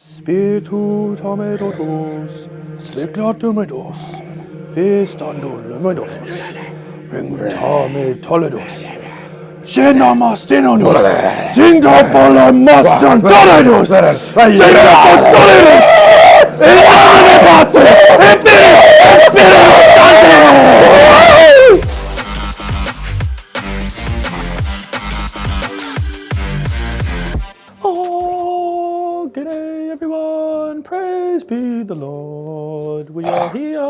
Spiritu tomedos, speclatomedos, festandolomedos, ringtame toledos, Shenamastenos, Tingafolamastantoledos, Tingafolamastantoledos, Oh, g'day everyone, praise be the Lord, we are here.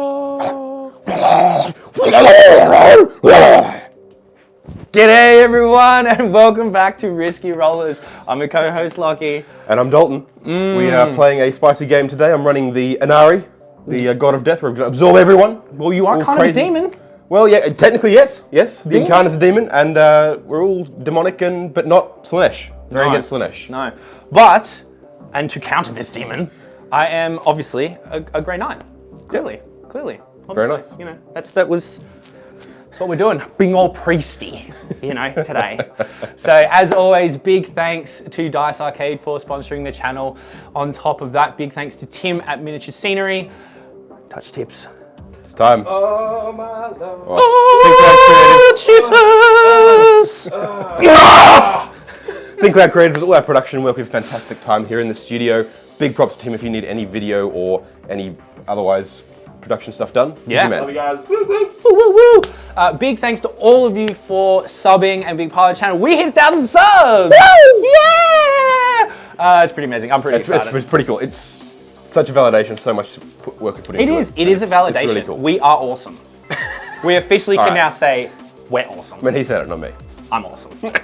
G'day everyone and welcome back to Risky Rollers. I'm your co-host Locky. And I'm Dalton. We are playing a spicy game today. I'm running the Ynnari, the god of death. We're going to absorb everyone. Well, you are all kind crazy. of a demon. Well, yeah, technically yes. The Incarn is a demon, and we're all demonic, but not Slaanesh. Very against Slaanesh. No. But, and to counter this demon, I am obviously a Grey Knight. Clearly. Obviously. Very nice. You know, that's what we're doing. Being all priesty, today. So as always, big thanks to Dice Arcade for sponsoring the channel. On top of that, big thanks to Tim at Miniature Scenery. Touch tips. It's time. Oh my love. Jesus! Think Cloud Creative is all our production work. We have a fantastic time here in the studio. Big props to Tim if you need any video or any otherwise production stuff done. Yeah. Love you guys. Woo, woo, woo, woo. Big thanks to all of you for subbing and being part of the channel. We hit 1,000 subs! Woo! Yeah! It's pretty amazing. I'm pretty excited. It's pretty cool. It's such a validation, so much work we put into it. It is a validation. It's really cool. We are awesome. We officially can now say, we're awesome. I mean, he said it, not me. I'm awesome. Thank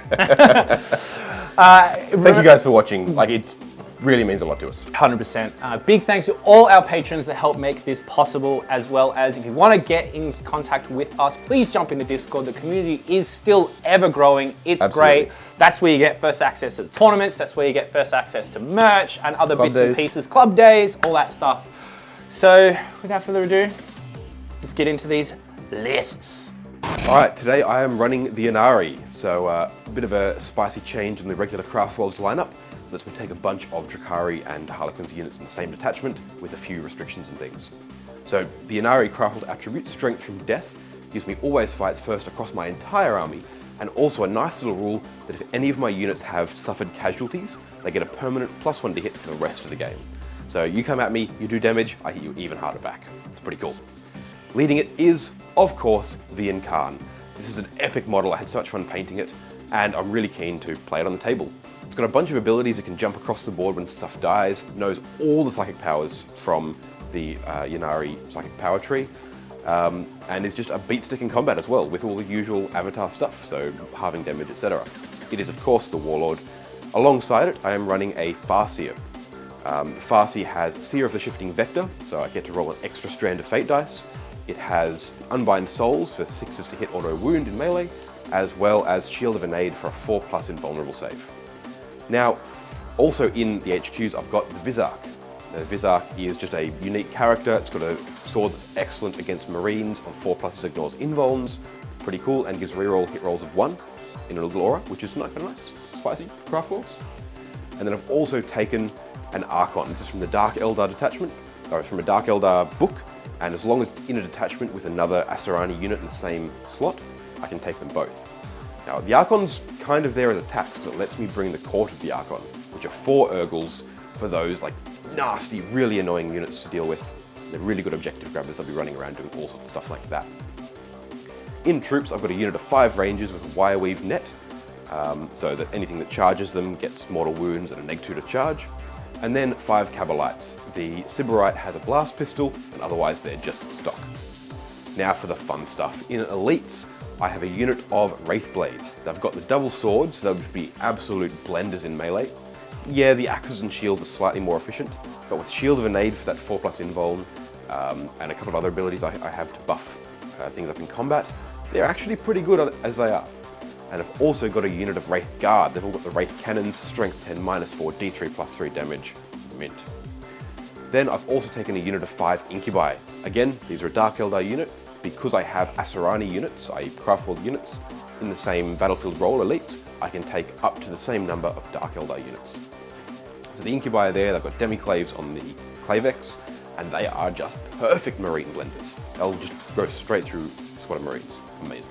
you guys for watching. Like, it really means a lot to us. 100%. Big thanks to all our patrons that help make this possible, as well as if you want to get in contact with us, please jump in the Discord. The community is still ever growing. It's Absolutely. great. That's where you get first access to the tournaments. That's where you get first access to merch and other Club bits and days. pieces, club days, all that stuff. So without further ado, let's get into these lists. All right, today I am running the Ynnari. So a bit of a spicy change in the regular Craftworlds lineup. Lets me take a bunch of Drakari and Harlequins units in the same detachment with a few restrictions and things. So the Ynnari Craftworld attribute, Strength from Death, gives me always fights first across my entire army, and also a nice little rule that if any of my units have suffered casualties, they get a permanent +1 to hit for the rest of the game. So you come at me, you do damage, I hit you even harder back. It's pretty cool. Leading it is, of course, the Incarn. This is an epic model, I had so much fun painting it, and I'm really keen to play it on the table. It's got a bunch of abilities. It can jump across the board when stuff dies, knows all the psychic powers from the Ynnari psychic power tree, and is just a beat stick in combat as well, with all the usual avatar stuff, so halving damage, etc. It is, of course, the Warlord. Alongside it, I am running a Farseer. Farseer has Seer of the Shifting Vector, so I get to roll an extra strand of fate dice. It has Unbind Souls for 6s to hit auto wound in melee, as well as Shield of Ynnead for a 4+ invulnerable save. Now, also in the HQs, I've got the Vizark. The Vizark is just a unique character. It's got a sword that's excellent against Marines on 4+, ignores invulns. Pretty cool, and gives reroll hit rolls of 1 in a little aura, which is kind of nice, spicy Craftworlds. And then I've also taken an Archon. This is from the Dark Eldar detachment, or it's from a Dark Eldar book, and as long as it's in a detachment with another Asuryani unit in the same slot, I can take them both. Now, the Archon's kind of there as a tax, because it lets me bring the Court of the Archon, which are 4 Urgles for those like nasty, really annoying units to deal with. They're really good objective grabbers. They'll be running around doing all sorts of stuff like that. In troops, I've got a unit of 5 Rangers with a Wireweave net, so that anything that charges them gets mortal wounds and a -2 to charge. And then 5 Cabalites. The Sybarite has a blast pistol, and otherwise they're just stock. Now for the fun stuff. In Elites, I have a unit of Wraithblades. They've got the double swords, so they would be absolute blenders in melee. Yeah, the axes and shields are slightly more efficient, but with Shield of Ynnead for that 4+ invuln, and a couple of other abilities I have to buff things up in combat, they're actually pretty good as they are. And I've also got a unit of Wraith Guard. They've all got the Wraith Cannons, Strength 10, -4, D3 +3 damage, mint. Then I've also taken a unit of 5 Incubi. Again, these are a Dark Eldar unit. Because I have Asuryani units, i.e. Craftworld units, in the same battlefield role, Elites, I can take up to the same number of Dark Eldar units. So the incubi are there, they've got demiclaves on the clavex, and they are just perfect marine blenders. They'll just go straight through a squad of marines. Amazing.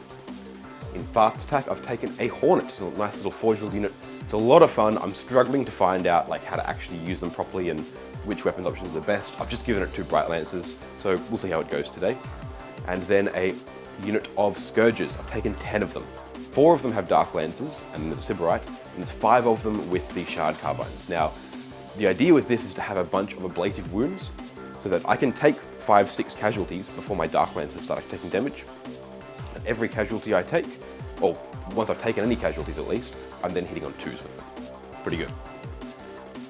In fast attack, I've taken a hornet. It's a nice little forge build unit. It's a lot of fun. I'm struggling to find out like how to actually use them properly and which weapons options are the best. I've just given it 2 bright lances, so we'll see how it goes today. And then a unit of scourges. I've taken 10 of them. 4 of them have dark lances, and there's a sybarite, and there's 5 of them with the shard carbines. Now, the idea with this is to have a bunch of ablative wounds, so that I can take 5-6 casualties before my dark lances start taking damage. And every casualty I take, or once I've taken any casualties at least, I'm then hitting on 2s with them. Pretty good.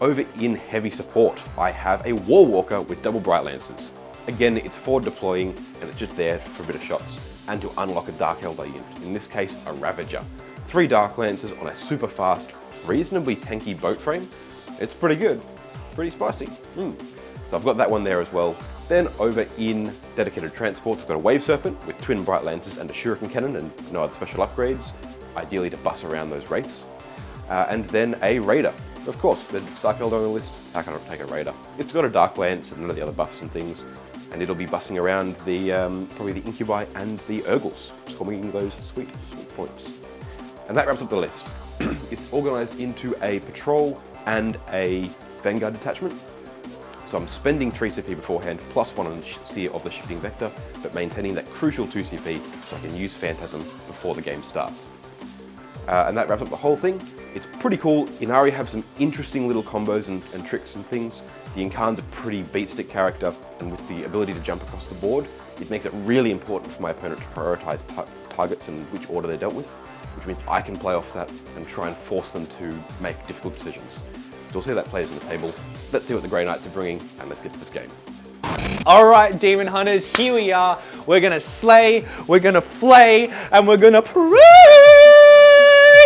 Over in heavy support, I have a War Walker with double bright lances. Again, it's for deploying, and it's just there for a bit of shots, and to unlock a Dark Eldar unit. In this case, a Ravager. 3 dark lances on a super fast, reasonably tanky boat frame. It's pretty good, pretty spicy. So I've got that one there as well. Then over in dedicated transports, I've got a Wave Serpent with twin bright lances and a Shuriken Cannon and no other special upgrades, ideally to bus around those wraiths. And then a Raider. Of course, there's Dark Eldar on the list. How can I take a Raider? It's got a Dark Lance and none of the other buffs and things, and it'll be bussing around the probably the Incubi and the Urgles, scoring those sweet points. And that wraps up the list. It's organised into a patrol and a Vanguard detachment. So I'm spending 3 CP beforehand, plus 1 on Seer of the Shifting Vector, but maintaining that crucial 2 CP so I can use Phantasm before the game starts. And that wraps up the whole thing. It's pretty cool. Ynnari have some interesting little combos and tricks and things. The Incarn's a pretty beatstick character, and with the ability to jump across the board, it makes it really important for my opponent to prioritise targets and which order they're dealt with, which means I can play off that and try and force them to make difficult decisions. So we'll see how that plays on the table. Let's see what the Grey Knights are bringing, and let's get to this game. All right, Demon Hunters, here we are. We're gonna slay, we're gonna flay, and we're gonna pray.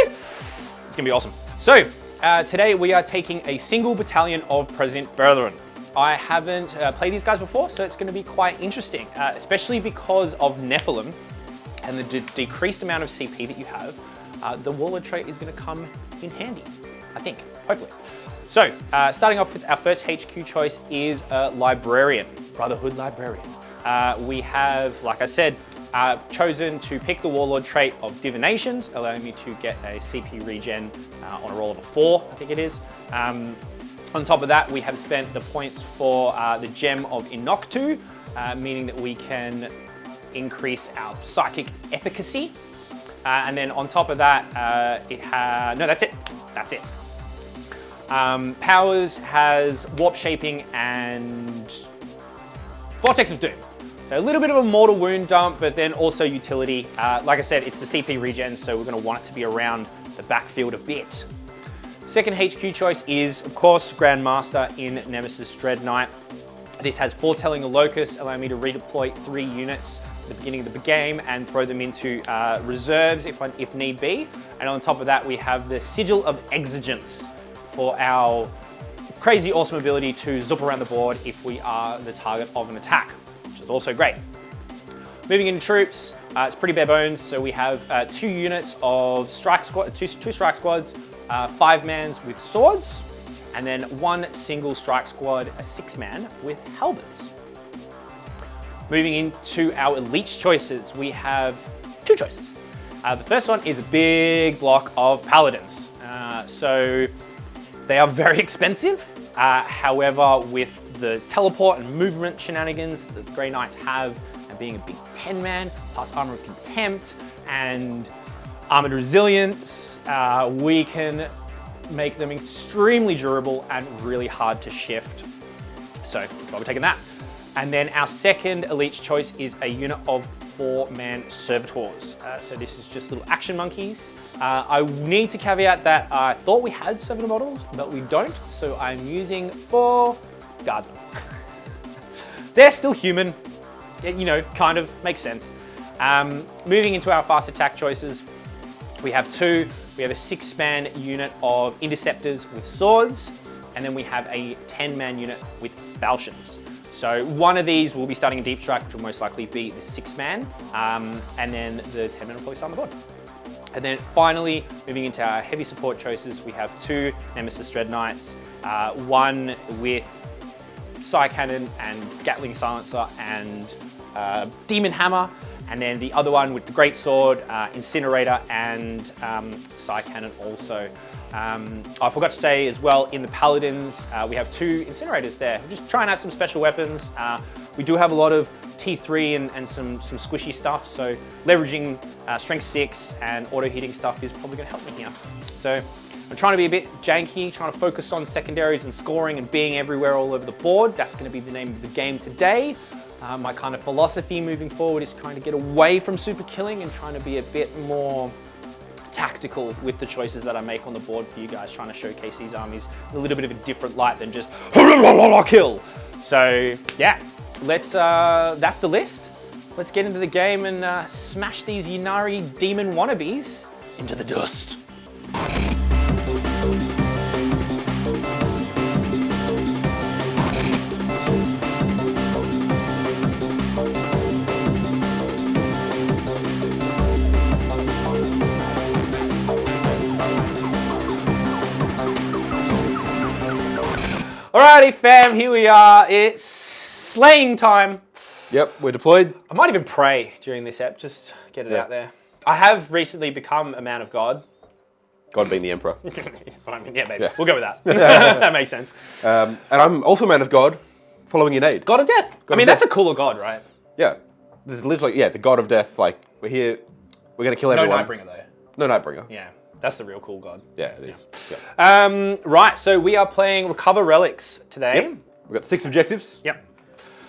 It's gonna be awesome. So, today we are taking a single battalion of President Brethren. I haven't played these guys before, so it's gonna be quite interesting, especially because of Nephilim and the decreased amount of CP that you have. The Warlord trait is gonna come in handy, I think, hopefully. So, starting off with our first HQ choice is a Librarian, Brotherhood Librarian. We have, like I said, chosen to pick the Warlord trait of Divinations, allowing me to get a CP regen on a roll of a 4, I think it is. On top of that, we have spent the points for the Gem of Inoktu, meaning that we can increase our psychic efficacy. And then on top of that, no, that's it. That's it. Powers has Warp Shaping and Vortex of Doom. So a little bit of a mortal wound dump, but then also utility. Like I said, it's the CP regen, so we're going to want it to be around the backfield a bit. Second HQ choice is, of course, Grandmaster in Nemesis Dread Knight. This has Foretelling a Locus, allowing me to redeploy 3 units at the beginning of the game and throw them into reserves if need be. And on top of that, we have the Sigil of Exigence for our crazy awesome ability to zip around the board if we are the target of an attack, which is also great. Moving into troops, it's pretty bare bones. So we have 2 units of strike squad, two strike squads, 5-mans with swords, and then 1 single strike squad, a 6-man with halberds. Moving into our elite choices, we have 2 choices. The first one is a big block of paladins. So they are very expensive. However, with the teleport and movement shenanigans that the Grey Knights have, and being a big 10-man, plus Armor of Contempt and Armored Resilience, we can make them extremely durable and really hard to shift. So that's why we're taking that. And then our second elite choice is a unit of 4-man servitors. So this is just little action monkeys. I need to caveat that I thought we had 7 models, but we don't. So I'm using 4 guardsmen. They're still human. It, you know, kind of makes sense. Moving into our fast attack choices, we have 2. We have a 6-man unit of interceptors with swords, and then we have a 10-man unit with falchions. So one of these will be starting a deep strike, which will most likely be the 6-man, and then the 10-man will probably start on the board. And then finally, moving into our heavy support choices, we have 2 Nemesis Dread Knights, one with Psy Cannon and Gatling Silencer and Demon Hammer, and then the other one with the Great Sword, Incinerator, and Psy Cannon also. I forgot to say as well, in the Paladins, we have 2 Incinerators there. Just trying out some special weapons. We do have a lot of T3 and some squishy stuff, so leveraging Strength 6 and auto-hitting stuff is probably going to help me here. So I'm trying to be a bit janky, trying to focus on secondaries and scoring and being everywhere all over the board. That's going to be the name of the game today. My kind of philosophy moving forward is trying to get away from super killing and trying to be a bit more tactical with the choices that I make on the board for you guys, trying to showcase these armies in a little bit of a different light than just kill. So yeah, that's the list. Let's get into the game and smash these Ynnari demon wannabes into the dust. Alrighty fam, here we are. It's slaying time. Yep, we're deployed. I might even pray during this ep, just get it out there. I have recently become a man of God. God being the Emperor. I mean, yeah, maybe. Yeah. We'll go with that. That makes sense. And I'm also a man of God, following Ynnead. God of Death. That's a cooler God, right? Yeah. This is literally, the God of Death. Like, we're here, we're going to kill everyone. No Nightbringer, though. No Nightbringer. Yeah. That's the real cool God. Yeah, it is. Yeah. Right, so we are playing Recover Relics today. Yep. We've got 6 objectives. Yep.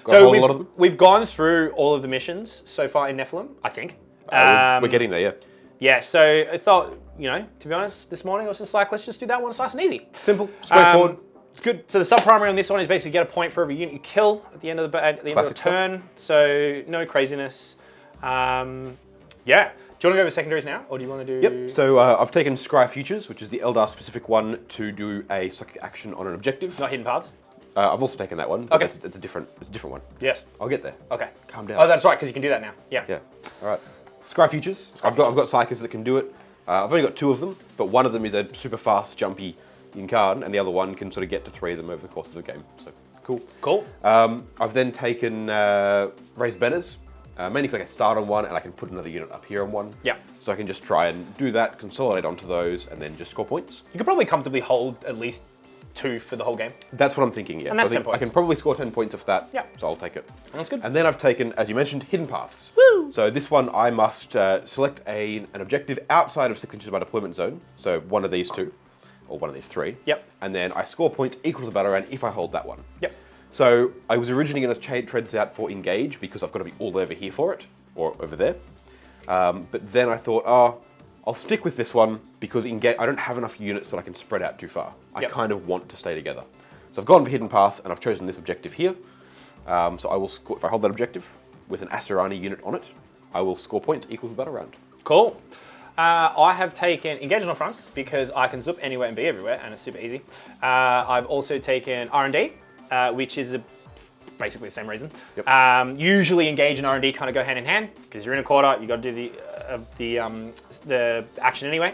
Got a lot of them. We've gone through all of the missions so far in Nephilim, I think. We're getting there, yeah. Yeah, so I thought, to be honest, this morning I was just like, let's just do that one. It's nice and easy. Simple, straightforward. It's good. So the sub-primary on this one is basically get a point for every unit you kill at the end of the turn. So no craziness. Yeah. Do you want to go over secondaries now, or do you want to do... Yep, so I've taken Scry Futures, which is the Eldar-specific one, to do a psychic action on an objective. Not Hidden Paths? I've also taken that one, but okay. it's a different one. Yes. I'll get there. Okay. Calm down. Oh, that's right, because you can do that now. Yeah. Yeah. All right. Scry Futures. I've got Psychers that can do it. I've only got 2 of them, but one of them is a super fast, jumpy Incarn, and the other one can sort of get to 3 of them over the course of the game. So, cool. Cool. I've then taken Raised Banners, mainly because I can start on one and I can put another unit up here on one. Yeah. So I can just try and do that, consolidate onto those, and then just score points. You could probably comfortably hold at least 2 for the whole game. That's what I'm thinking, yeah. And that's so 10 points. I can probably score 10 points off that, yeah. So I'll take it. That's good. And then I've taken, as you mentioned, Hidden Paths. Woo! So this one I must select an objective outside of 6 inches of my deployment zone. So one of these 2, or one of these 3. Yep. And then I score points equal to the battle round if I hold that one. Yep. So I was originally going to trade this out for Engage because I've got to be all over here for it, or over there. But then I thought, I'll stick with this one because Engage, I don't have enough units that I can spread out too far. I kind of want to stay together. So I've gone for Hidden Paths and I've chosen this objective here. So I will score, if I hold that objective with an Asurani unit on it, I will score points equal to the battle round. Cool. I have taken Engage on all fronts because I can zip anywhere and be everywhere, and it's super easy. I've also taken R&D, which is basically the same reason. Yep. Usually Engage and R&D kind of go hand in hand because you're in a quarter, you got to do the action anyway.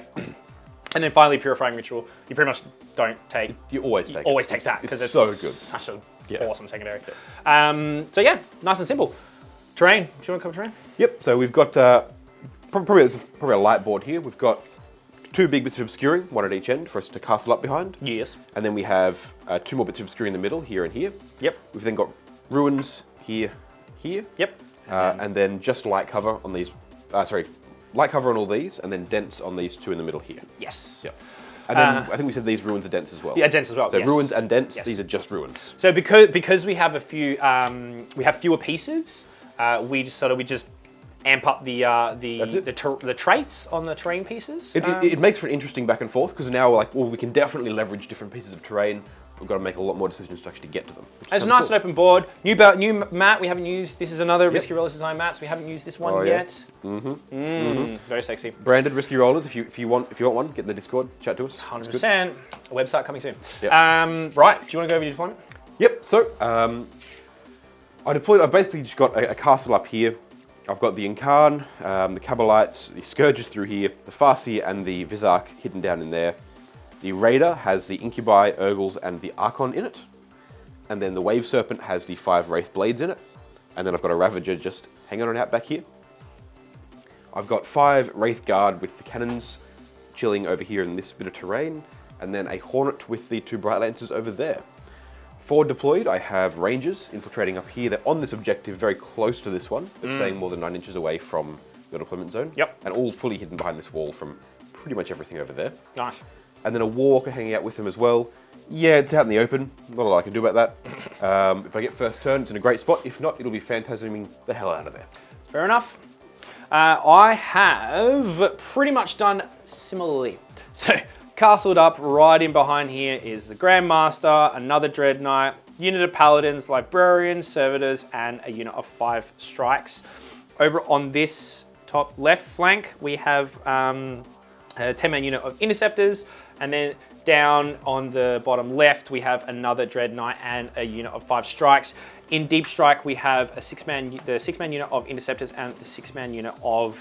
And then finally, Purifying Ritual. You pretty much don't take. You always take. Always take that because it's so good. Such an awesome secondary. Yeah. So yeah, nice and simple. Terrain. Do you want to cover terrain? Yep. So we've got probably a light board here. We've got 2 big bits of obscuring, one at each end for us to castle up behind. Yes. And then we have 2 more bits of obscuring in the middle, here and here. Yep. We've then got ruins here. Yep. And then just light cover on these. Light cover on all these, and then dense on these 2 in the middle here. Yes. Yep. And then I think we said these ruins are dense as well. Yeah, dense as well. So yes. ruins and dense, yes. These are just ruins. So because we have a few, we have fewer pieces, we just amp up the traits on the terrain pieces. It makes for an interesting back and forth because now we can definitely leverage different pieces of terrain. We've got to make a lot more decisions to actually get to them. It's a nice and open board. New mat we haven't used. This is another Risky Rollers design mats. We haven't used this one yet. Very sexy. Branded Risky Rollers. If you want one, get in the Discord. Chat to us. 100%. A website coming soon. Yep. Right. Do you want to go over your deployment? Yep. So I deployed. I've basically just got a castle up here. I've got the Incarn, the Cabalites, the Scourges through here, the Farseer and the Vizark hidden down in there. The Raider has the Incubi, Urgles and the Archon in it. And then the Wave Serpent has the 5 Wraith Blades in it. And then I've got a Ravager just hanging on out back here. I've got 5 Wraith Guard with the cannons chilling over here in this bit of terrain. And then a Hornet with the 2 Bright Lancers over there. Forward deployed, I have Rangers infiltrating up here. They're on this objective very close to this one, but staying more than 9 inches away from your deployment zone. Yep. And all fully hidden behind this wall from pretty much everything over there. Nice. And then a Warwalker hanging out with them as well. Yeah, it's out in the open. Not a lot I can do about that. If I get first turn, it's in a great spot. If not, it'll be phantasming the hell out of there. Fair enough. I have pretty much done similarly. So, castled up right in behind here is the Grandmaster, another Dread Knight, unit of Paladins, Librarians, Servitors, and a unit of 5 strikes. Over on this top left flank, we have a 10-man unit of Interceptors, and then down on the bottom left, we have another Dread Knight and a unit of 5 strikes. In Deep Strike, we have the 6-man unit of Interceptors and the 6-man unit of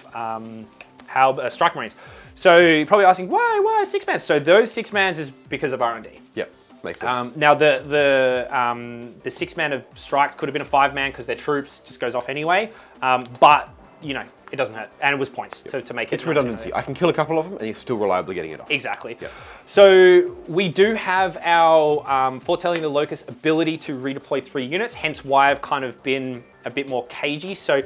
Strike Marines. So you're probably asking, why 6 man? So those 6 mans is because of R&D. Yep, makes sense. Now the 6 man of strikes could have been a 5 man because their troops just goes off anyway. But you know, it doesn't hurt, and it was points to make it. It's redundancy. I can kill a couple of them, and you're still reliably getting it off. Exactly. Yep. So we do have our Foretelling the Locust ability to redeploy 3 units. Hence why I've kind of been a bit more cagey. So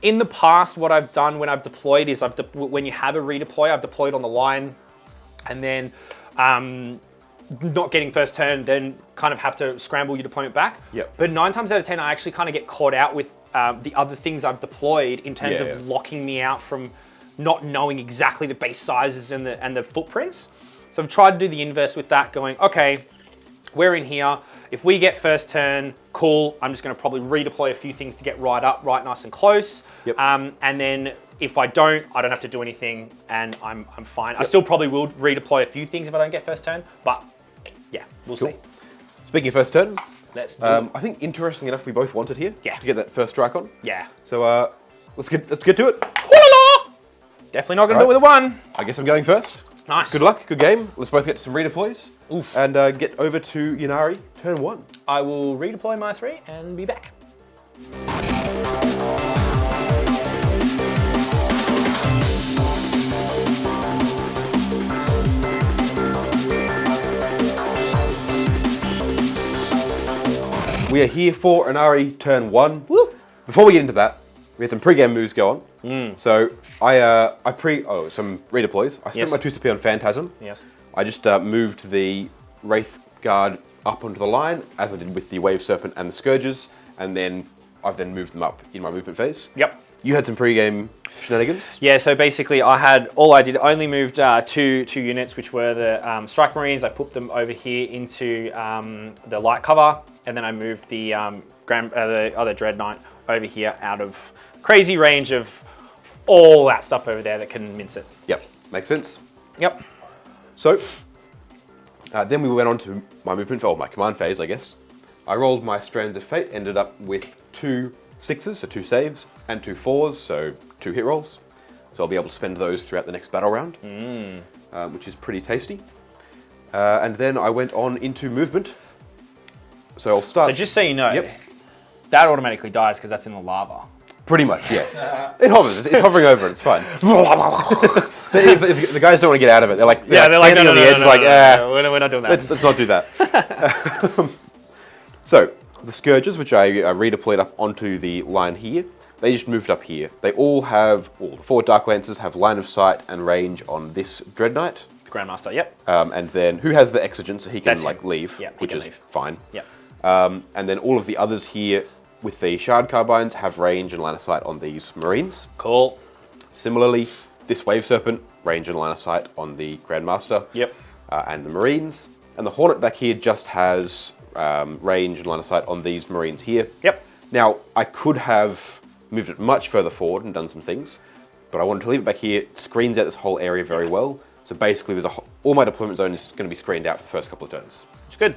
in the past, what I've done when I've deployed is when you have a redeploy, I've deployed on the line, and then not getting first turn, then kind of have to scramble your deployment back. Yep. But 9 times out of 10, I actually kind of get caught out with the other things I've deployed in terms of locking me out from not knowing exactly the base sizes and the footprints. So I've tried to do the inverse with that, going, okay, we're in here. If we get first turn, cool. I'm just going to probably redeploy a few things to get right nice and close. Yep. And then if I don't have to do anything, and I'm fine. Yep. I still probably will redeploy a few things if I don't get first turn, but yeah, we'll see. Speaking of first turn, let's do it. I think interesting enough, we both wanted here to get that first strike on. Yeah. So let's get to it. Definitely not going to do it with a 1. I guess I'm going first. Nice. Good luck, good game. Let's both get some redeploys. Oof. And get over to Ynnari, turn 1. I will redeploy my 3 and be back. We are here for Ynnari, turn 1. Woo. Before we get into that, we had some pre-game moves go on. So some redeploys. I spent my 2 CP on Phantasm. Yes. I just moved the Wraith Guard up onto the line, as I did with the Wave Serpent and the Scourges, and then I've moved them up in my movement phase. Yep. You had some pre-game shenanigans? Yeah, so basically I only moved two units, which were the Strike Marines. I put them over here into the light cover, and then I moved the other Dread Knight over here out of crazy range of all that stuff over there that can mince it. Yep, makes sense. Yep. So, then we went on to my movement, my command phase, I guess. I rolled my Strands of Fate, ended up with 2 6s, so 2 saves, and 2 4s, so 2 hit rolls. So I'll be able to spend those throughout the next battle round, which is pretty tasty. And then I went on into movement. So I'll start. So just so you know, that automatically dies because that's in the lava. Pretty much, yeah. It hovers. It's hovering over it. It's fine. if the guys don't want to get out of it, they're like, no, on the edge, we're not doing that. Let's not do that. So the Scourges, which I redeployed up onto the line here, they just moved up here. They all have, the 4 Dark Lancers have line of sight and range on this Dread Knight. The Grandmaster, yep. And then who has the Exigent, so he can leave, yep, which is fine. Yep. And then all of the others here with the Shard Carbines have range and line of sight on these Marines. Cool. Similarly, this Wave Serpent, range and line of sight on the Grandmaster. Yep. And the Marines. And the Hornet back here just has range and line of sight on these Marines here. Yep. Now, I could have moved it much further forward and done some things, but I wanted to leave it back here. It screens out this whole area very well. So basically, all my deployment zone is going to be screened out for the first couple of turns. It's good.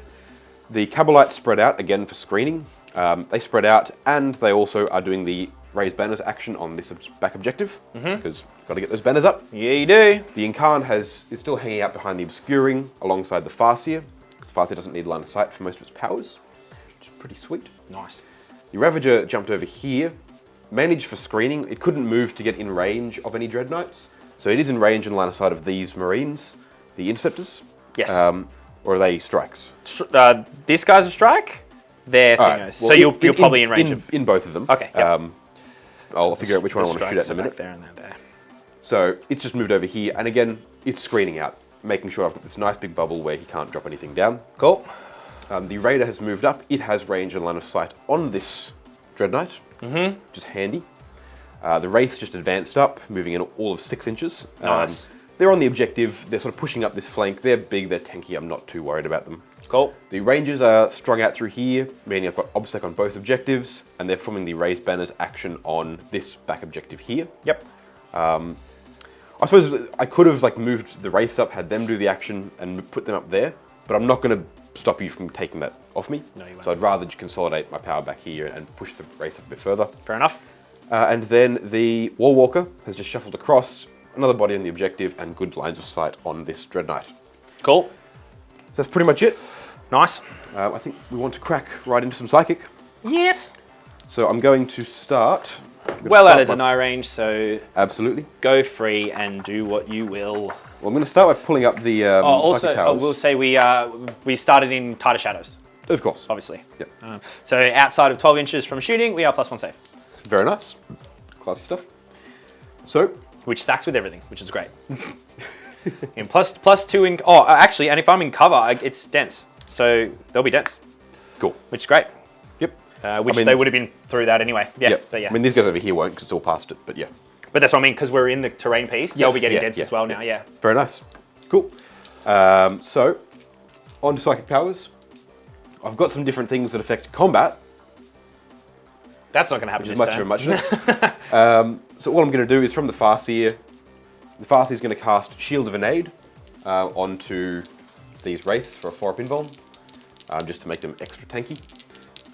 The Cabalites spread out, again, for screening. They spread out, and they also are doing the raise banners action on this back objective, because got to get those banners up. Yeah, you do. The Incarn is still hanging out behind the Obscuring alongside the Farseer, because Farseer doesn't need line of sight for most of its powers, which is pretty sweet. Nice. The Ravager jumped over here, managed for screening. It couldn't move to get in range of any Dread Knights, so it is in range and line of sight of these Marines, the Interceptors. Yes. Or are they strikes? This guy's a strike. They're Alright, thingers. well, So you're probably in range of... In both of them. Okay, yep. I'll figure out which one I want to shoot at in a minute. There and there. So it's just moved over here, and again, it's screening out, making sure I've got this nice big bubble where he can't drop anything down. Cool. The Raider has moved up. It has range and line of sight on this Dread Knight, which is handy. The Wraith's just advanced up, moving in all of 6 inches. Nice. They're on the objective. They're sort of pushing up this flank. They're big, they're tanky. I'm not too worried about them. Cool. The Rangers are strung out through here, meaning I've got OBSEC on both objectives, and they're performing the raised banners action on this back objective here. Yep. I suppose I could have like moved the Wraiths up, had them do the action, and put them up there, but I'm not going to stop you from taking that off me. No, you won't. So I'd rather just consolidate my power back here and push the Wraith up a bit further. Fair enough. And then the Warwalker has just shuffled across, another body on the objective, and good lines of sight on this Dread Knight. Cool. So that's pretty much it. Nice. I think we want to crack right into some Psychic. Yes. So I'm going to start... Well out of deny range, so Absolutely. go free and do what you will. Well, I'm going to start by pulling up the Also, Psychic powers. we'll say we started in tighter shadows, Of course. obviously. Yep. So outside of 12 inches from shooting, we are +1 safe, Very nice. Classy stuff. So, which stacks with everything, which is great. And +2 in. Oh, actually, and if I'm in cover, it's dense, so they'll be dense, cool. which is great. Yep. Which I mean- they would have been through that anyway. Yeah, Yep. but yeah. I mean, these guys over here won't because it's all past it, but yeah. But that's what I mean, because we're in the terrain piece. They'll be getting yeah, dense yeah, as well yeah. now. Yeah. Very nice. Cool. So, on to Psychic powers. I've got some different things that affect combat, That's not going to happen which is this much turn. of a muchness. So all I'm going to do is from the Farseer. The Farseer is going to cast Shield of Ynnead onto these Wraiths for a 4-up invuln, just to make them extra tanky.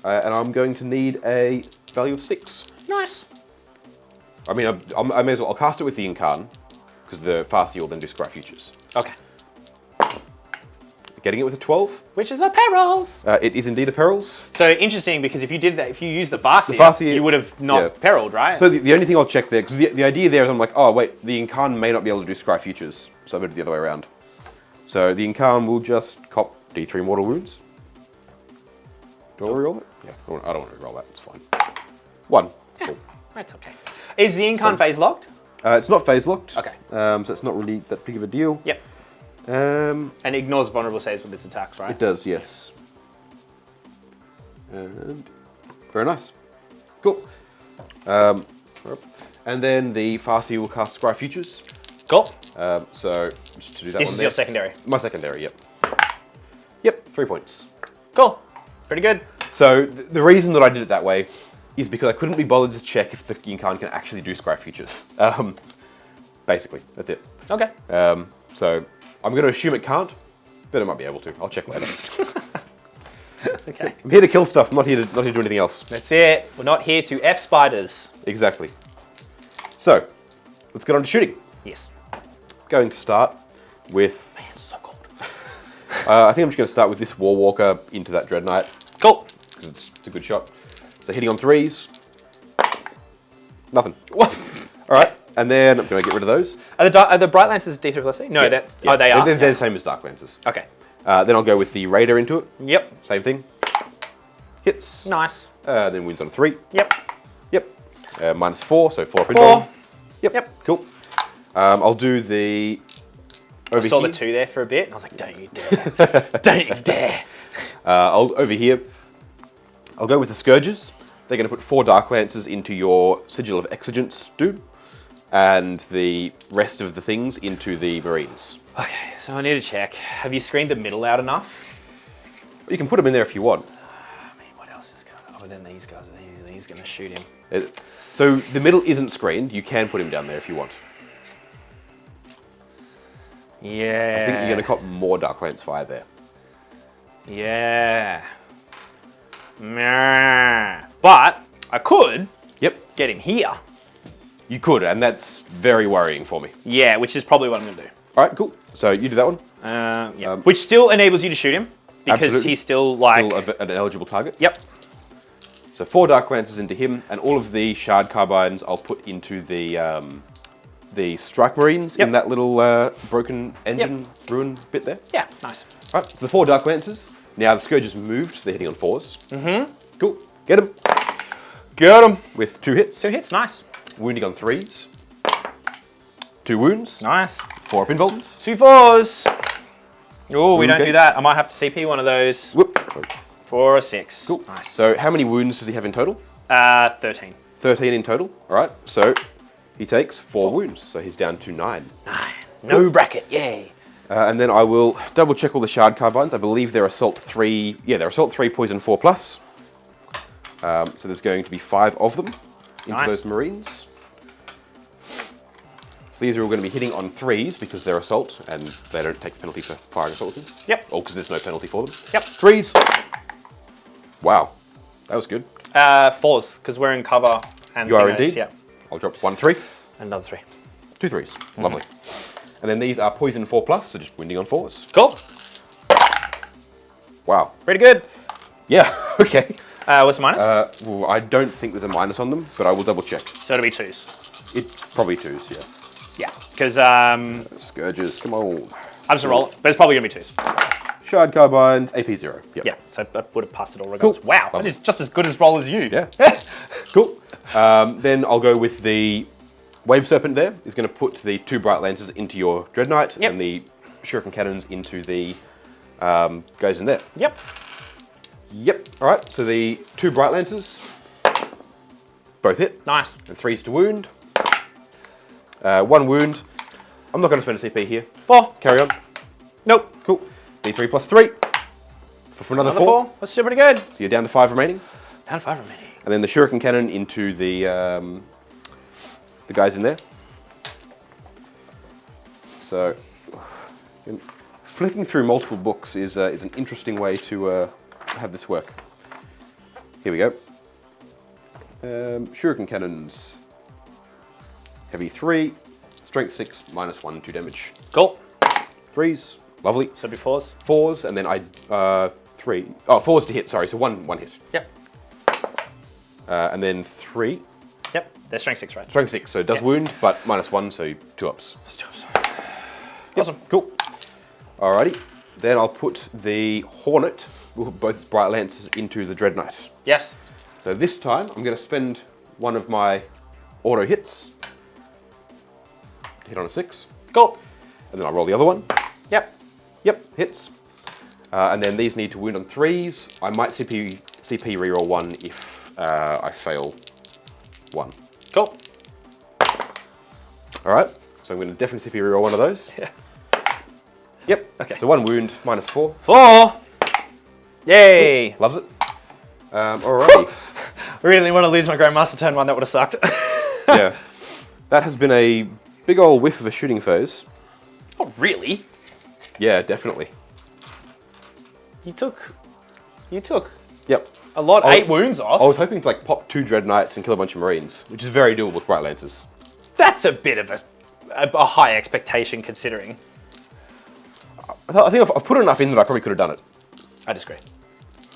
And I'm going to need a value of 6. Nice. I mean, I may as well. I'll cast it with the Incarn, because the Farseer will then do Scry Futures. Okay. Getting it with a 12. Which is a perils. It is indeed a Perils. So interesting, because if you did that, if you used the Farseer, Farseer, you would have not yeah. perilled, right? So the only thing I'll check there, because the idea there is I'm like, oh wait, the Incarn may not be able to do Scry Futures, so I better do the other way around. So the Incarn will just cop D3 mortal wounds. Do I reroll it? Yeah, I don't want to reroll that, it's fine. 1. Yeah, Cool. that's okay. Is the Incarn phase locked? It's not phase locked. Okay. So it's not really that big of a deal. Yep. Um, And ignores vulnerable saves with its attacks, right? It does, yes. And very nice. Cool. And then the Farseer will cast Scry Futures. Cool. So just to do that This one is there. your secondary. My secondary, yep. Yep, 3 points. Cool. Pretty good. So the reason that I did it that way is because I couldn't be bothered to check if the Incarn can actually do Scry Futures. Basically, that's it. Okay. So I'm going to assume it can't, but it might be able to. I'll check later. Okay. I'm here to kill stuff, not here to do anything else. That's it. We're not here to F spiders. Exactly. So, let's get on to shooting. Yes. Going to start with... Man, it's so cold. I think I'm just going to start with this Warwalker into that Dread Knight, Cool. because it's a good shot. So hitting on 3s. Nothing. What? Alright, and then I'm going to get rid of those. Are the Bright Lancers D3 plus C? No, Yeah, that. yeah. Oh, they are. They're Yeah. the same as Dark Lancers. Okay. Then I'll go with the Raider into it. Yep. Same thing. Hits. Nice. Then wins on 3. Yep. Yep. -4, so 4 up in 4. ball. Yep. Yep. Cool. I'll do the... I Over saw here. the 2 there for a bit, and I was like, don't you dare. Don't you dare. Over here, I'll go with the Scourges. They're going to put 4 Dark Lancers into your Sigil of Exigence, dude. And the rest of the things into the Marines. Okay, so I need to check. Have you screened the middle out enough? You can put them in there if you want. I mean, what else is going on? Oh, then these guys, he's going to shoot him. So the middle isn't screened. You can put him down there if you want. Yeah. I think you're going to cop more Dark Lance fire there. Yeah. Meh. But I could Yep. get him here. You could, and that's very worrying for me. Yeah, which is probably what I'm going to do. All right, cool. So you do that one. Yeah. Which still enables you to shoot him because Absolutely. he's still like Still an eligible target. Yep. So 4 Dark Lancers into him, and all of the Shard Carbines I'll put into the Strike Marines in that little broken engine ruin bit there. Yeah, nice. All right, so the 4 Dark Lancers. Now the Scourge has moved, so they're hitting on 4s. Mm-hmm. Cool. Get him. Get him. With 2 hits. 2 hits, nice. Wounding on 3s. 2 wounds. Nice. 4 up invulns. 2 4s. Oh, we don't Okay. do that. I might have to CP one of those. Whoop. 4 or 6. Cool. Nice. So how many wounds does he have in total? 13. 13 in total. All right. So he takes 4 wounds. So he's down to 9. 9. No bracket, yay. And then I will double check all the Shard Carbines. I believe they're Assault 3. Yeah, they're Assault 3, Poison 4 plus. So there's going to be 5 of them into Nice. those Marines. These are all going to be hitting on 3s because they're Assault and they don't take penalty for firing Assault weapons. Yep. Oh, because there's no penalty for them. Yep. 3s. Wow. That was good. 4s, because we're in cover. And You are thingos, indeed. Yeah. I'll drop 1 3. Another 3. 2 3s. Lovely. And then these are Poison 4 plus, so just wounding on 4s. Cool. Wow. Pretty good. Yeah, okay. What's the minus? Well, I don't think there's a minus on them, but I will double check. So it'll be 2s. It's probably 2s, yeah. Yeah, because Scourges, come on. I'm just roll it, but it's probably going to be 2s. Shard Carbines, AP 0. Yep. Yeah, so I would have passed it all regardless. Cool. Wow, Lovely. that is just as good as roll as you. Yeah. Cool. Then I'll go with the Wave Serpent there. Is going to put the 2 Bright Lancers into your Dread Knight Yep. and the Shuriken Cannons into the guys in there. Yep. Yep. All right, so the 2 Bright Lancers, both hit. Nice. And 3s to wound. 1 wound. I'm not going to spend a CP here. 4. Carry on. Nope. Cool. D3 plus 3. For another 4. That's still pretty good. So you're down to 5 remaining. Down to 5 remaining. And then the Shuriken Cannon into the guys in there. So, flicking through multiple books is an interesting way to have this work. Here we go. Shuriken Cannons. Heavy 3, Strength 6, minus 1, 2 damage. Cool. 3s, lovely. So it'll be 4s. 4s, and then 3. Oh, 4s to hit, sorry, so one hit. Yep. And then 3. Yep. They're strength 6, right? Strength 6, so it does wound, but minus 1, so 2 ups. Awesome. Cool. Alrighty. Then I'll put the Hornet, we'll put both Bright Lancers into the Dread Knight. Yes. So this time, I'm going to spend one of my auto hits to hit on a 6. Cool. And then I'll roll the other one. Yep. Yep, hits. And then these need to wound on 3s. I might CP reroll 1 if I fail 1. Cool. Alright, so I'm going to definitely CP reroll 1 of those. Yeah. Yep. Okay. So 1 wound, minus 4. 4. Yay. Loves it. Alrighty. Really want to lose my Grandmaster turn 1. That would have sucked. Yeah. That has been a big old whiff of a shooting phase. Oh, really? Yeah, definitely. You took Yep. a lot, Oh, 8 wounds off. I was hoping to like pop 2 Dread Knights and kill a bunch of Marines, which is very doable with Bright Lancers. That's a bit of a high expectation considering. I think I've put enough in that I probably could have done it. I disagree.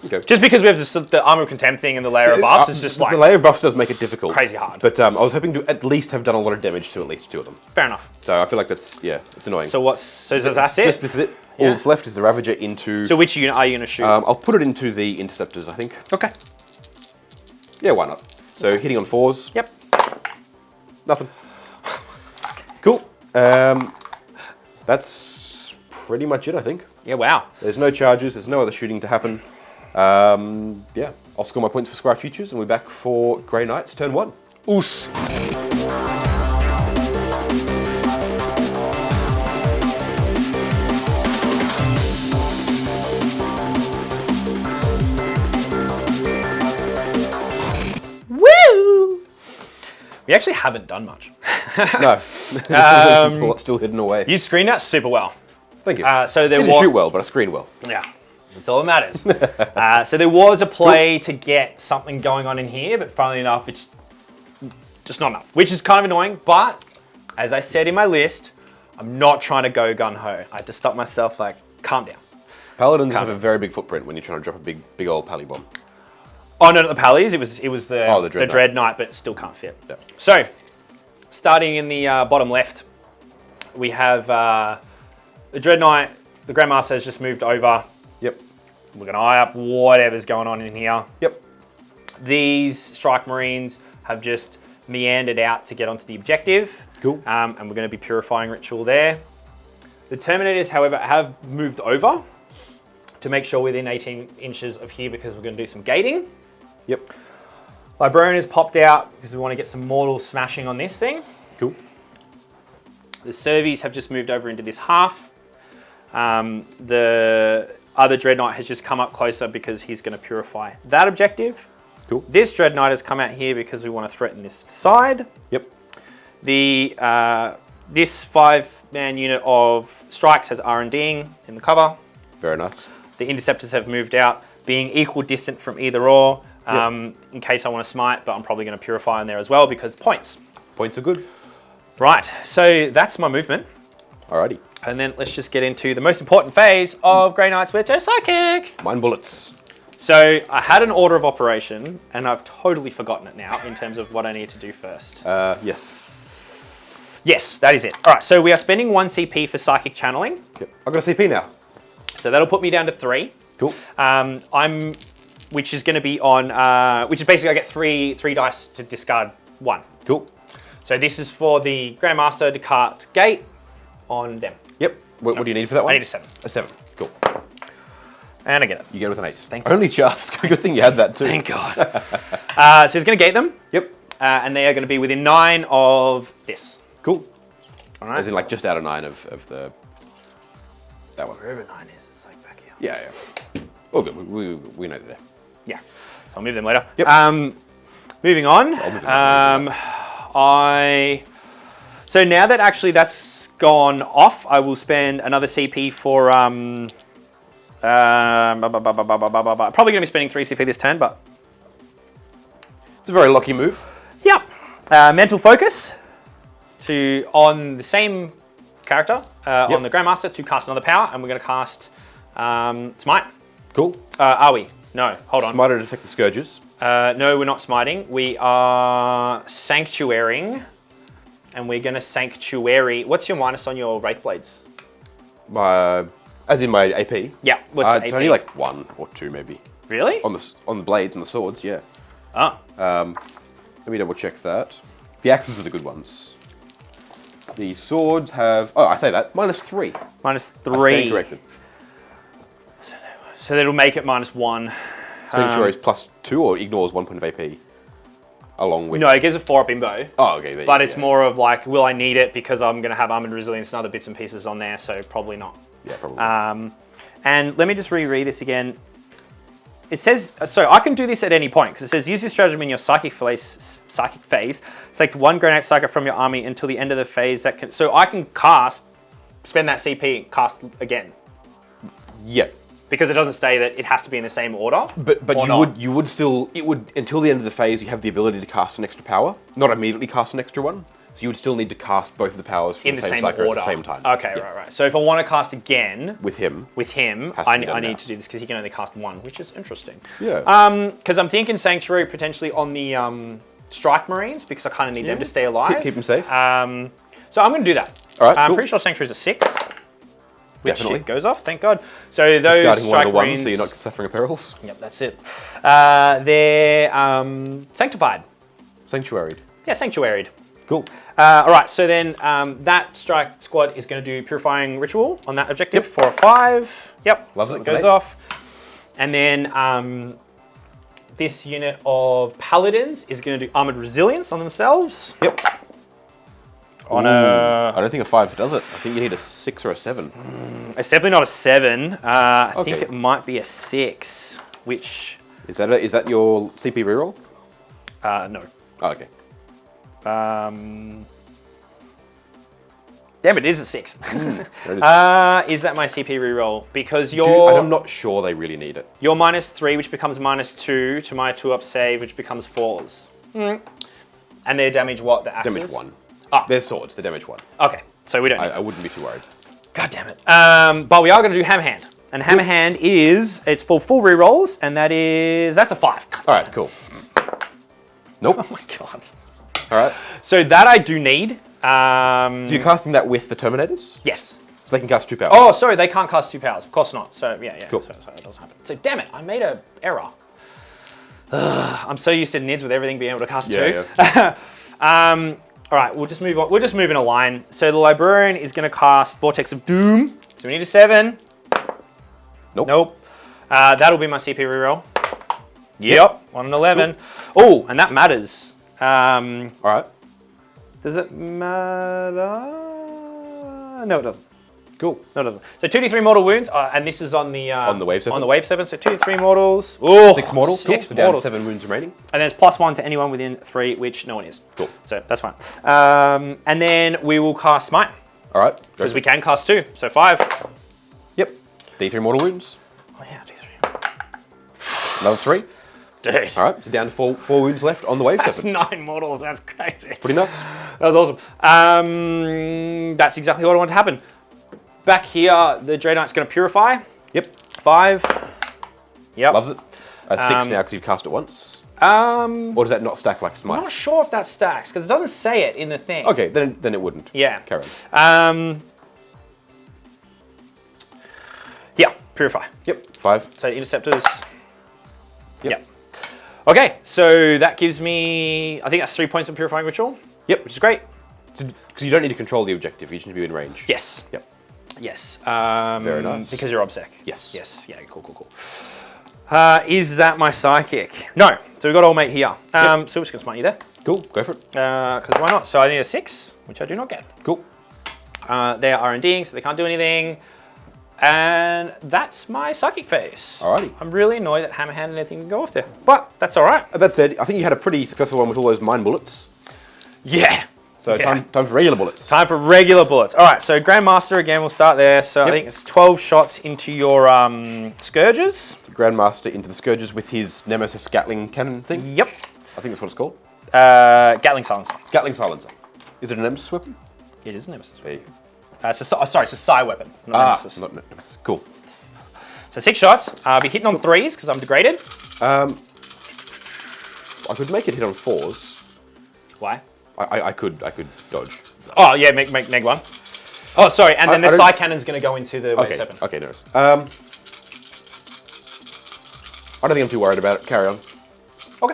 Okay. Just because we have the armor of contempt thing and the layer of buffs, it's just like the layer of buffs does make it difficult. crazy hard. But I was hoping to at least have done a lot of damage to at least 2 of them. fair enough. So I feel like that's, yeah, it's annoying. So that's This it? is it. Yeah. All that's left is the Ravager into... So which unit are you going to shoot? I'll put it into the Interceptors, I think. Okay. Yeah, why not? So hitting on 4s. Yep. Nothing. Cool. That's pretty much it, I think. Yeah, wow. There's no charges, there's no other shooting to happen. Yeah, I'll score my points for Squire Futures and we're back for Grey Knights, turn 1. Oos. Woo! We actually haven't done much. No. Well, it's still hidden away. You screened that super well. Thank you. So there Didn't was shoot well, but I screen well. Yeah, that's all that matters. So there was a play to get something going on in here, but funnily enough, it's Just not enough, which is kind of annoying. But as I said in my list, I'm not trying to go gun-ho. I had to stop myself, like, calm down. Paladins have a very big footprint when you're trying to drop a big old pally bomb. Oh, no, not the Pallies. It was the Dread Dread Knight, but it still can't fit. Yeah. So, starting in the bottom left, we have the Dread Knight. The Grandmaster has just moved over. Yep. We're going to eye up whatever's going on in here. Yep. These Strike Marines have just meandered out to get onto the objective. Cool. And we're going to be purifying ritual there. The Terminators, however, have moved over to make sure within 18 inches of here because we're going to do some gating. Yep. Librarian has popped out because we want to get some mortal smashing on this thing. Cool. The Cervies have just moved over into this half. The other Dread Knight has just come up closer because he's going to purify that objective. Cool. This Dread Knight has come out here because we want to threaten this side. Yep. The this 5-man unit of strikes has R&Ding in the cover. Very nice. The Interceptors have moved out, being equal distant from either or, in case I want to smite, but I'm probably going to purify in there as well because points. Points are good. Right, so that's my movement. Alrighty. And then let's just get into the most important phase of Grey Knights, which are Psychic. Mine bullets. So I had an order of operation, and I've totally forgotten it now in terms of what I need to do first. Yes. Yes, that is it. All right, so we are spending 1 CP for Psychic Channeling. Yep. I've got a CP now. So that'll put me down to 3. Cool. Which is going to be on, which is basically I get three dice to discard 1. Cool. So this is for the Grandmaster to cast Gate on them. Yep. What do you need for that one? I need a 7. A 7. Cool. And I get it. You get it with an 8. Thank you. Only just. Good thing you had that too. Thank God. So he's going to gate them. Yep. And they are going to be within 9 of this. Cool. All right. As in like just out of 9 of the... That one. Wherever 9 is, it's like back here. Yeah. Oh, good. We know they're there. Yeah. So I'll move them later. Yep. Moving on. I'll move them. So now that actually that's gone off, I will spend another CP for probably going to be spending 3 CP this turn, but It's a very lucky move. yep. Mental focus on the same character on the Grandmaster to cast another power, and we're going to cast Smite. Cool. Are we? No. Hold on. Smiter to detect the Scourges. No, we're not smiting. We are sanctuarying, and we're going to sanctuary. What's your minus on your Wraith Blades? As in my AP. Yeah. What's the AP? It's only like 1 or 2 maybe. Really? On the blades and the swords, yeah. Oh. Let me double check that. The axes are the good ones. The swords have... Oh, I say that. -3. Minus I stand 3. corrected. So that'll make it -1. Sanctuary is +2 or ignores 1 point of AP. Along with... No, it gives a 4-up imbo. Oh, okay. There But you it's go. more of like, will I need it because I'm going to have Armored Resilience and other bits and pieces on there, so probably not. Yeah, probably. And let me just reread this again. It says, so I can do this at any point, because it says, use this stratagem in your psychic phase. Select 1 Grenade Psychic from your army until the end of the phase. So I can spend that CP, cast again. Yeah. Because it doesn't say that it has to be in the same order. But you would still, until the end of the phase, you have the ability to cast an extra power. Not immediately cast an extra one. So you would still need to cast both of the powers from in the the same same cycle order at the same time. Okay, Yeah. right. So if I want to cast again With him. Has to I be done now. need to do this because he can only cast 1, which is interesting. Yeah. Because I'm thinking Sanctuary potentially on the Strike Marines because I kind of need them to stay alive. Keep them safe. So I'm going to do that. All right, I'm cool. pretty sure Sanctuary's a 6. Which Definitely. it goes off, thank God. So those Discarding Strike 1 to 1 Marines... so you're not suffering perils. Yep, that's it. They're Sanctified. Sanctuaried. Yeah, Sanctuaried. Cool. All right, so then that strike squad is going to do Purifying Ritual on that objective for a 5. Yep, Loves so it. it goes off. And then this unit of Paladins is going to do Armored Resilience on themselves. Yep. On I don't think a 5 does it. I think you need a 6 or a 7. It's definitely not a 7. I think Okay. it might be a 6, which... Is that your CP reroll? No. Oh, okay. Damn, it is a 6. There it is. Is that my CP reroll? Because you're... I'm not sure they really need it. You're -3, which becomes -2 to my 2-up save, which becomes 4s. And they damage what? The axes? Damage 1. Ah. They're swords, they're damage 1. Okay, so we don't need I wouldn't be too worried. God damn it. But we are going to do Hammer Hand. And Hammer Hand it's for full rerolls, and that's a 5. All right, cool. Nope. Oh my god. All right. So that I do need. So you're casting that with the Terminators? Yes. So they can cast 2 powers. Oh, sorry, they can't cast 2 powers. Of course not. So yeah. Cool. So it doesn't happen. So damn it, I made an error. I'm so used to Nids with everything being able to cast 2. Yeah. All right, we'll just move on. We'll just move in a line. So the Librarian is going to cast Vortex of Doom. So we need a 7. Nope. That'll be my CP reroll. Yep. 1 and 11. Oh, and that matters. All right. Does it matter? No, it doesn't. Cool. No, it doesn't. So 2d3 mortal wounds, and this is on the Wave 7. On the Wave 7. So 2d3 mortals. Oh, 6 mortals. 6 Cool. So down to mortals. 7 wounds remaining. And then it's +1 to anyone within 3, which no one is. Cool. So that's fine. And then we will cast Smite. All right. Because we can cast 2. So 5. Yep. D3 mortal wounds. Oh yeah, D3. Another 3. Dude. All right. So down to 4 wounds left on the Wave 7. That's 9 mortals. That's crazy. Pretty nuts. That was awesome. That's exactly what I want to happen. Back here, the Dread Knight's going to Purify. Yep. 5. Yep. Loves it. 6 now because you've cast it once. Or does that not stack like Smite? I'm not sure if that stacks because it doesn't say it in the thing. Okay, then it wouldn't. Yeah. Carry on. Yeah, Purify. Yep. 5. So Interceptors. Yep. Okay, so that gives me, I think that's 3 points of Purifying Ritual. Yep. Which is great. Because you don't need to control the objective. You just need to be in range. Yes. Yep. Yes. Very nice. Because you're Obsec. Yes. Yes. Yeah, cool. Is that my Psychic? No. So we've got All Mate here. So we're just going to smite you there. Cool. Go for it. Because why not? So I need a 6, which I do not get. Cool. They're R&Ding, so they can't do anything. And that's my Psychic phase. Alrighty. I'm really annoyed that Hammer Hand and anything can go off there. But that's all right. That said, I think you had a pretty successful one with all those mine bullets. Yeah. So Yeah. time for regular bullets. Time for regular bullets. All right, so Grandmaster again, we'll start there. So I think it's 12 shots into your Scourges. Grandmaster into the Scourges with his Nemesis Gatling cannon thing. Yep. I think that's what it's called. Gatling Silencer. Gatling Silencer. Is it a Nemesis weapon? It is a Nemesis. There you go. It's a Psi weapon, not Nemesis. Not Nemesis. Cool. So 6 shots. I'll be hitting on 3s because I'm degraded. I could make it hit on 4s. Why? I could dodge. Oh yeah, make neg 1. Oh sorry, and then the Psi Cannon's going to go into the Wave 7. Okay, no. I don't think I'm too worried about it. Carry on. Okay.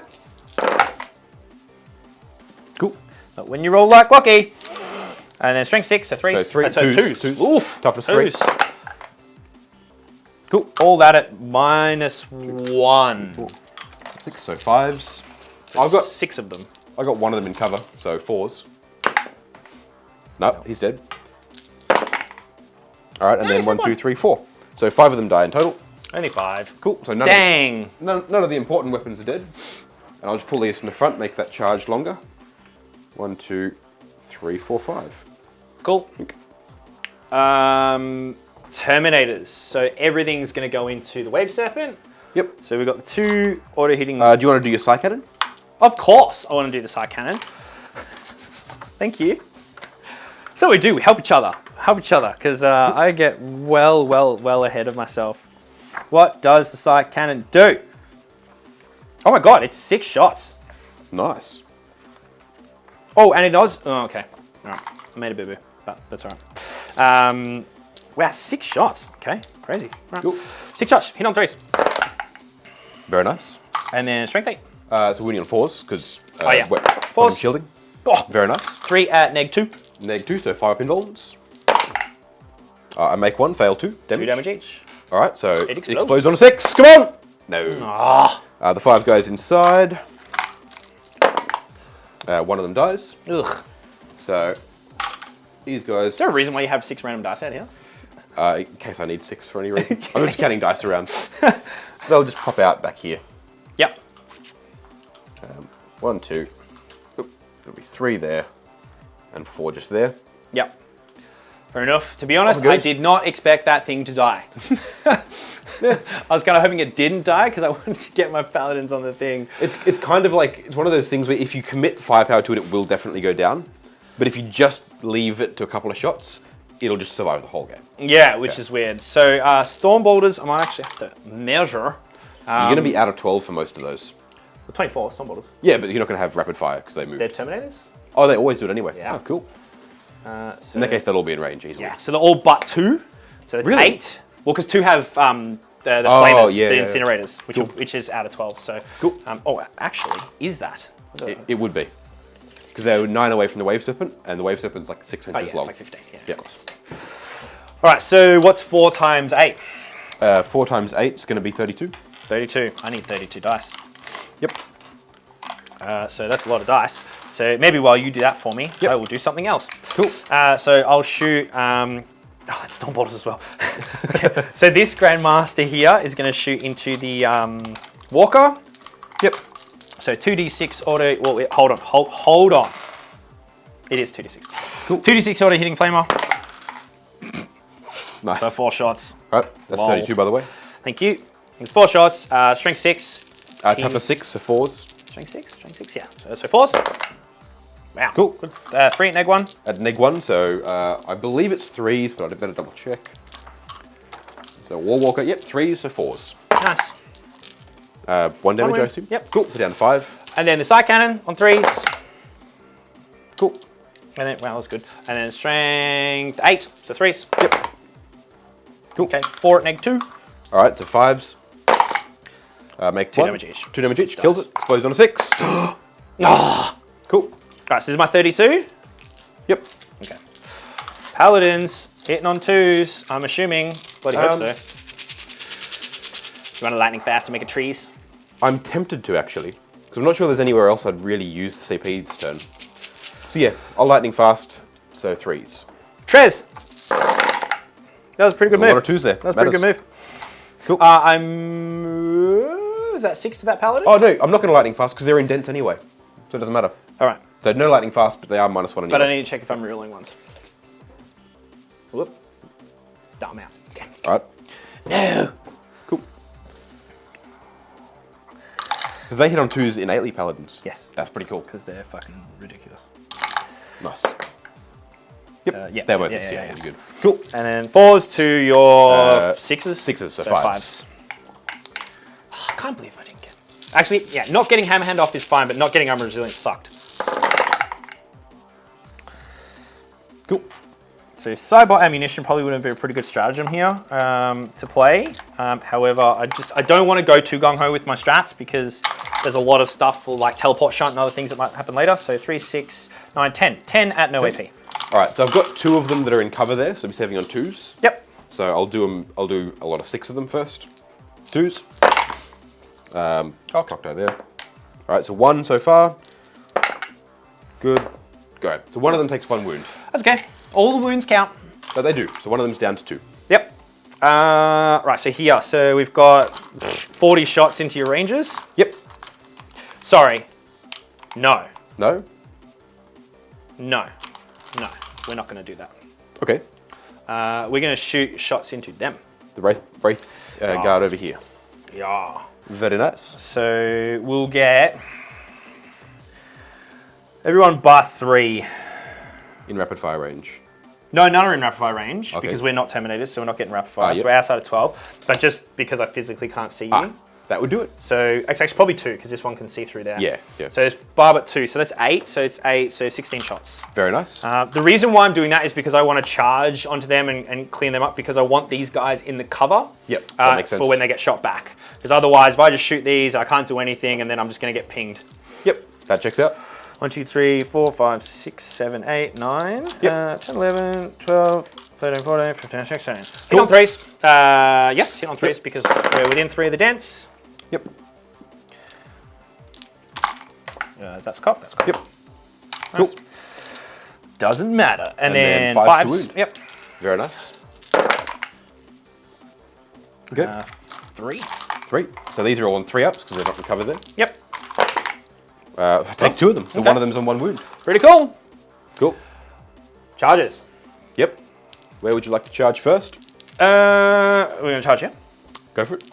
Cool. But when you roll like Locky, and then strength 6, so 3s. So 3, twos. twos. Oof. Toughness 3. Twos. Cool. All that at -1. 6, so 5s. I've got 6 of them. I got 1 of them in cover, so 4s. Nope, he's dead. All right, and then 1, 2, 3, 4. So 5 of them die in total. Only 5. Cool. So Dang. none of the important weapons are dead. And I'll just pull these from the front, make that charge longer. 1, 2, 3, 4, 5. Cool. Terminators. So everything's going to go into the Wave Serpent. Yep. So we've got the 2 auto hitting. Do you want to do your Psi Cannon? Of course, I want to do the Psi Cannon. Thank you. So we do. We help each other. Because I get well ahead of myself. What does the Psi Cannon do? Oh my god, it's 6 shots. Nice. Oh, and it does. Oh, okay. All right. I made a boo-boo, but that's all right. Wow, 6 shots. Okay, crazy. Right. Cool. 6 shots. Hit on 3s. Very nice. And then strength 8. So winning on 4s, because yeah. 4s. shielding. Oh, Very nice. 3 at neg 2. Neg 2, so 5 up indulgence. I make 1, fail 2. 2 damage each. All right, so It it explodes. explodes on a 6. Come on! No. Ah. The 5 guys inside. 1 of them dies. Ugh. So these guys, Is there a reason why you have 6 random dice out here? in case I need 6 for any reason. I'm just counting dice around. So they'll just pop out back here. Yep. 1, 2. Oop, there'll be 3 there. And 4 just there. Yep. Fair enough. To be honest, good. I did not expect that thing to die. I was kind of hoping it didn't die because I wanted to get my paladins on the thing. It's kind of like, it's one of those things where if you commit firepower to it, it will definitely go down. But if you just leave it to a couple of shots, it'll just survive the whole game. Yeah, which is weird. So storm bolters, I might actually have to measure. You're going to be out of 12 for most of those. 24 storm bolters. Yeah, but you're not going to have rapid fire because they move. They're Terminators? Oh, they always do it anyway. Yeah. Oh, cool. So, In that case, they'll all be in range easily. yeah, so they're all but 2. So it's Really? 8. Well, because 2 have the flamers, yeah, the yeah. incinerators, Cool. which is out of 12. So, Cool. Oh, actually, is that? It would be. Because they're 9 away from the Wave Serpent, and the Wave Serpent's like 6 inches Oh, yeah, long. it's like 15. Yeah, Yep. of course. All right, so what's 4 times 8? 4 times 8 is going to be 32. 32. I need 32 dice. Yep. So that's a lot of dice. So maybe while you do that for me, Yep. I will do something else. Cool. So I'll shoot. It's storm bolters as well. Okay. So this Grandmaster here is going to shoot into the Walker. Yep. So 2d6 auto. Well, wait, hold on. It is 2d6. Cool. 2d6 auto hitting flamer. Nice. So 4 shots. Right, that's Lol. 32 by the way. Thank you. It's 4 shots. Strength 6. Toughness 6, so 4s. Strength 6. Strength 6. Yeah. So 4s. Wow. Cool. Good. 3 at neg 1. At neg 1, so I believe it's 3s, but I'd better double check. So War Walker, yep, 3s, so 4s. Nice. 1 damage, I win. assume? Yep. Cool, so down to 5. And then the side cannon on 3s. Cool. And then, wow, that's good. And then strength 8, so 3s. Yep. Cool. Okay, 4 at neg 2. All right, so 5s. Make 2 1. damage each. 2 damage each, kills it, explodes on a 6. Cool. Alright, so this is my 32. Yep. Okay. Paladins, hitting on 2s, I'm assuming. Bloody hope so. You want a lightning fast to make a trees? I'm tempted to actually, because I'm not sure there's anywhere else I'd really use the CP this turn. So yeah, I'll lightning fast, so 3s. Trez! That was a pretty good There's a move. lot of 2s there. That was a pretty good move. Cool. Is that 6 to that paladin? Oh no, I'm not going to lightning fast because they're in dense anyway, so it doesn't matter. Alright. So no lightning fast, but they are -1 anyway. But I need to check if I'm reeling ones. Whoop. Dumb out. Okay. All right. No! Cool. Because they hit on 2s innately, paladins. Yes. That's pretty cool. Because they're fucking ridiculous. Nice. Yep. Yeah. They're both yeah, hits, yeah, yeah, yeah. good. Cool. And then 4s to your 6s? 6s, so 5s. 5s. Oh, I can't believe I didn't get. Actually, yeah, not getting hammer hand off is fine, but not getting armor resilience sucked. Cool. So sidebot ammunition probably would have been a pretty good stratagem here to play. However, I don't want to go too gung ho with my strats because there's a lot of stuff for like teleport shunt and other things that might happen later. So 3, 6, 9, 10. 10 at no AP. All right, so I've got 2 of them that are in cover there, so I'll be saving on 2s. Yep. So I'll do a lot of 6 of them first. 2s. Clocked there. All right, so 1 so far. Good. Go. So one of them takes 1 wound. That's okay. All the wounds count. But they do. So one of them's down to 2. Yep. Right, so here. So we've got 40 shots into your ranges. Yep. Sorry. No. No? No. No. We're not going to do that. Okay. We're going to shoot shots into them. The Wraith guard over here. Yeah. Very nice. So we'll get everyone but 3. In rapid fire range. No, none are in rapid fire range Okay. because we're not Terminators, so we're not getting rapid fire. yep. So we're outside of 12, but just because I physically can't see you. That would do it. So actually probably 2 because this one can see through there. Yeah, yeah. So it's bar but 2, so that's 8. So it's 8, so 16 shots. Very nice. The reason why I'm doing that is because I want to charge onto them and clean them up because I want these guys in the cover. Yep, that makes sense. For when they get shot back. Because otherwise, if I just shoot these, I can't do anything, and then I'm just going to get pinged. Yep, that checks out. 1, 2, 3, 4, 5, 6, 7, 8, 9, Yep. 10, 11, 12, 13, 14, 15, 16, 17. Cool. Hit on 3s. Yes, hit on 3s because we're within 3 of the dents. Yep. That's cop, that's cop. Yep. Nice. Cool. Doesn't matter. And then 5s to 5s. wound. Yep. Very nice. Okay. 3. 3. So these are all on 3-ups because they're not recovered there. Yep. Take 2 of them. So Okay. one of them's on 1 wound. Pretty cool. Cool. Charges. Yep. Where would you like to charge first? We're going to charge you. Go for it.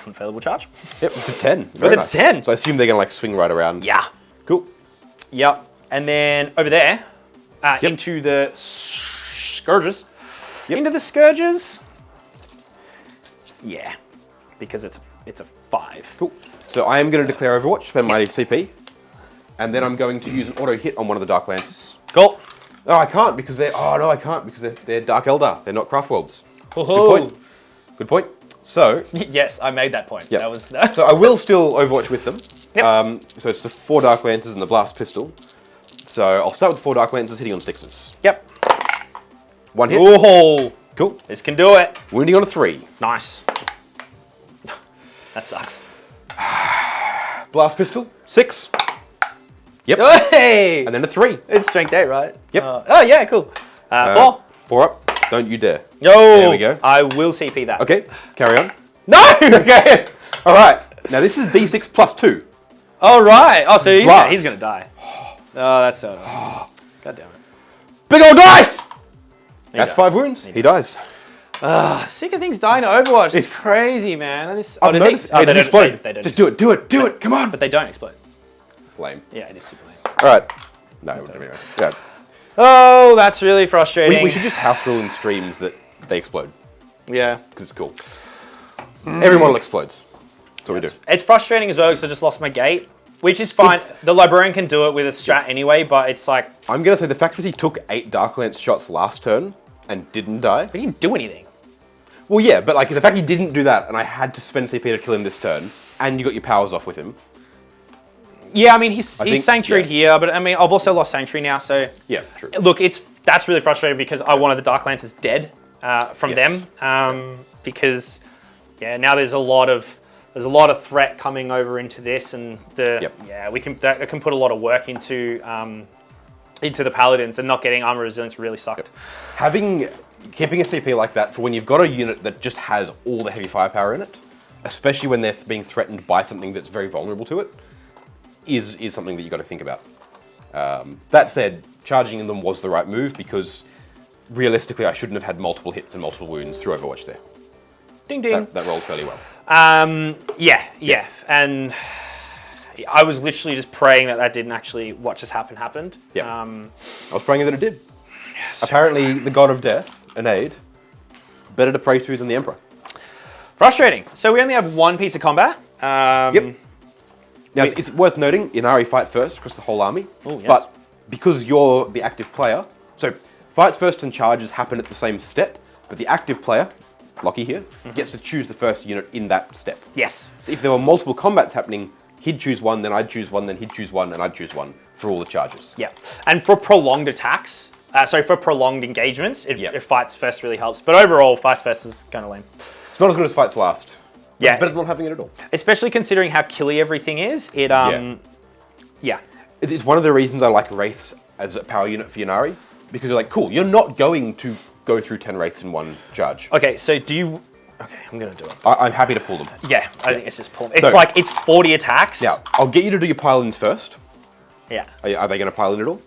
Unfailable charge. Yep, it's a 10. Look Very at nice. 10. So I assume they're going to like swing right around. Yeah. Cool. Yep. And then over there, into the Scourges. Yep. Into the Scourges. Yeah. Because it's a 5. Cool. So I am going to declare Overwatch, spend my CP, and then I'm going to use an auto hit on one of the Dark Lancers. Cool. Oh, I can't because they're. Oh no, I can't because they're Dark Eldar. They're not Craftworlds. Good point. Good point. So. Yes, I made that point. Yep. That was. So I will still Overwatch with them. Yep. So it's the 4 Dark Lancers and the Blast Pistol. So I'll start with the 4 Dark Lancers hitting on 6s. Yep. 1 hit. Oh, Cool. this can do it. Wounding on a 3. Nice. That sucks. Blast Pistol, 6. Yep. Hey! And then a 3. It's strength 8, right? Yep. Oh yeah, cool. 4. 4 up. Don't you dare. No. There we go. I will CP that. Okay, carry on. No. Okay. All right. Now this is D6 plus 2. All right. Oh, so Blast. he's gonna die. Oh, that's so. God damn it. Big old dice! He That's dies. 5 wounds. He dies. Sick of things dying to Overwatch. It's crazy, man. And this, oh, does he? Notice, Oh, it they just don't- exploded. they don't Just do it. Do it. Do it. Come on. But they don't explode. It's lame. Yeah, it is super lame. All right. No, it wouldn't be right. Yeah. Oh, that's really frustrating. We should just house rule in streams that they explode Yeah. because it's cool. Every model explodes. That's what we do. It's frustrating as well because I just lost my gate, which is fine. The Librarian can do it with a strat anyway, but it's like, I'm gonna say the fact that he took 8 Dark Lance shots last turn and didn't die. but he didn't do anything. Well, yeah, but like the fact he didn't do that and I had to spend CP to kill him this turn, and you got your powers off with him. Yeah, I mean, he's think- Sanctuaried here, but I mean, I've also lost Sanctuary now, so... Yeah, true. Look, that's really frustrating because I wanted the Dark Lancers dead from Yes. them, because, yeah, now there's a lot of threat coming over into this, and that can put a lot of work into the Paladins, and not getting armor resilience really sucked. Keeping a CP like that for when you've got a unit that just has all the heavy firepower in it, especially when they're being threatened by something that's very vulnerable to it, is something that you've got to think about. That said, charging in them was the right move because realistically I shouldn't have had multiple hits and multiple wounds through Overwatch there. Ding ding. That rolled fairly well. Yeah. And I was literally just praying that didn't actually, what just happened. Yeah. I was praying that it did. Yes. Apparently the god of death, Ynnead, better to pray to than the Emperor. Frustrating. So we only have one piece of combat. Yep. Now, it's worth noting, Ynnari fight first across the whole army. Oh, yes. But because you're the active player, so fights first and charges happen at the same step, but the active player, Locky here, gets to choose the first unit in that step. Yes. So if there were multiple combats happening, he'd choose one, then I'd choose one, then he'd choose one, and I'd choose one for all the charges. Yeah. And for prolonged attacks, for prolonged engagements, it fights first really helps. But overall, fights first is kind of lame. It's not as good as fights last. Yeah. It's better than not having it at all. Especially considering how killy everything is. Yeah. It's one of the reasons I like Wraiths as a power unit for Ynnari, because you're like, cool, you're not going to go through 10 Wraiths in one charge. Okay, so do you... Okay, I'm going to do it. I'm happy to pull them. Yeah, I think it's just pull. It's like, it's 40 attacks. Yeah, I'll get you to do your pile-ins first. Yeah. Are they going to pile in at all?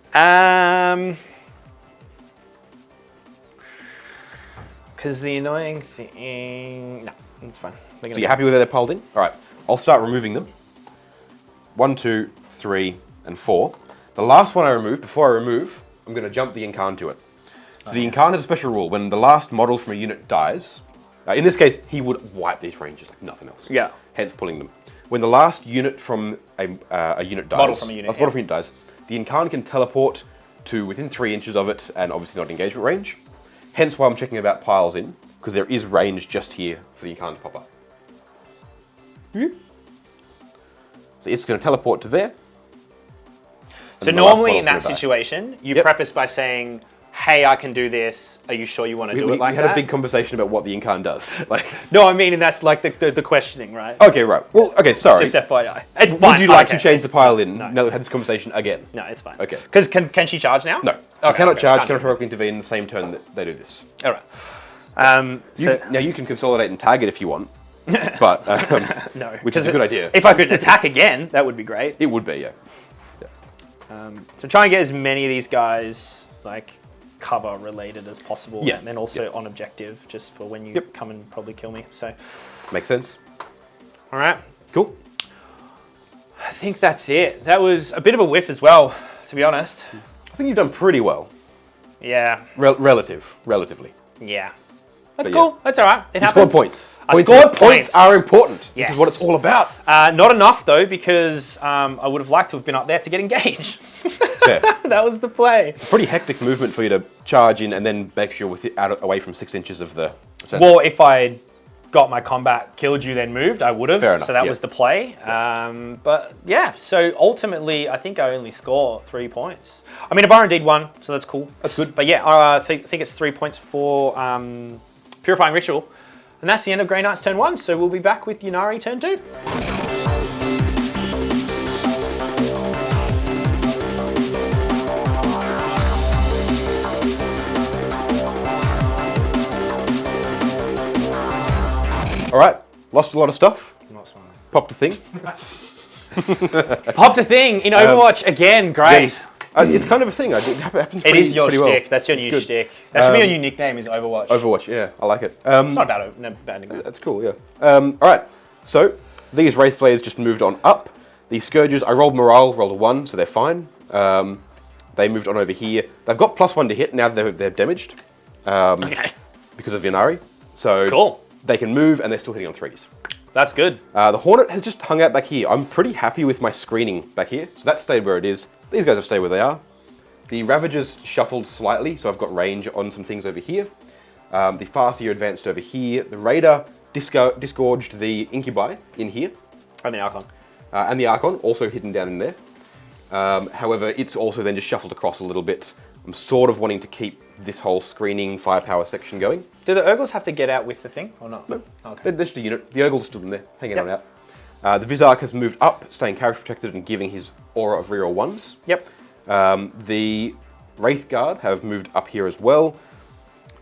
Because the annoying thing... No, it's fine. So you're happy with how they're piled in? All right, I'll start removing them. 1, 2, 3, and 4. The last one I remove, before I remove, I'm going to jump the Incarn to it. So the Incarn has a special rule. When the last model from a unit dies, in this case, he would wipe these ranges like nothing else. Yeah. Hence pulling them. When the last unit from a unit dies, Model from a unit, last model from a unit dies, the Incarn can teleport to within 3 inches of it, and obviously not engagement range. Hence why I'm checking about piles in, because there is range just here for the Incarn to pop up. So it's going to teleport to there. So normally in that situation, you preface by saying, hey, I can do this. Are you sure you want to do it like that? We had a big conversation about what the Incarn does. No, I mean, and that's like the questioning, right? Okay, right. Well, okay, sorry. Just FYI. It's fine. Would you like to change the pile in now that we've had this conversation again? No, it's fine. Okay. Because can she charge now? No. Okay, cannot charge, can't cannot heroically intervene in the same turn that they do this. All right. Now you can consolidate and tag it if you want, but no, which is a good idea. If I could attack again, that would be great. It would be, yeah. So try and get as many of these guys cover related as possible. Yeah. And then also on objective, just for when you come and probably kill me. So Makes sense. all right. Cool. I think that's it. That was a bit of a whiff as well, to be honest. I think you've done pretty well. Yeah. Relatively. Yeah. That's But cool. yeah. That's all right. It You happens. scored points. I scored points. Are important. Yes. This is what it's all about. Not enough though, because I would have liked to have been up there to get engaged. Fair. That was the play. Pretty hectic movement for you to charge in and then make sure you're away from 6 inches of the center. Well, if I got my combat, killed you, then moved, I would have. Fair enough, So that yeah. was the play. But yeah, so ultimately, I think I only score 3 points. I mean, I've R&D'd 1, so that's cool. That's good. But yeah, I think it's 3 points for Purifying Ritual. And that's the end of Grey Knight's turn 1. So we'll be back with Ynnari turn 2. All right. Lost a lot of stuff. Not smiling. Popped a thing. Popped a thing in Overwatch again. Great. It's kind of a thing. It happens It is your pretty well. shtick. That's your It's new good. shtick. That should be your new nickname. Is Overwatch. Overwatch, yeah. I like it. It's not bad nickname. That's cool, yeah. All right. So, these Wraith players just moved on up. The Scourges, I rolled Morale, rolled a 1, so they're fine. They moved on over here. They've got +1 to hit now that they're damaged. Okay. Because of Ynnari. So, Cool. they can move and they're still hitting on 3s. That's good. The Hornet has just hung out back here. I'm pretty happy with my screening back here. So that stayed where it is. These guys have stayed where they are. The Ravagers shuffled slightly, so I've got range on some things over here. The Farseer advanced over here. The Raider disgorged the Incubi in here. And the Archon. And the Archon, also hidden down in there. However, it's also then just shuffled across a little bit. I'm sort of wanting to keep this whole screening firepower section going. Do the Urgles have to get out with the thing or not? No, Okay. they're just a unit. The Urgle's still in there, hanging on out. The Vizark has moved up, staying character protected and giving his aura of reroll 1s. Yep. The Wraith Guard have moved up here as well.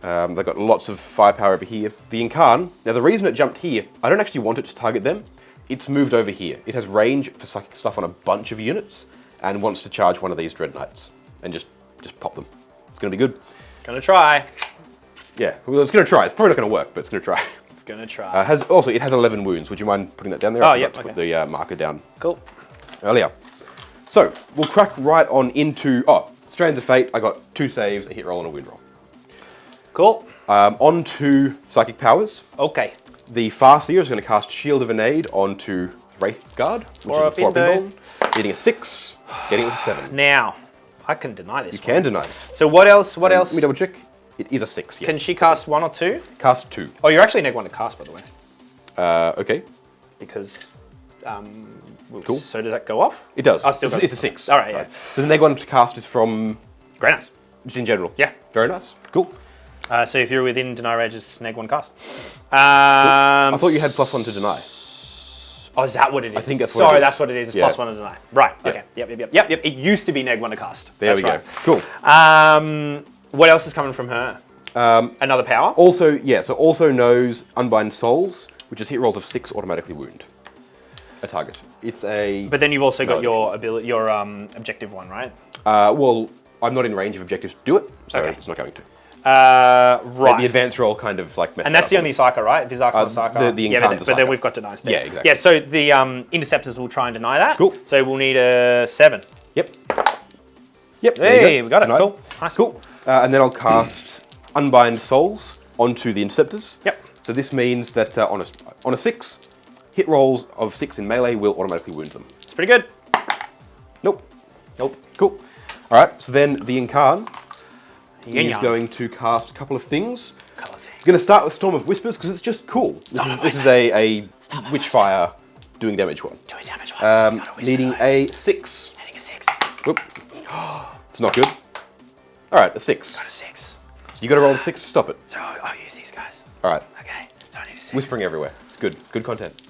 They've got lots of firepower over here. The Incarn, now the reason it jumped here, I don't actually want it to target them. It's moved over here. It has range for psychic stuff on a bunch of units and wants to charge one of these Dread Knights and just pop them. It's going to be good. Gonna try. Yeah, well, it's going to try. It's probably not going to work, but it's going to try. It's gonna try. It has 11 wounds. Would you mind putting that down there? Oh, I yeah, forgot to put okay. the marker down Cool. earlier. So, we'll crack right on into... Strands of Fate. I got 2 saves, a hit roll, and a wound roll. Cool. On to Psychic Powers. Okay. The Farseer is going to cast Shield of Ynnead onto Wraith Guard, which is a 4 pinball. Getting a 6, getting it with a 7. Now, I can deny this. You can deny it. So what else? What else? Let me double check. It is a 6, yeah. Can she cast 1 or 2? Cast 2. Oh, you're actually neg 1 to cast, by the way. Okay. Because. Cool. So does that go off? It does. Oh, still It's goes. a 6. All right, yeah. So the neg 1 to cast is from... Great nice. Just in general. Yeah. Very nice. Cool. So if you're within deny range, just neg 1 cast. I thought you had +1 to deny. Oh, is that what it is? I think that's what Sorry, it is. that's what it is. It's Yeah. +1 to deny. Right. Yeah. Okay. Yep. It used to be neg 1 to cast. There That's we go. right. Cool. What else is coming from her? Another power? Also, yeah, so also knows Unbind Souls, which is hit rolls of 6 automatically wound a target. It's a... But then you've also got your ability, your objective one, right? well, I'm not in range of objectives to do it, so Okay. it's not going to. Right. The advanced roll kind of like messed And that's up the a only Psyker, right? Vizark's not Psyker. the yeah, Incarn's but then Psyker. we've got denies there. Yeah, exactly. Yeah, so the Interceptors will try and deny that. Cool. So we'll need a 7. Yep. Yep. there Hey, you go. we got it. Denied. Cool. Nice. Cool. And then I'll cast Unbind Souls onto the Interceptors. Yep. So this means that on a 6, hit rolls of 6 in melee will automatically wound them. It's pretty good. Nope. Cool. All right. So then the Incarn is Yin-yang. going to cast a couple of things. He's going to start with Storm of Whispers because it's just cool. This is a Witchfire doing damage one. Doing damage one. Needing a 6. Hitting a 6. Oop. It's not good. All right, a 6. Got a 6. So you got to roll a 6 to stop it. So I'll use these guys. All right. Okay. So I need a 6. Whispering everywhere. It's good. Good content.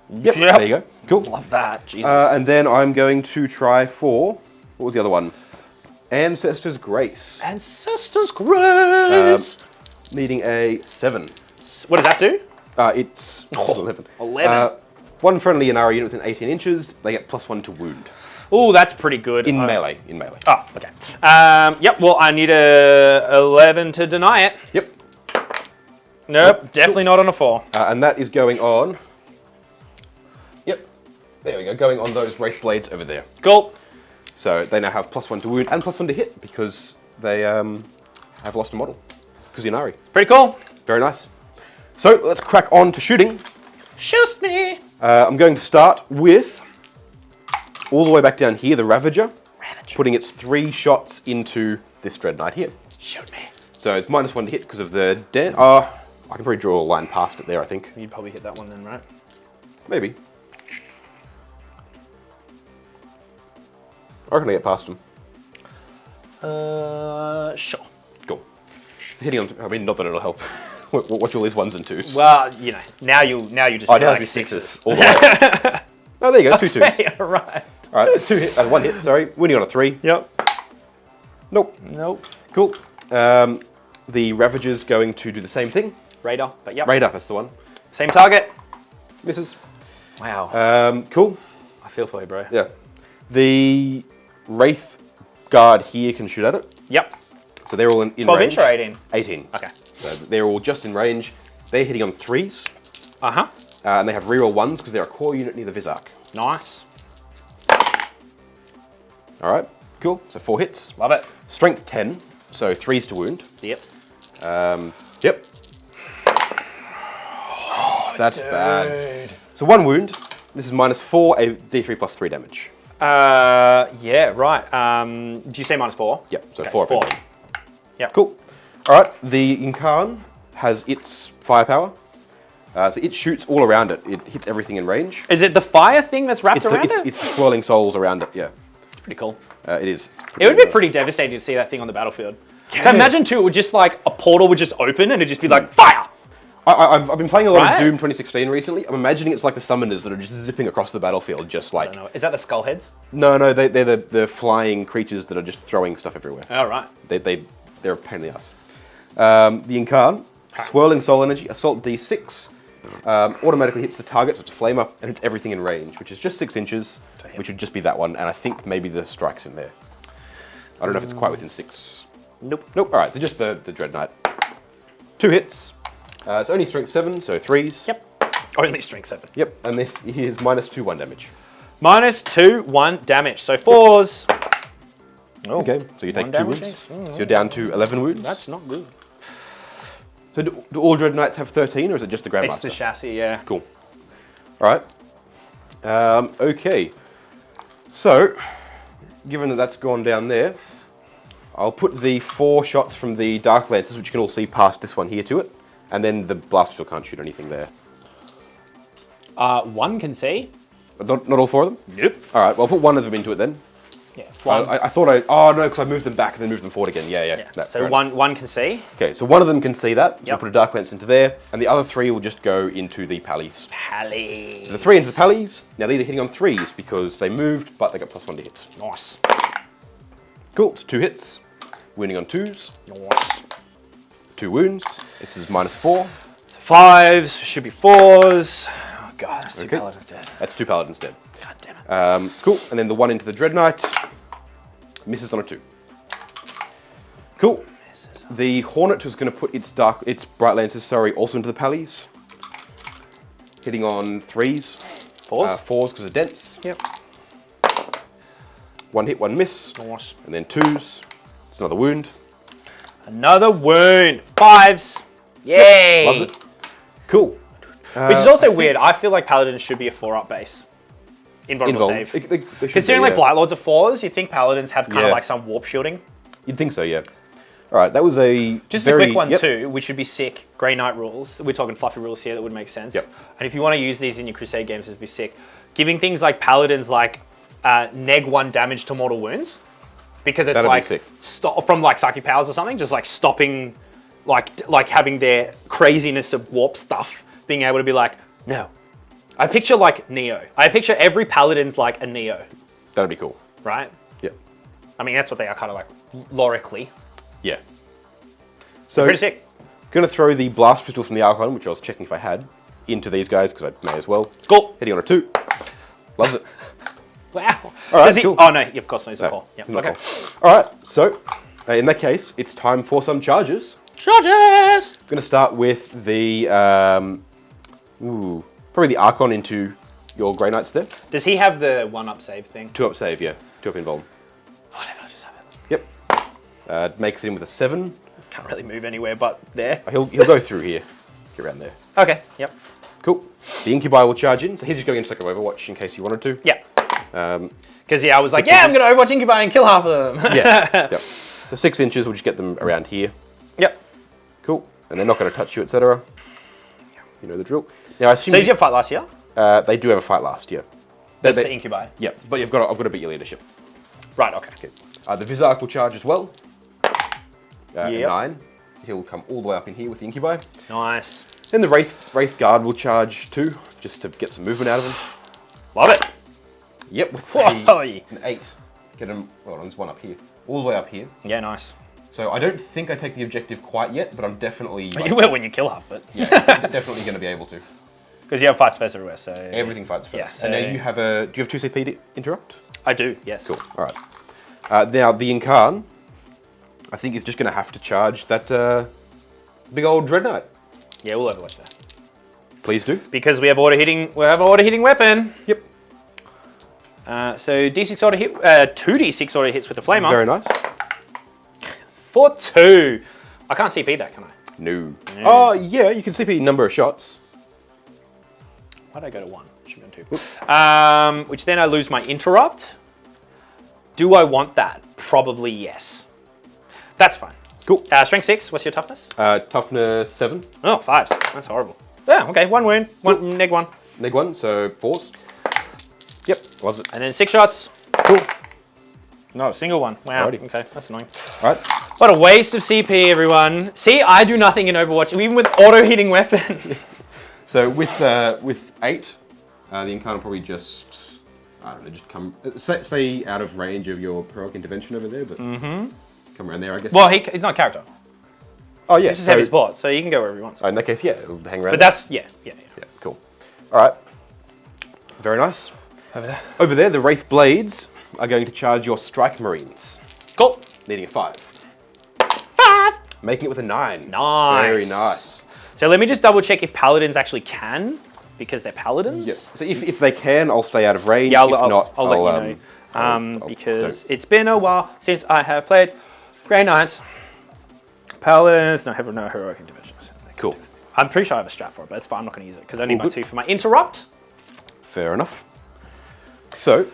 Yep. There you go. Cool. Love that. Jesus. And then I'm going to try for... What was the other one? Ancestor's Grace. Ancestors Grace. Needing a 7. What does that do? It's 11. 11. One friendly Ynnari unit within 18 inches, they get +1 to wound. Oh, that's pretty good. In melee. In melee. Oh, okay. Yep, well, I need a 11 to deny it. Yep. Nope, definitely not on a 4. And that is going on... Yep. There we go. Going on those Wraith Blades over there. Cool. So they now have +1 to wound and +1 to hit because they have lost a model. Because Ynnari. Pretty cool. Very nice. So let's crack on to shooting. Shoot me. I'm going to start with, all the way back down here, the Ravager. Putting its 3 shots into this Dread Knight here. Shoot me. So it's -1 to hit because of the... I can probably draw a line past it there, I think. You'd probably hit that one then, right? Maybe. I reckon I get past him. Sure. Cool. So hitting on... I mean, not that it'll help. Watch all these 1s and 2s. Well, you know, now you just Oh, feel now like like 6s. 6s. All the way. Oh, there you go. 2 2s. Yeah, right. All right, 1 hit, sorry. Winning on a 3. Yep. Nope. Nope. Cool. The Ravager's going to do the same thing. Radar, but yep. Radar, that's the one. Same target. Misses. Wow. Cool. I feel for you, bro. Yeah. The Wraith Guard here can shoot at it. Yep. So they're all in 12 range. inch or 18? 18. Okay. So they're all just in range. They're hitting on 3s. Uh-huh. And they have reroll 1s because they're a core unit near the Vizark. Nice. All right. Cool. So 4 hits. Love it. Strength 10. So 3s to wound. Yep. Yep. That's bad. So 1 wound. This is -4, a d3 plus 3 damage. Yeah, right. Do you say -4? Yep. So Okay, 4. 4. Yep. Cool. All right. The Incarn has its firepower. So it shoots all around it. It hits everything in range. Is it the fire thing that's wrapped around it? It's the swirling souls around it, yeah. It's pretty cool. It is. It would be pretty devastating to see that thing on the battlefield. So imagine too, it would just like, a portal would just open and it'd just be like, fire! I've been playing a lot Right? of Doom 2016 recently. I'm imagining it's like the summoners that are just zipping across the battlefield, just like... I don't know. Is that the skull heads? No, they're the flying creatures that are just throwing stuff everywhere. Oh, right. They're a pain in the ass. The Incarn, Swirling Soul Energy, Assault D6, automatically hits the target, so it's a flamer, and hits everything in range, which is just 6 inches, which would just be that one, and I think maybe the strike's in there. I don't know if it's quite within 6. Nope. Nope, alright, so just the Dread Knight. 2 hits. It's only strength 7, so 3s. Yep. Only strength 7. Yep, and this is -2, 1 damage. -2, 1 damage. So 4s. Oh, Okay, so you take 2 damage wounds. each. So you're down to 11 wounds. That's not good. So do all Dread Knights have 13, or is it just the Grandmaster? It's the chassis, yeah. Cool. Alright. Okay. So, given that that's gone down there, I'll put the 4 shots from the Dark Lances, which you can all see past this one here, to it. And then the Blast Pistol can't shoot anything there. 1 can see. But not all 4 of them? Nope. Alright, well I'll put 1 of them into it then. Yeah. 1. I thought oh no, because I moved them back and then moved them forward again. Yeah. No, So fair 1 can see. enough. Okay, so 1 of them can see that. So Yep. we'll put a Dark Lance into there. And the other 3 will just go into the Pallies. Pally. So the 3 into the Pallies. Now these are hitting on 3s because they moved, but they got +1 to hit. Nice. Cool, it's 2 hits. Winning on 2s. Nice. 2 wounds. This is -4. 5s, should be 4s. Oh god, that's 2 Okay. paladins dead. That's 2 Paladins dead. God damn it. Cool, and then the 1 into the Dread Knight. Misses on a 2. Cool. The Hornet was going to put its Bright Lances, also into the Pallies. Hitting on 3s. 4s? 4s because of dents. Yep. 1 hit, 1 miss. Nice. And then 2s. It's another wound. Another wound. 5s. Yay. Loves it. Cool. Which is also weird. I feel like paladins should be a 4-up base. Invulnerable save. They should Considering be, like Blight Lords are 4s, you think paladins have kind of Yeah. like some warp shielding? You'd think so, yeah. All right, that was a Just very, a quick one yep. too, which would be sick. Grey Knight rules. We're talking fluffy rules here that would make sense. Yep. And if you want to use these in your Crusade games, it'd be sick. Giving things like paladins like neg 1 damage to mortal wounds, because it's That'd be like sick. from like psychic powers or something, just like stopping, like having their craziness of warp stuff, being able to be like, no. I picture like Neo. I picture every paladin's like a Neo, That'd be cool. right? Yeah. I mean, that's what they are kind of like lorically. Yeah. So, Pretty sick. going to throw the Blast Pistol from the Archon, which I was checking if I had. into these guys because I may as well. Cool. Hitting on a 2. Loves it. Wow. All right, Does he? cool. Oh no, of course no, he's a No, call. Yep. not Okay. All right, so in that case, it's time for some charges. Charges. I'm going to start with the, probably the Archon into your Grey Knights there. Does he have the 1-up save thing? 2-up save, yeah. 2-up invuln. Whatever, I'll just have it. Yep. Makes him with a 7. Can't really move anywhere but there. He'll go through here. Get around there. Okay. Yep. Cool. The Incubi will charge in, so he's just going into like Overwatch in case you wanted to. Yep. Um, Because I was like, yeah, I'm going to Overwatch Incubi and kill half of them. yeah. Yep. So 6 inches, we'll just get them around here. Yep. Cool. And they're not going to touch you, etc. You know the drill. Now I assume So did you have fight last year? they do have a fight last year. That's the Incubi. Yeah, but I've got to beat your leadership. Right, okay. The Vizark will charge as well. Yep. 9. So he'll come all the way up in here with the Incubi. Nice. Then the Wraith Guard will charge too, just to get some movement out of him. Love it. Yep, with Whoa. an 8. Get him, well, there's one up here. All the way up here. Yeah, nice. So I don't think I take the objective quite yet, but I'm definitely... You will when you kill half of it. Yeah, definitely going to be able to. Because you have fights first everywhere, so... Everything fights first. Yeah, And now you have do you have 2 CP to interrupt? I do, yes. Cool, alright. Now the Incarn, I think is just going to have to charge that big old Dread Knight. Yeah, we'll Overwatch that. Please do. Because we have auto hitting weapon. Yep. So D6 auto hit, 2d6 auto hits with the flamer. Very nice. For 2. I can't CP that, can I? No. Oh, yeah, you can CP number of shots. Why'd I go to 1? Should have been 2. Which then I lose my interrupt. Do I want that? Probably yes. That's fine. Cool. Strength 6, what's your toughness? Toughness 7. Oh, 5s. That's horrible. Yeah, okay, 1 wound. Neg 1. Neg 1, so 4s. Yep, was it? And then 6 shots. Cool. No, single one. Wow. Alrighty. Okay, that's annoying. Alright. What a waste of CP, everyone. See, I do nothing in Overwatch, even with auto-hitting weapon. So with 8, the Incarn will probably just, I don't know, just come, stay out of range of your heroic intervention over there, but come around there, I guess. Well, he's not a character. Oh yeah. He's just heavy sport, so you can go wherever he wants. In that case, yeah, it'll hang around. But that's, yeah. Yeah, cool. Alright. Very nice. Over there. Over there, the Wraith Blades are going to charge your Strike Marines. Cool. Needing a 5. 5. Making it with a 9. Nice. Very nice. So let me just double check if Paladins actually can, because they're Paladins. Yep. So if they can, I'll stay out of range. Yeah, if not, I'll let you know. I'll because it's been a while since I have played Grey Knights. Paladins, no heroic interventions. Cool. I'm pretty sure I have a strat for it, but it's fine. I'm not going to use it because I need All my good. 2 for my interrupt. Fair enough. So,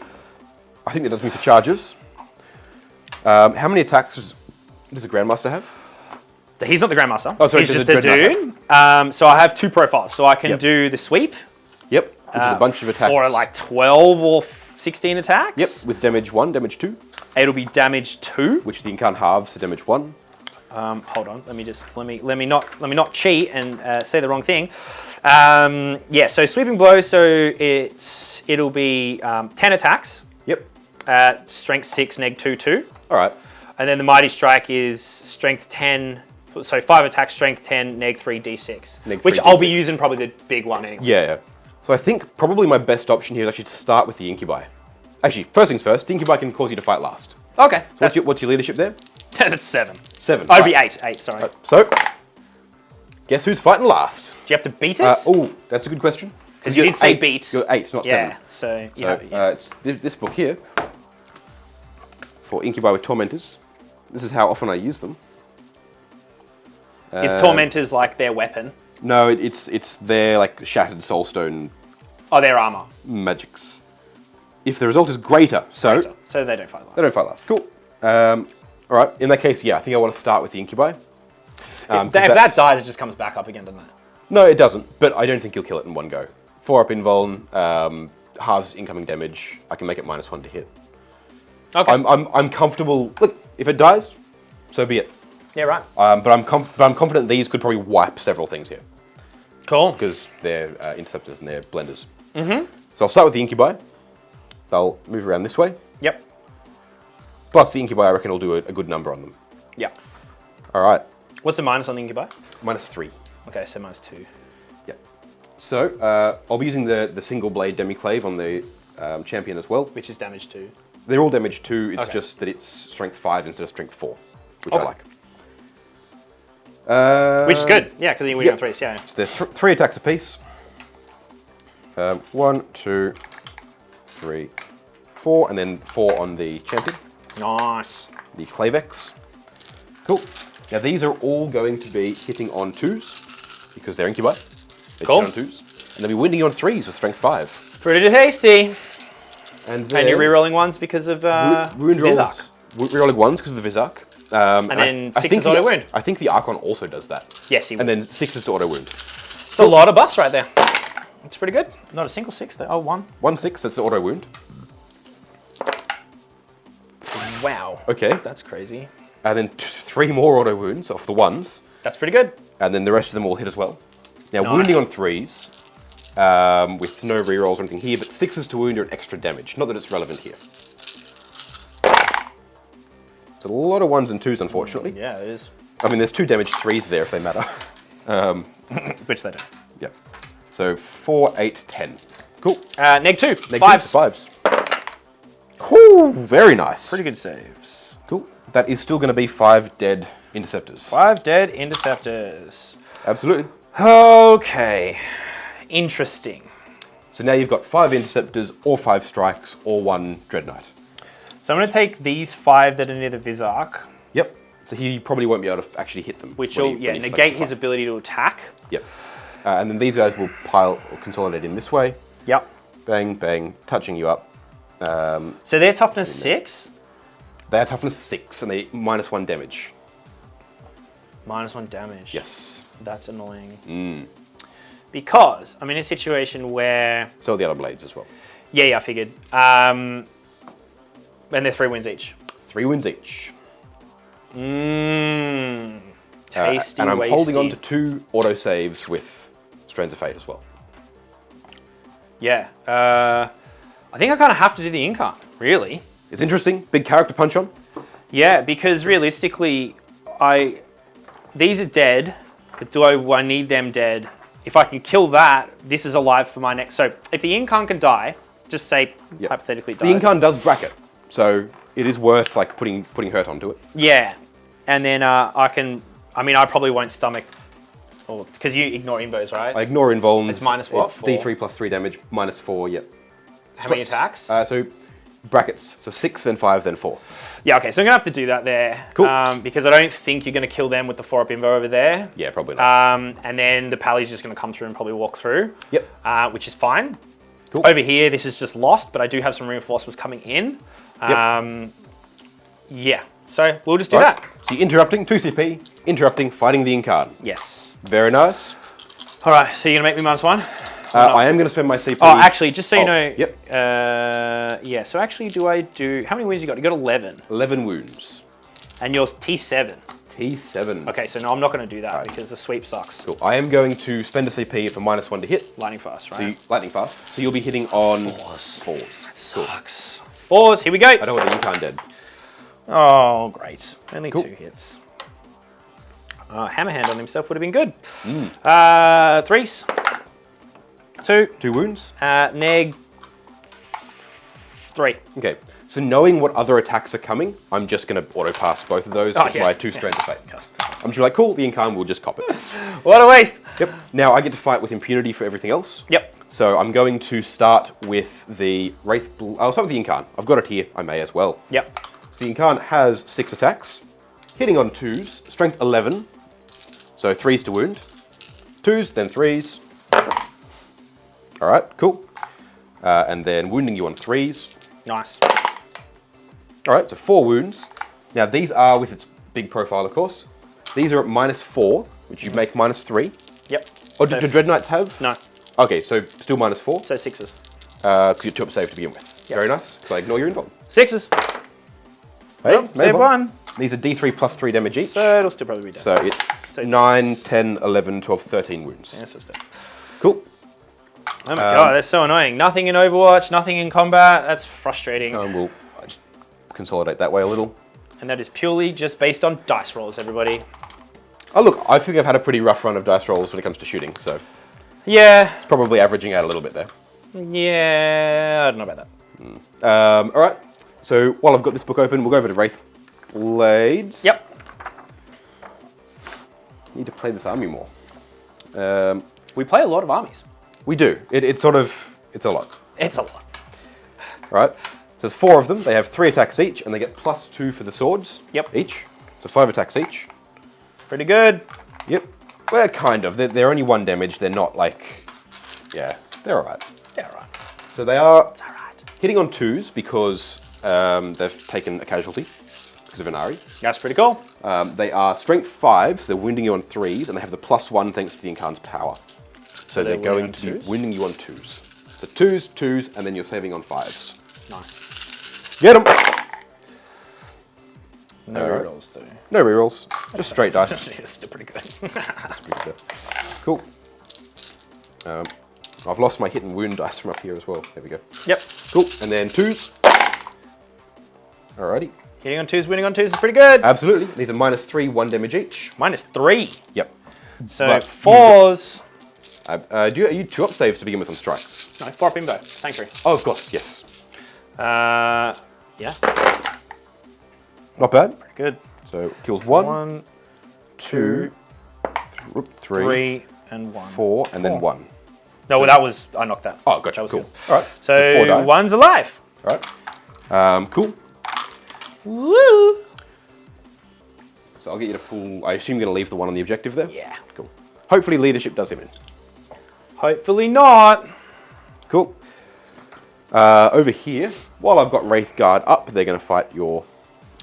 I think that does me for charges. How many attacks does a Grandmaster have? He's not the Grandmaster. Oh, sorry, he's does just a a Dreadnought dude. So I have 2 profiles. So I can Yep. do the sweep. Yep, which is a bunch of attacks. For like 12 or 16 attacks. Yep, with damage 1, damage 2, It'll be damage 2. which the Incarn halves to damage 1. Hold on. Let me not cheat and say the wrong thing. Yeah. So sweeping blow. So it'll be 10 attacks. Yep. Strength 6, neg 2, 2. All right. And then the mighty strike is strength 10. So 5 attacks, strength 10, neg 3, d6. Neg 3, which I'll be D6. using probably the big one anyway. Yeah. So I think probably my best option here is actually to start with the Incubi. Actually, first things first, the Incubi can cause you to fight last. Okay. So what's your leadership there? That's 7. 7. Oh, it'd be 8. 8, sorry. So, guess who's fighting last? Do you have to beat it? Oh, that's a good question. Because you did say 8, beat. You're 8, not 7. Yeah. So, So it's this book here for Incubi with Tormentors. This is how often I use them. Is Tormentors like their weapon? No, it's their like shattered soulstone Oh, their armor. magics. If the result is greater, so So they don't fight last. they don't fight last. Cool. All right. In that case, yeah, I think I want to start with the Incubi. If that dies, it just comes back up again, doesn't it? No, it doesn't. But I don't think you'll kill it in one go. 4-up invuln, halves incoming damage. I can make it -1 to hit. Okay. I'm comfortable. Look, if it dies, so be it. Yeah, right. But I'm confident these could probably wipe several things here Cool. because they're interceptors and they're blenders. Mm-hmm. So I'll start with the Incubi. They'll move around this way. Yep. Plus the Incubi, I reckon, will do a good number on them. Yeah. All right, What's the minus on the Incubi? -3. Okay, so -2. Yep. So I'll be using the single blade demiclave on the champion as well. Which is damage 2. They're all damage 2, it's Okay. just that it's strength 5 instead of strength 4, which Okay. I like. Which is good, yeah, because you're winning on 3s, yeah. So they're 3 attacks apiece. 1, 2, 3, 4, and then 4 on the champion, Nice. the Clavex. Cool. Now these are all going to be hitting on 2s, because they're incubi. They Cool. hit on 2s. And they'll be winning on 3s with strength 5. Pretty tasty. And you're rerolling 1s because of wound Vizark. rolls. Rerolling 1s because of the Vizark. And then I 6 think is auto wound. I think the Archon also does that. Yes, he And will. then 6 is to auto wound. It's a lot of buffs right there. It's pretty good. Not a single 6 though. Oh, 1. 1 6, that's the auto wound. Wow. Okay. That's crazy. And then 3 more auto wounds off the 1s. That's pretty good. And then the rest of them will hit as well. Now, Nice. wounding on 3s, with no rerolls or anything here, but 6s to wound are an extra damage. Not that it's relevant here. It's a lot of 1s and 2s, unfortunately. Yeah, it is. I mean, there's 2 damage 3s there if they matter. Which they don't. Yeah. So 4, 8, 10. Cool. Neg 2. Neg 5s. 5s. Cool. Very nice. Pretty good saves. Cool. That is still going to be 5 dead interceptors. 5 dead interceptors. Absolutely. Okay. Interesting. So now you've got 5 interceptors, or 5 strikes, or 1 dread knight. So I'm going to take these 5 that are near the Vizark, Yep. So he probably won't be able to actually hit them. which when will he selects negate the his 5. ability to attack. Yep. And then these guys will pile or consolidate in this way. Yep. Bang, bang, touching you up. So they're toughness 6, They are toughness 6, and they -1 damage. -1 damage. Yes. That's annoying. Because I'm in a situation where... So are the other blades as well. Yeah, I figured. And they're 3 wins each. 3 wins each. Tasty, and I'm holding on wasty. to 2 auto saves with Strands of Fate as well. Yeah. I think I kind of have to do the Incarn, really. It's interesting. Big character punch on. Yeah, because realistically, these are dead, but do I need them dead? If I can kill that, this is alive for my next... So if the Incarn can die, just say Yep. hypothetically The die. Incarn does bracket, so it is worth like putting hurt onto it. Yeah, and then I can... I mean, I probably won't stomach... Because you ignore Imbos, right? I ignore invulns. It's minus what, It's 4? D3 plus 3 damage, -4, yep. How many attacks? So brackets, so 6, then 5, then 4. Yeah, okay, so I'm going to have to do that there. Cool. Because I don't think you're going to kill them with the 4-up Imbo over there. Yeah, probably not. And then the Pally's just going to come through and probably walk through. Yep. Which is fine. Cool. Over here, this is just lost, but I do have some reinforcements coming in. Yeah, so we'll just do Right. that. So you're interrupting, 2 CP, interrupting, fighting the Incarn. Yes. Very nice. All right, so you're going to make me -1? I am going to spend my CP. Oh, actually, just so you know. Yep. Yeah, so actually, how many wounds you got? You got 11. 11 wounds. And yours T7. T7. Okay, so no, I'm not going to do that because the sweep sucks. Cool. I am going to spend a CP for -1 to hit. Lightning fast, right? So lightning fast. So you'll be hitting on 4s. 4s. Sucks. 4s, here we go. I don't want the Incarn dead. Oh, great. Only Cool. 2 hits. Hammerhand on himself would have been good. 3s. 2. 2 wounds. Neg 3. Okay. So knowing what other attacks are coming, I'm just going to auto pass both of those with yeah. my 2 Strands of Fate. I'm just like, cool, the Incarn will just cop it. What a waste. Yep. Now I get to fight with impunity for everything else. Yep. So I'm going to start with the Wraith... I'll start with the Incarn. I've got it here. I may as well. Yep. So the Incarn has 6 attacks. Hitting on 2s. Strength 11. So 3s to wound. 2s, then 3s. All right, cool. And then wounding you on 3s. Nice. All right, so 4 wounds. Now these are with its big profile, of course. These are at -4, which you make -3. Yep. Oh, do Dread Knights have? No. Okay, so still -4. So 6s. Because you're 2-up save to begin with. Yep. Very nice. So I ignore your invuln. 6s. Hey, Well, save 1. These are D3 plus 3 damage each. So it'll still probably be dead. So it's 9, 10, 11, 12, 13 wounds. Yeah, so it's dead. Cool. Oh my god, that's so annoying. Nothing in Overwatch, nothing in combat. That's frustrating. We'll just consolidate that way a little. And that is purely just based on dice rolls, everybody. Oh look, I think I've had a pretty rough run of dice rolls when it comes to shooting, so... Yeah. It's probably averaging out a little bit there. Yeah, I don't know about that. All right. So while I've got this book open, we'll go over to Wraith Blades. Yep. Need to play this army more. We play a lot of armies. We do. It's a lot. It's a lot. Right. So there's 4 of them. They have 3 attacks each, and they get +2 for the swords. Yep. Each. So 5 attacks each. Pretty good. Yep. Well, kind of. They're only 1 damage. They're not like... Yeah, they're all right. Yeah, right. So they are It's all right. hitting on 2s because they've taken a casualty because of Ynnari. That's pretty cool. They are strength 5s. So they're wounding you on 3s, and they have the +1 thanks to the Incarn's power. So they're going to be wounding you on 2s. So 2s, 2s, and then you're saving on 5s. Nice. Get them! No Alright. rerolls though. No rerolls. Just straight dice. It's still pretty good. Cool. I've lost my hit and wound dice from up here as well. There we go. Yep. Cool. And then 2s. Alrighty. Hitting on 2s, winning on 2s is pretty good. Absolutely. These are -3, 1 damage each. -3. Yep. So But 4s. Are you 2-up saves to begin with on strikes? No, 4 up bimbo. Sanctuary. Oh, of course. Yes. Yeah. Not bad. Pretty good. So kills 1, 1, 2, 3, 3, and 1. 4, and then 1. No, well, that was... I knocked that. Oh, gotcha. That was Cool. good. All right. So 4 die. 1's alive. All right. Cool. Woo! So I'll get you to pull. I assume you're going to leave the 1 on the objective there? Yeah. Cool. Hopefully leadership does him in. Hopefully not. Cool. Over here, while I've got Wraith Guard up, they're going to fight your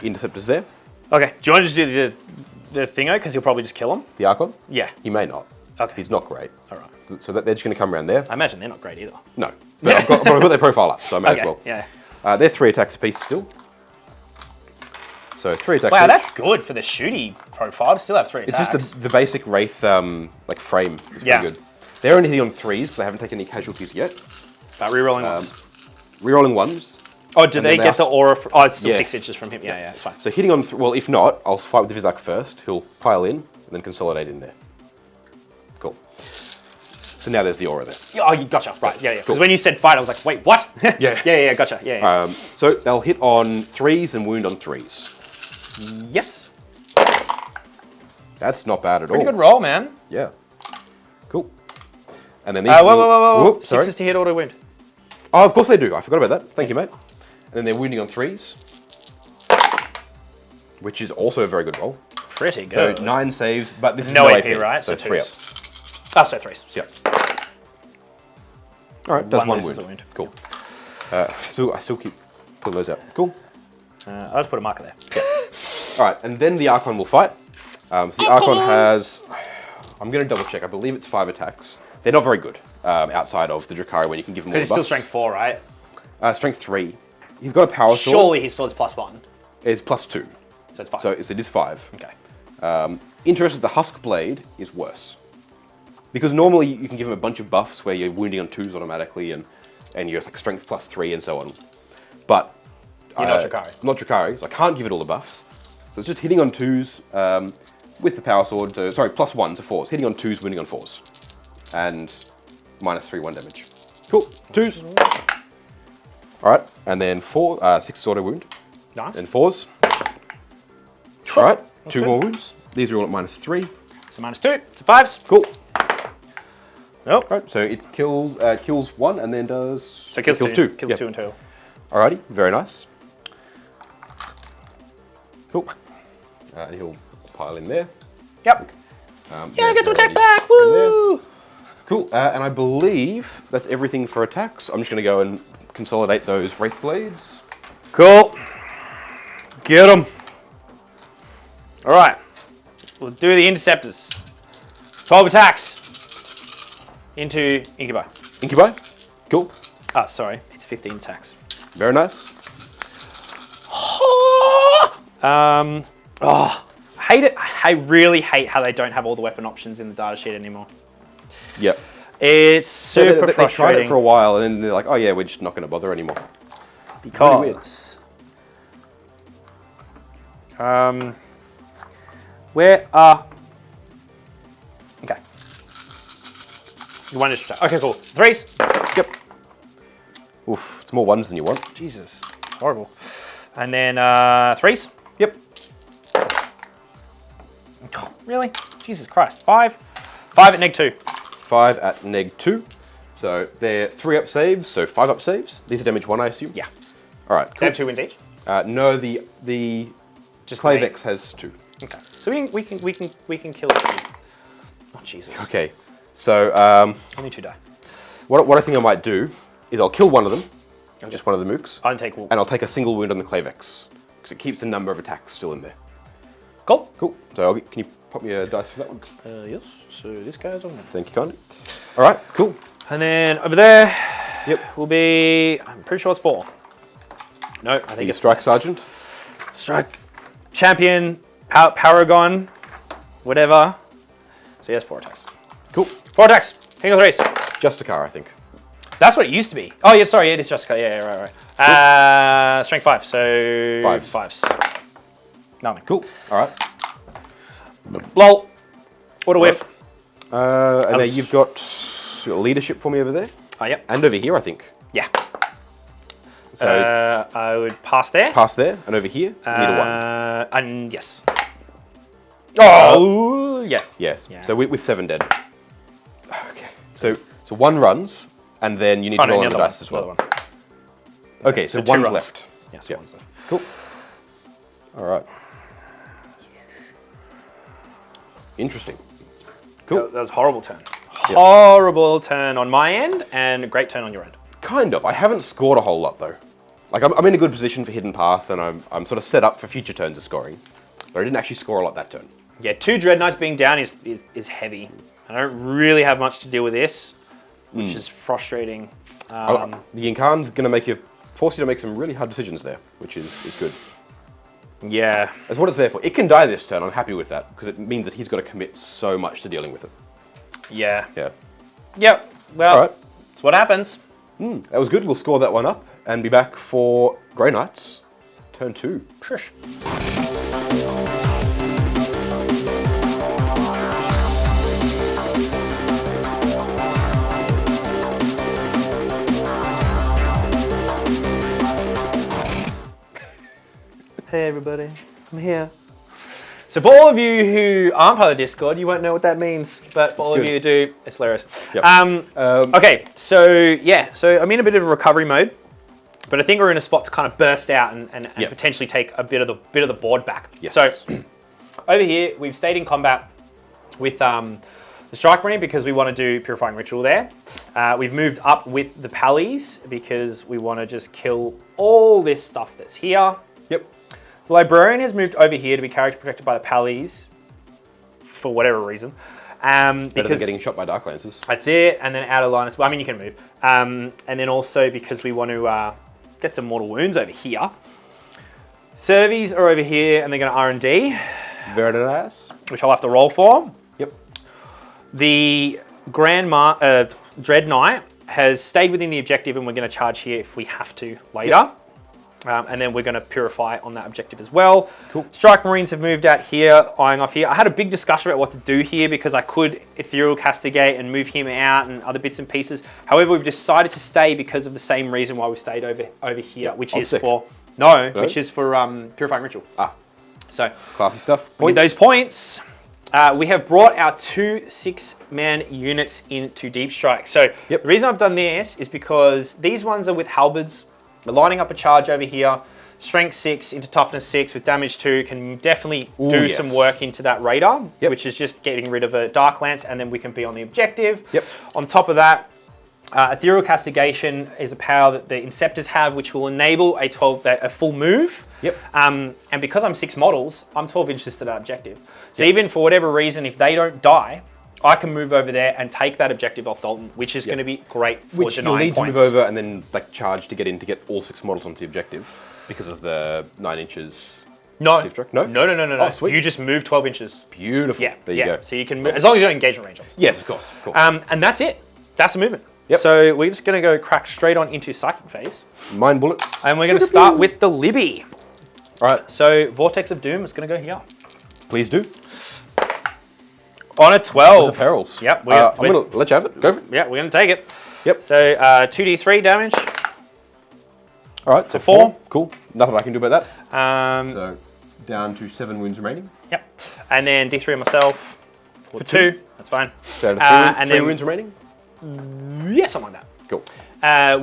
interceptors there. Okay. Do you want to just do the thingo? Because he'll probably just kill him. The Archon? Yeah. He may not. Okay. He's not great. All right. So that they're just going to come around there. I imagine they're not great either. No. But I've got their profile up, so I may Okay. as well. Yeah. They're 3 attacks apiece still. So 3 attacks Wow, each. that's good for the shooty profile to still have 3 It's attacks. just the basic Wraith like frame is Yeah. pretty good. They're only hitting on 3s because they haven't taken any casualties yet. But rerolling ones. Rerolling 1s. Oh, do they then get they the aura? Oh, it's still Yeah. 6 inches from him. Yeah, it's fine. So hitting on, well, if not, I'll fight with the Vizak first. He'll pile in and then consolidate in there. Cool. So now there's the aura there. Yeah, oh, you gotcha. Right, yeah. Because Cool. when you said fight, I was like, wait, what? Yeah. yeah, gotcha. Yeah. So they'll hit on 3s and wound on 3s. Yes. That's not bad at Pretty all. good roll, man. Yeah. Cool. And then these. Whoa. Whoop, sorry. 6s to hit auto wound. Oh, of course they do. I forgot about that. Thank you, mate. And then they're wounding on 3s, which is also a very good roll. Pretty So good. 9 saves, but this is No no AP, right? So So 3 twos. ups. Oh, so 3s. Yeah. All right, does 1 loses wound. a wound. Cool. I still keep pulling those out. Cool. I'll just put a marker there. All right, and then the Archon will fight. So the Archon has, I'm going to double check. I believe it's 5 attacks. They're not very good outside of the Drakari when you can give them all the Because he's still buffs. strength 4, right? Strength 3. He's got a power sword. Surely his sword's +1. It's +2. So it's 5. So it is 5. Okay. Interested, the Husk Blade is worse. Because normally you can give him a bunch of buffs where you're wounding on 2s automatically and you're like strength +3 and so on. But You're not Drakari. Not Drakari, so I can't give it all the buffs. So it's just hitting on 2s with the power sword. So, sorry, +1 to 4s. Hitting on 2s, winning on 4s. And -3, 1 damage. Cool. 2s. All right, and then 6 auto wound. Nice. And 4s. All right, 2 good. more wounds. These are all at -3. So -2. So 5s. Cool. Nope. Right, so it kills 1 and then does. So it kills 2. Kills yeah. 2 in total. Alrighty, very nice. Cool. And he'll pile in there. Yep. Yeah, I get to attack back. Woo! Cool. And I believe that's everything for attacks. I'm just going to go and consolidate those Wraith Blades. Cool. Get them. All right. We'll do the interceptors. 12 attacks into Incubi. Incubi. Cool. Ah, sorry. It's 15 attacks. Very nice. Hate it. I really hate how they don't have all the weapon options in the data sheet anymore. Yep. It's super They tried frustrating. it for a while and then they're like, oh yeah, we're just not going to bother anymore. Really because where are okay? One is okay, cool. 3s. Yep. Oof, it's more 1s than you want. Jesus, it's horrible. And then 3s. Yep. Oh, really? Jesus Christ. 5. 5 at -2. 5 at -2. So they're 3 up saves, so 5 up saves. These are damage 1, I assume? Yeah. All right, They cool. have 2 wins each? No, the Just Clavex has 2. Okay. So we can kill it. Oh Jesus. Okay, so Only 2 die. what I think I might do is I'll kill one of them, just one of the mooks, I don't take and I'll take a single wound on the Clavex, because it keeps the number of attacks still in there. Cool. Cool. So can you pop me a dice for that one? Yes. So this guy's on. Thank you kindly. All right, cool. And then over there, Yep. will be. I'm pretty sure it's 4. No, I think The it's Strike Sergeant. Strike Champion, Paragon, whatever. So he has 4 attacks. Cool. 4 attacks. King of 3s. Justicar, I think. That's what it used to be. Oh yeah, sorry, it is just yeah, right. Strength 5, so 5s. Nothing. Cool. All right. Lol. What a whiff. And now you've got leadership for me over there, Oh yep. and over here, I think. Yeah. So I would pass there. pass there, and over here, need a 1. And yes. Oh yeah. Yes. Yeah. So with 7 dead. Okay. So 1 runs, and then you need to roll on the dice as well. Another one. Okay, so So 2 one's runs. left. Yes, Yep. 1's left. Cool. All right. Interesting. Cool. That was a horrible turn. Horrible turn on my end, and a great turn on your end. Kind of. I haven't scored a whole lot though. Like I'm in a good position for hidden path, and I'm sort of set up for future turns of scoring. But I didn't actually score a lot that turn. Yeah, 2 Dread Knights being down is heavy. I don't really have much to deal with this, which is frustrating. The Incarn's going to force you to make some really hard decisions there, which is good. Yeah. That's what it's there for. It can die this turn. I'm happy with that because it means that he's got to commit so much to dealing with it. Yeah. Yeah. Yep. Well, All right. that's what happens. That was good. We'll score that one up and be back for Grey Knights, turn 2. Shush. Hey everybody, I'm here. So for all of you who aren't part of the Discord, you won't know what that means, but for all of you who do, it's hilarious. Yep. Okay, so yeah, so I'm in a bit of a recovery mode, but I think we're in a spot to kind of burst out and Yep. potentially take a bit of the board back. Yes. So over here, we've stayed in combat with the Strike Marine because we want to do Purifying Ritual there. We've moved up with the Pallies because we want to just kill all this stuff that's here. Yep. The Librarian has moved over here to be character protected by the Pallies for whatever reason. Better Because than getting shot by Dark Lancers. that's it, and then out of line as well. I mean, you can move. And then also because we want to get some mortal wounds over here. Servies are over here, and they're going to R&D, Very nice. which I'll have to roll for. Yep. The Dread Knight has stayed within the objective, and we're going to charge here if we have to later. Yep. And then we're going to purify on that objective as well. Cool. Strike Marines have moved out here, eyeing off here. I had a big discussion about what to do here because I could Ethereal Castigate and move him out and other bits and pieces. However, we've decided to stay because of the same reason why we stayed over here, which is sick. for which is for Purifying Ritual. Ah, So classy stuff. with those points, we have brought our 2 6-man units into Deep Strike. So Yep. the reason I've done this is because these ones are with halberds. We're lining up a charge over here. Strength 6 into toughness 6 with damage 2 can definitely do yes. some work into that radar, Yep. which is just getting rid of a Dark Lance, and then we can be on the objective. Yep. On top of that, Ethereal Castigation is a power that the Inceptors have, which will enable a full move. Yep. And because I'm 6 models, I'm 12 inches to that objective. So even for whatever reason, if they don't die, I can move over there and take that objective off Dalton, which is going to be great for Which you'll denying need points. to move over and then like charge to get all 6 models onto the objective because of the 9 inches. No. Deep Strike? No? No. Oh, sweet. You just move 12 inches. Beautiful. Yeah. There you go. So you can move, as long as you don't engage in range obviously. Yes, of course. Cool. And that's it. That's the movement. Yep. So we're just going to go crack straight on into Psychic phase. Mind bullets. And we're going to start with the Libby. All right. So Vortex of Doom is going to go here. Please do. On a 12. The perils. Yep. I'm going to let you have it. Go for it. Yeah, we're going to take it. Yep. So 2d3 damage. All right, so 4. Cool. Nothing I can do about that. Um, So down to 7 wounds remaining. Yep. And then d3 on myself for 2. That's fine. Down to 3 then, wounds remaining. Yeah, something like that. Cool.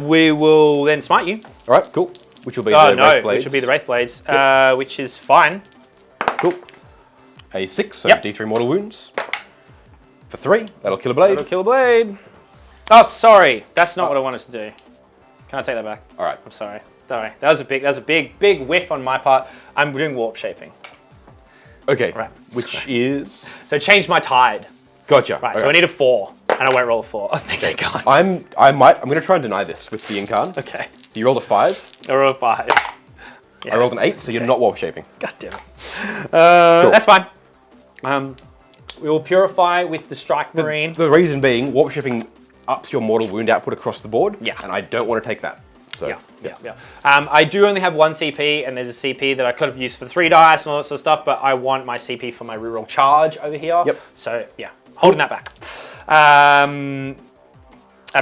We will then smite you. All right, cool. Which will be the Wraith Blades. Which will be the Wraith Blades, which is fine. Cool. A 6, so Yep. D3 mortal wounds. For 3, that'll kill a blade. That'll kill a blade. Oh, sorry. That's not what I wanted to do. Can I take that back? All right. I'm sorry. Sorry. That was a big whiff on my part. I'm doing warp shaping. Okay. Right. Which is... So change my tide. Gotcha. Right. Okay. So I need a 4, and I won't roll a 4. I think I can't. I'm going to try and deny this with the Incarn. Okay. So you rolled a 5. I rolled a 5. Yeah. I rolled an 8, so you're not warp shaping. God damn it. Cool. That's fine. We will purify with the Strike Marine. The reason being, warp shaping ups your mortal wound output across the board. Yeah. And I don't want to take that. So, Yeah. I do only have 1 CP, and there's a CP that I could have used for 3 dice and all that sort of stuff, but I want my CP for my reroll charge over here. Yep. So, yeah, holding that back.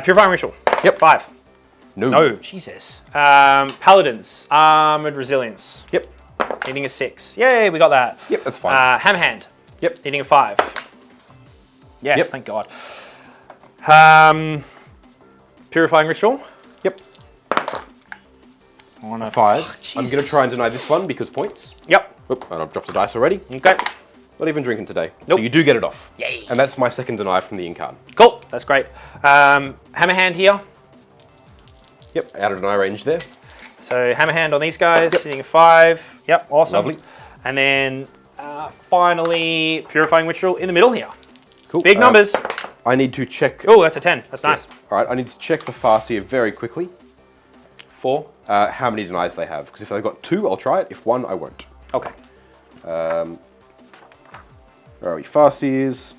Purifying Ritual. Yep. 5. No. Jesus. Paladins. Armored Resilience. Yep. Needing a 6. Yay, we got that. Yep, that's fine. Hammerhand. Yep. Needing a 5. Yes, Yep. thank God. Purifying Ritual. Yep. On a 5. Jesus. I'm going to try and deny this one because points. Yep. Oop, and I've dropped the dice already. Okay. Not even drinking today. Nope. So you do get it off. Yay. And that's my second deny from the Incarn. Cool. That's great. Hammerhand here. Yep, out of deny range there. So Hammerhand on these guys, hitting a 5. Yep, awesome. Lovely. And then finally, Purifying Ritual in the middle here. Cool. Big numbers. I need to check... Oh, that's a 10. That's nice. All right, I need to check the Farseer very quickly. 4. How many denies they have. Because if they've got 2, I'll try it. If 1, I won't. Okay. Where are we? Farseers.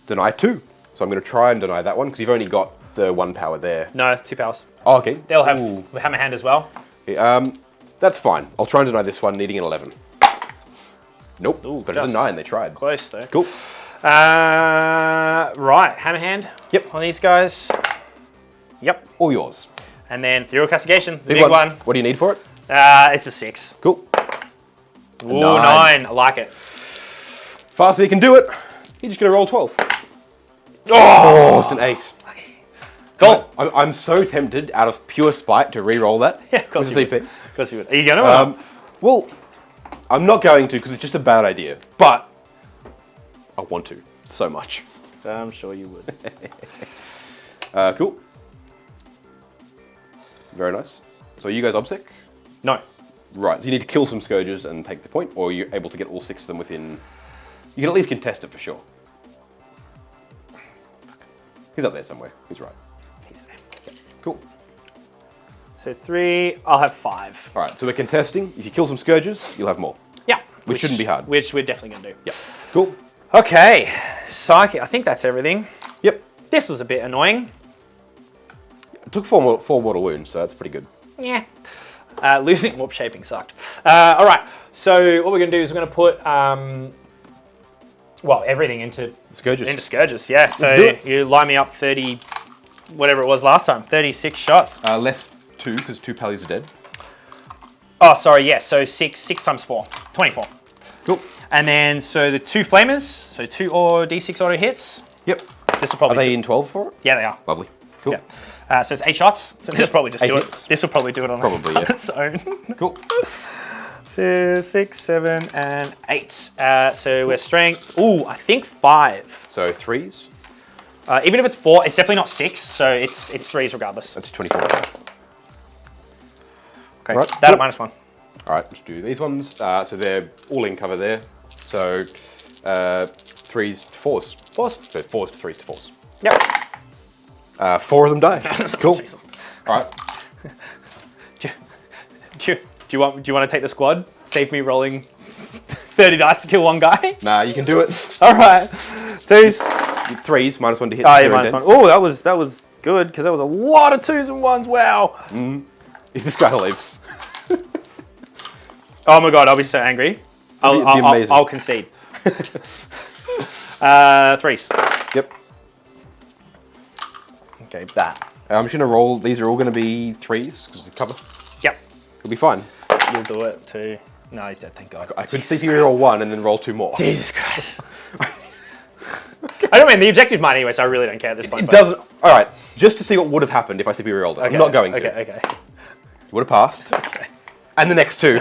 Deny 2. So I'm going to try and deny that one because you've only got the 1 power there. No, 2 powers. Oh, okay. They'll have Ooh. Hammerhand as well. Okay, that's fine. I'll try and deny this one, needing an 11. Nope. Ooh, but it's a just 9. They tried. Close though. Cool. Right, Hammerhand. Yep. On these guys. Yep. All yours. And then Ethereal Castigation, the big one. one. What do you need for it? It's a 6. Cool. Ooh, 9. I like it. Farseer can do it. You're just going to roll 12. Oh, It's an 8. cool. I'm so tempted, out of pure spite, to re-roll that. Yeah, of course with you a would. CP. Of course you would. Are you going to? Well, I'm not going to because it's just a bad idea. But I want to so much. I'm sure you would. Cool. Very nice. So are you guys obsec? No. Right. So you need to kill some scourges and take the point, or you're able to get all 6 of them within. You can at least contest it for sure. He's up there somewhere. He's right. He's there. Cool. So 3, I'll have 5. All right. So we're contesting. If you kill some scourges, you'll have more. Yeah. Which shouldn't be hard. Which we're definitely going to do. Yeah. Cool. Okay. Psychic. I think that's everything. Yep. This was a bit annoying. It took 4 mortal wounds, so that's pretty good. Yeah. Losing warp shaping sucked. All right. So what we're going to do is we're going to put, everything into Scourges. Scourges. Yeah. So do it. you line me up 30, whatever it was last time, 36 shots. Less 2 because 2 pallies are dead. Oh, sorry. Yeah. So 6 times 4, 24. Cool. And then so the 2 flamers, so 2 or D6 auto hits. Yep. This will Are probably. they in 12 for it? Yeah, they are. Lovely. Cool. Yeah. So it's 8 shots. So this will probably just 8 do hits. it. This will probably do it on Probably, yeah. its own. Cool. So 6, 7, and 8. So we're strength. Ooh, I think 5. So 3s. Even if it's 4, it's definitely not 6. So it's 3s regardless. That's 24. Okay. Right, That cool. at -1. All right, let's do these ones. So they're all in cover there. So 3s to 4s. 4s? So 4s to 3s to 4s. Yep. 4 of them die. Cool. Jesus. All right. Do you want to take the squad? Save me rolling 30 dice to kill one guy? Nah, you can do it. All right. 2s. 3s, -1 to hit. Oh, yeah, zero -1. indents. Oh, that was good because there was a lot of 2s and 1s. Wow. If this guy lives. Oh my god, I'll be so angry. It'd be amazing. I'll concede. Threes. Yep. Okay, that. I'm just going to roll. These are all going to be 3s because of cover. Yep. It'll be fine. You'll do it too. No, he's dead, thank God. I could CP roll 1 and then roll 2 more. Jesus Christ. I don't mean the objective might anyway, so I really don't care at this point. It doesn't. All right, just to see what would have happened if I CP rolled it. Okay, I'm not going to. Okay. It would have passed. Okay. And the next 2.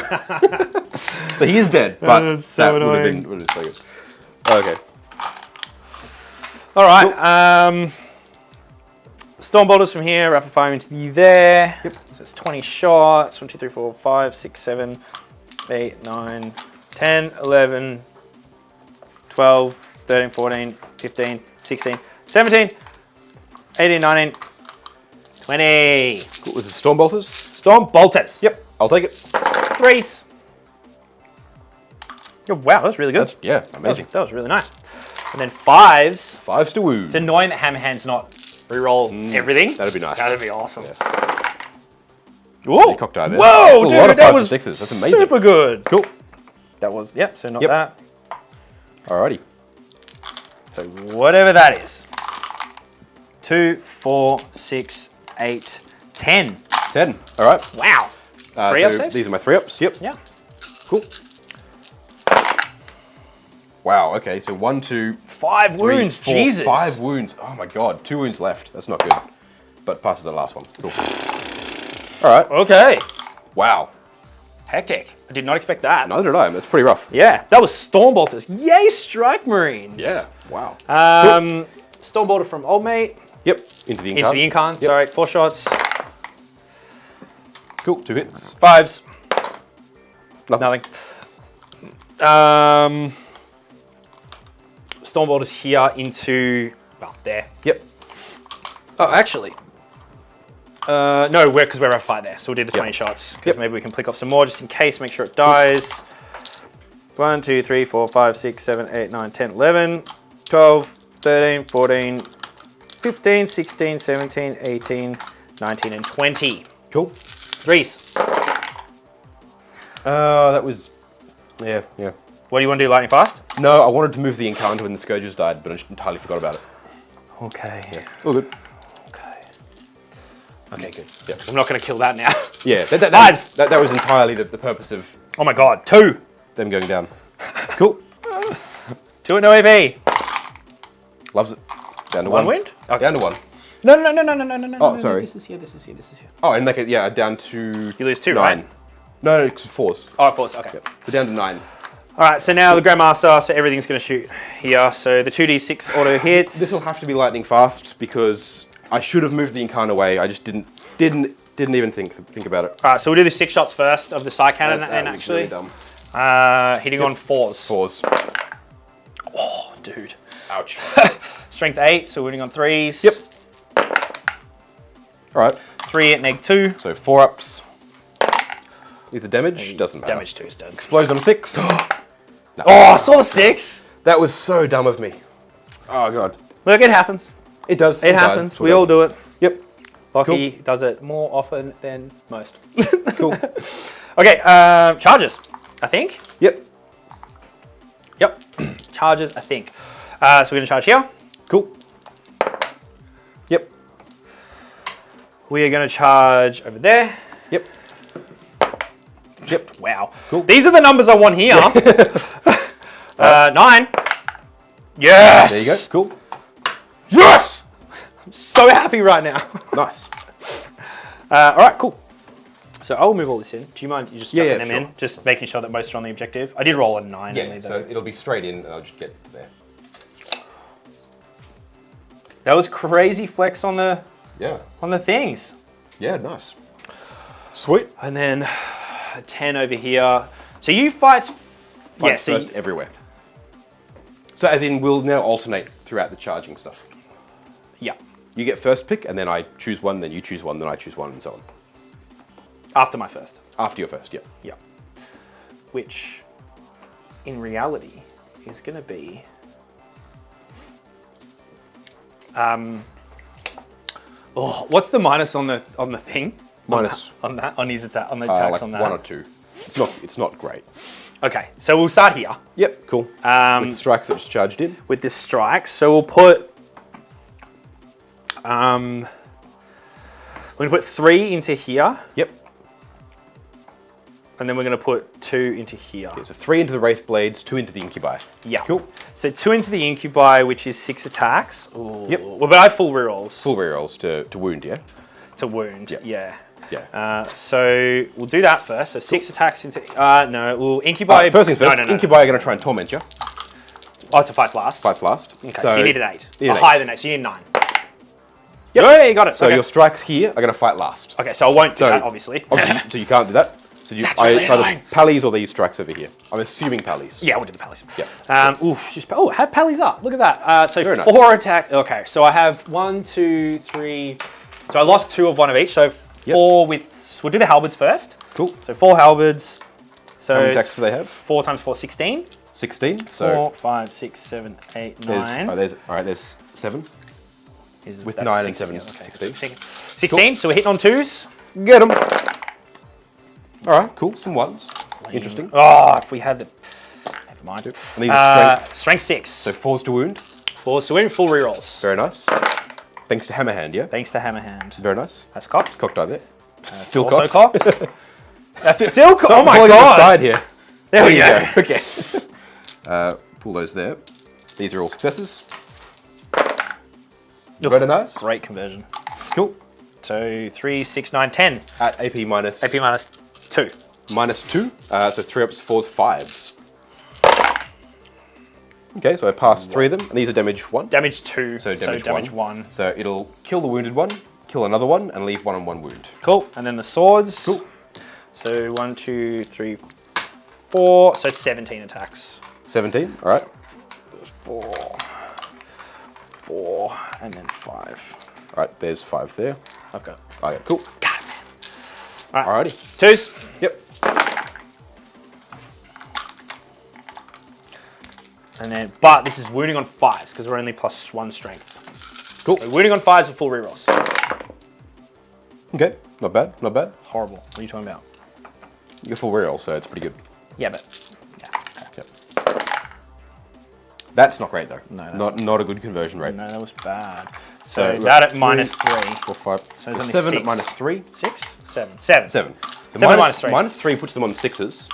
So he is dead, but That's so that would have annoying. been so good. Okay. All right. Storm bolters from here, rapid fire into you there. Yep. So it's 20 shots. 1, 2, 3, 4, 5, 6, 7, 8, 9, 10, 11, 12, 13, 14, 15, 16, 17, 18, 19, 20. Cool. Was it Storm Bolters? Storm bolters. Yep. I'll take it. 3s. Oh, wow, that was really good. Yeah, amazing. That was really nice. And then 5s. 5s to wound. It's annoying that Hammerhand's not reroll everything. That'd be nice. That'd be awesome. Yeah. Whoa! Cocked eye there. Whoa, That's dude, a lot of that 5s was and 6s. That's amazing. super good. Cool. That was, yep, so not Yep. that. Alrighty. So whatever that is. 2, 4, 6, 8, 10. 10. All right. Wow. 3 so up saves? these are my 3 ups. Yep. Yeah. Cool. Wow. Okay. So 1, 2, 5 3, wounds. 4, Jesus. 5 wounds. Oh my God. 2 wounds left. That's not good. But passes the last one. Cool. All right. Okay. Wow. Hectic. I did not expect that. Neither did I. That's pretty rough. Yeah, that was Stormbolters. Yay, Strike Marines. Yeah. Wow. Stormbolter from Old Mate. Yep. Into the Into the Incarn. Yep. Sorry, 4 shots. Cool. 2 hits. 5s. Nothing. Nothing. Stormbolters here into, well, there. Yep. Oh, actually. No, because we're rapid fire there, so we'll do the 20 Yep. shots. Because Yep. maybe we can click off some more just in case, make sure it dies. 1, 2, 3, 4, 5, 6, 7, 8, 9, 10, 11, 12, 13, 14, 15, 16, 17, 18, 19, and 20. Cool. 3s. That was. Yeah. Yeah. What do you want to do, lightning fast? No, I wanted to move the encounter when the Scourges died, but I just entirely forgot about it. Okay. Yeah. All good. Okay, good. Yep. I'm not going to kill that now. Yeah. Vibes. That was entirely the purpose of Oh my god, 2. them going down. Cool. 2 and no AP. Loves it. Down to 1 1. wind? Okay. Down to 1. No. Oh, sorry. This is here. Oh, and make it, yeah, down to You lose 2, 9. right? No, it's 4s. Oh, of course, okay. Yep. So down to 9. All right, so now the Grandmaster, so everything's going to shoot here. So the 2d6 auto hits. This will have to be lightning fast because I should have moved the Incarn away. I just didn't even think about it. All right, so we'll do the 6 shots first of the Psy Cannon That then was actually. really dumb. Hitting on 4s. 4s. Oh, dude. Ouch. Strength 8, so winning on 3s. Yep. All right. 3 at -2. So 4 ups. Is the damage? Doesn't matter. Damage 2 is dead. Explodes on 6. No. Oh, I saw the 6. That was so dumb of me. Oh god. Look, it happens. It does. It happens. We all do it. Yep. Locky does it more often than most. Cool. Okay, charges, I think. Yep. Yep, charges, I think. So we're going to charge here. Cool. Yep. We are going to charge over there. Yep. Yep. Wow. Cool. These are the numbers I want here. 9. Yes. There you go. Cool. Yes. I'm so happy right now. Nice. All right, cool. So I'll move all this in. Do you mind you just chucking them sure. in? Just making sure that most are on the objective. I did roll a 9 Yeah, only, so though. it'll be straight in and I'll just get to there. That was crazy flex on the things. Yeah, nice. Sweet. And then a 10 over here. So you fight... Fight first everywhere. So as in, we'll now alternate throughout the charging stuff. Yeah. You get first pick, and then I choose one, then you choose one, then I choose one, and so on. After my first. After your first, yeah. Yeah. Which, in reality, is going to be... what's the minus on the thing? Minus on his attack on the attacks like on that? 1 or 2. It's not great. Okay, so we'll start here. Yep, cool. With the strikes that just charged in. With the strikes. So we'll put... we're going to put 3 into here. Yep. And then we're going to put 2 into here. Okay, so 3 into the Wraith Blades, 2 into the Incubi. Yeah. Cool. So 2 into the Incubi, which is 6 attacks. Ooh. Yep. Well, but I have full rerolls. Full rerolls to wound, yeah? To wound, yeah. Yeah. So we'll do that first. So 6 attacks into... no, we'll Incubi... First things first, No. Incubi are going to try and torment you. Oh, it's a fight last. Fights last. Okay, so you need an 8. You need an higher 8. than 8, so you need 9. Yep. Yeah, you got it. So okay. your strikes here are going to fight last. Okay, so I won't do that, obviously. So you can't do that. So That's really it's either annoying. Pallies or these strikes over here. I'm assuming Pallies. Yeah, we'll do the Pallies. Yeah. Have Pallies up. Look at that. So Very 4 attack. Okay, so I have 1, 2, 3. So I lost 2 of one of each. So 4 with... We'll do the halberds first. Cool. So 4 halberds. So how many attacks do they have? 4 times 4, 16. 16. So 4, 5, 6, 7, 8, 9. there's 7. With That's 9 and 16, 7 is okay. 16. 16, so we're hitting on 2s. Get them. All right, cool. Some 1s. Interesting. Oh, if we had the... Never mind. And these are strength. Strength 6. So 4s to wound. 4s to win, full rerolls. Very nice. Thanks to Hammerhand, yeah? Thanks to Hammerhand. Very nice. That's cocked. Cocked eye there. Still Still cocked. That's still cocked. So Oh my pulling it god. aside here. There we go. Okay. Pull those there. These are all successes. Very nice. Great conversion. Cool. So 3, 6, 9, 10. At AP minus... AP minus 2. Minus 2. So 3 ups, 4s, 5s. Okay, so I passed 3 of them, and these are damage 1. Damage 2. So damage 1. So it'll kill the wounded one, kill another one, and leave 1 on 1 wound. Cool. And then the swords. Cool. So 1, 2, 3, 4. So 17 attacks. 17, all right. 4, and then 5. All right, there's 5 there. I've got it. Okay, cool. God, man. All right. Alrighty. 2s. Yep. And then, but this is wounding on 5s because we're only plus 1 strength. Cool. So wounding on 5s are full rerolls. Okay, not bad, not bad. Horrible. What are you talking about? You get full reroll, so it's pretty good. Yeah, but Yep. That's not great though. No, that's not a good conversion rate. no, that was bad. So So, that at minus 3. 4, 5. So it's only 7 6. at minus 3. 6? 7. 7. 7. So 7 minus 3. Minus 3 puts them on 6s.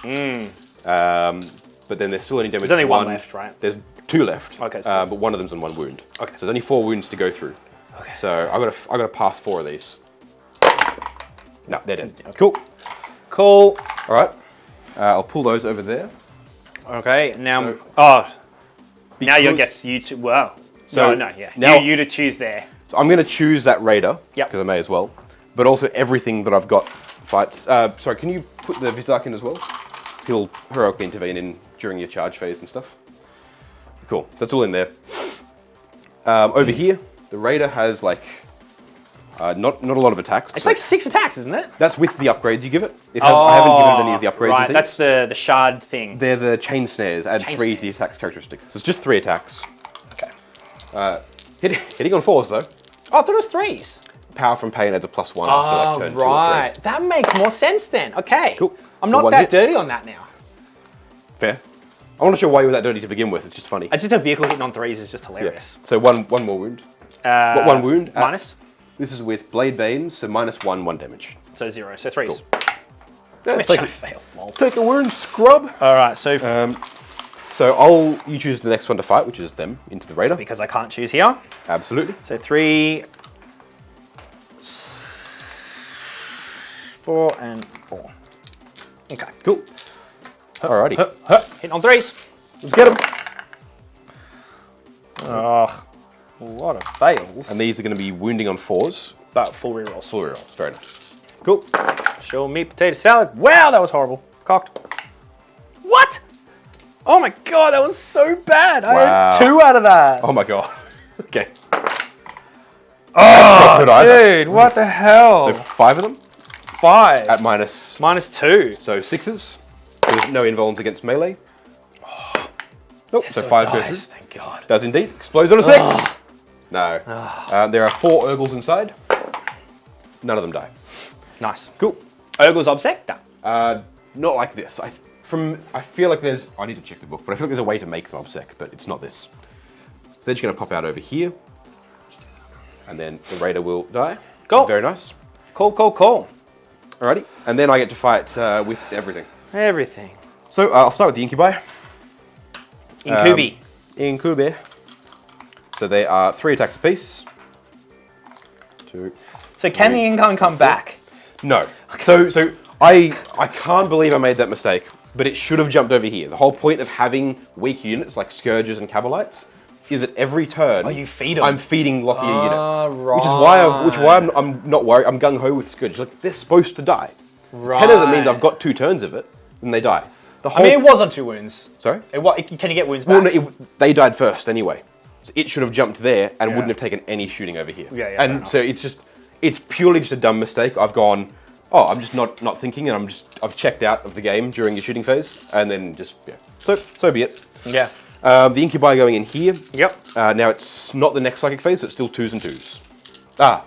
But then there's still only damage. There's only 1 left, right? There's 2 left. Okay, so but one of them's on 1 wound. Okay. So there's only 4 wounds to go through. Okay. So I got to pass 4 of these. No, they're dead. Okay. Cool. Cool. All right. I'll pull those over there. Okay, now... So- now you guess you to... Wow. So no, yeah. now- you to choose there. So I'm going to choose that raider. Yep. Because I may as well. But also everything that I've got fights. Sorry, can you put the Vizark in as well? He'll heroically intervene in during your charge phase and stuff. Cool. That's all in there. Over here, the raider has like not a lot of attacks. It's like 6 attacks, isn't it? That's with the upgrades you give it. I haven't given it any of the upgrades. Right, and that's things. the shard thing. They're the chain snares. Add Chain 3 to the attacks characteristic. So it's just 3 attacks. Okay. Hitting on 4s though. Oh, I thought it was 3s. Power from pain adds a +1 after like turn 2 or 3. Right. That makes more sense then. Okay. Cool. I'm The not one that hit. dirty on that now. Fair. I'm not sure why you were that dirty to begin with. It's just funny. Just a vehicle hitting on 3s is just Yeah. hilarious. So one more wound. One wound. Minus? This is with blade veins, so -1, 1 damage. So 0. So 3s. Cool. Yeah, Which take, I failed. Lol. take a wound, scrub. All right, so So you choose the next one to fight, which is them into the raider. because I can't choose here. Absolutely. So 3, 4, and 4. Okay. Cool. Alrighty. Hitting on 3s. Let's get them. Oh, a lot of fails. And these are going to be wounding on 4s. But full rerolls. Full rerolls. Very nice. Cool. Show me potato salad. Wow, that was horrible. Cocked. What? Oh my god, that was so bad. I Wow. had 2 out of that. Oh my god. Okay. Oh, Good either. dude, what the hell? So 5 of them 5. at minus. -2. So 6s. There's no invulns against melee. Nope. So So 5 it goes dies, through. thank god. Does indeed. Explodes on a 6. No. There are 4 Urgles inside. None of them die. Nice. Cool. Ogle's Obsect? No. not like this. I feel like there's, I need to check the book, but I feel like there's a way to make them obsec, but it's not this. So they're just going to pop out over here, and then the raider will die. Cool. Very nice. Cool, cool, cool. Alrighty, and then I get to fight with everything. Everything. So I'll start with the incubi. Incubi. Incubi. So they are 3 attacks apiece. 2. So can the income come back? No. So I can't believe I made that mistake, but it should have jumped over here. The whole point of having weak units like Scourges and Cabalites is that every turn you feed them. I'm feeding Locky a unit. Right. Which is why I'm not worried. I'm gung-ho with Scourges. Like, they're supposed to die. Right. 10 of them means I've got 2 turns of it, and they die. I mean, it was on 2 wounds. Sorry? Can you get wounds back? Well, no, they died first anyway. So it should have jumped there and wouldn't have taken any shooting over here. Yeah, and so it's purely just a dumb mistake. I've gone, oh, I'm just not thinking, and I've checked out of the game during your shooting phase, and then just, yeah. So be it. Yeah. The incubi going in here. Yep. Now it's not the next psychic phase, it's still 2s and 2s. Ah.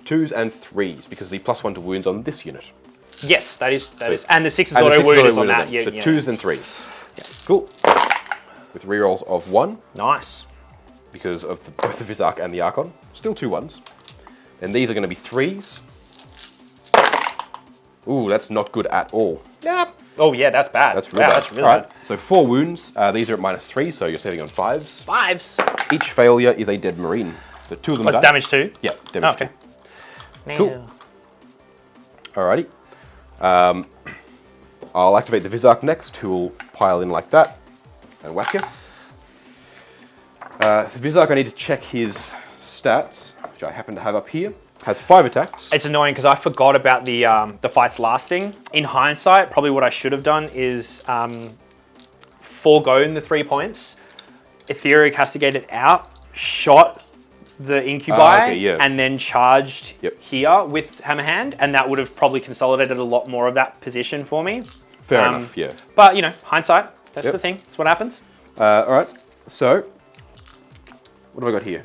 2s and 3s, because the +1 to wounds on this unit. Yes, that is. And the 6 is auto wound is on that. Yeah, so 2s and 3s. Yeah. Cool. With rerolls of 1. Nice. Because of both the Vizark and the Archon. Still 2 1s. And these are going to be 3s. Ooh, that's not good at all. Yeah. Oh yeah, that's bad. That's really bad. That's really bad. So 4 wounds. These are at -3, so you're saving on 5s. 5s. Each failure is a dead marine. So 2 of them die. That's damage 2? Yeah, damage 2. Okay. Cool. Alrighty. I'll activate the Vizark next, who will pile in like that and whack you. The Vizark, I need to check his stats, which I happen to have up here. Has 5 attacks. It's annoying because I forgot about the fights lasting. In hindsight, probably what I should have done is foregone the 3 points. Etheric castigated out, shot the incubi, and then charged here with Hammerhand, and that would have probably consolidated a lot more of that position for me. Fair enough, yeah. But, you know, hindsight, that's the thing. That's what happens. Alright, so, what have I got here?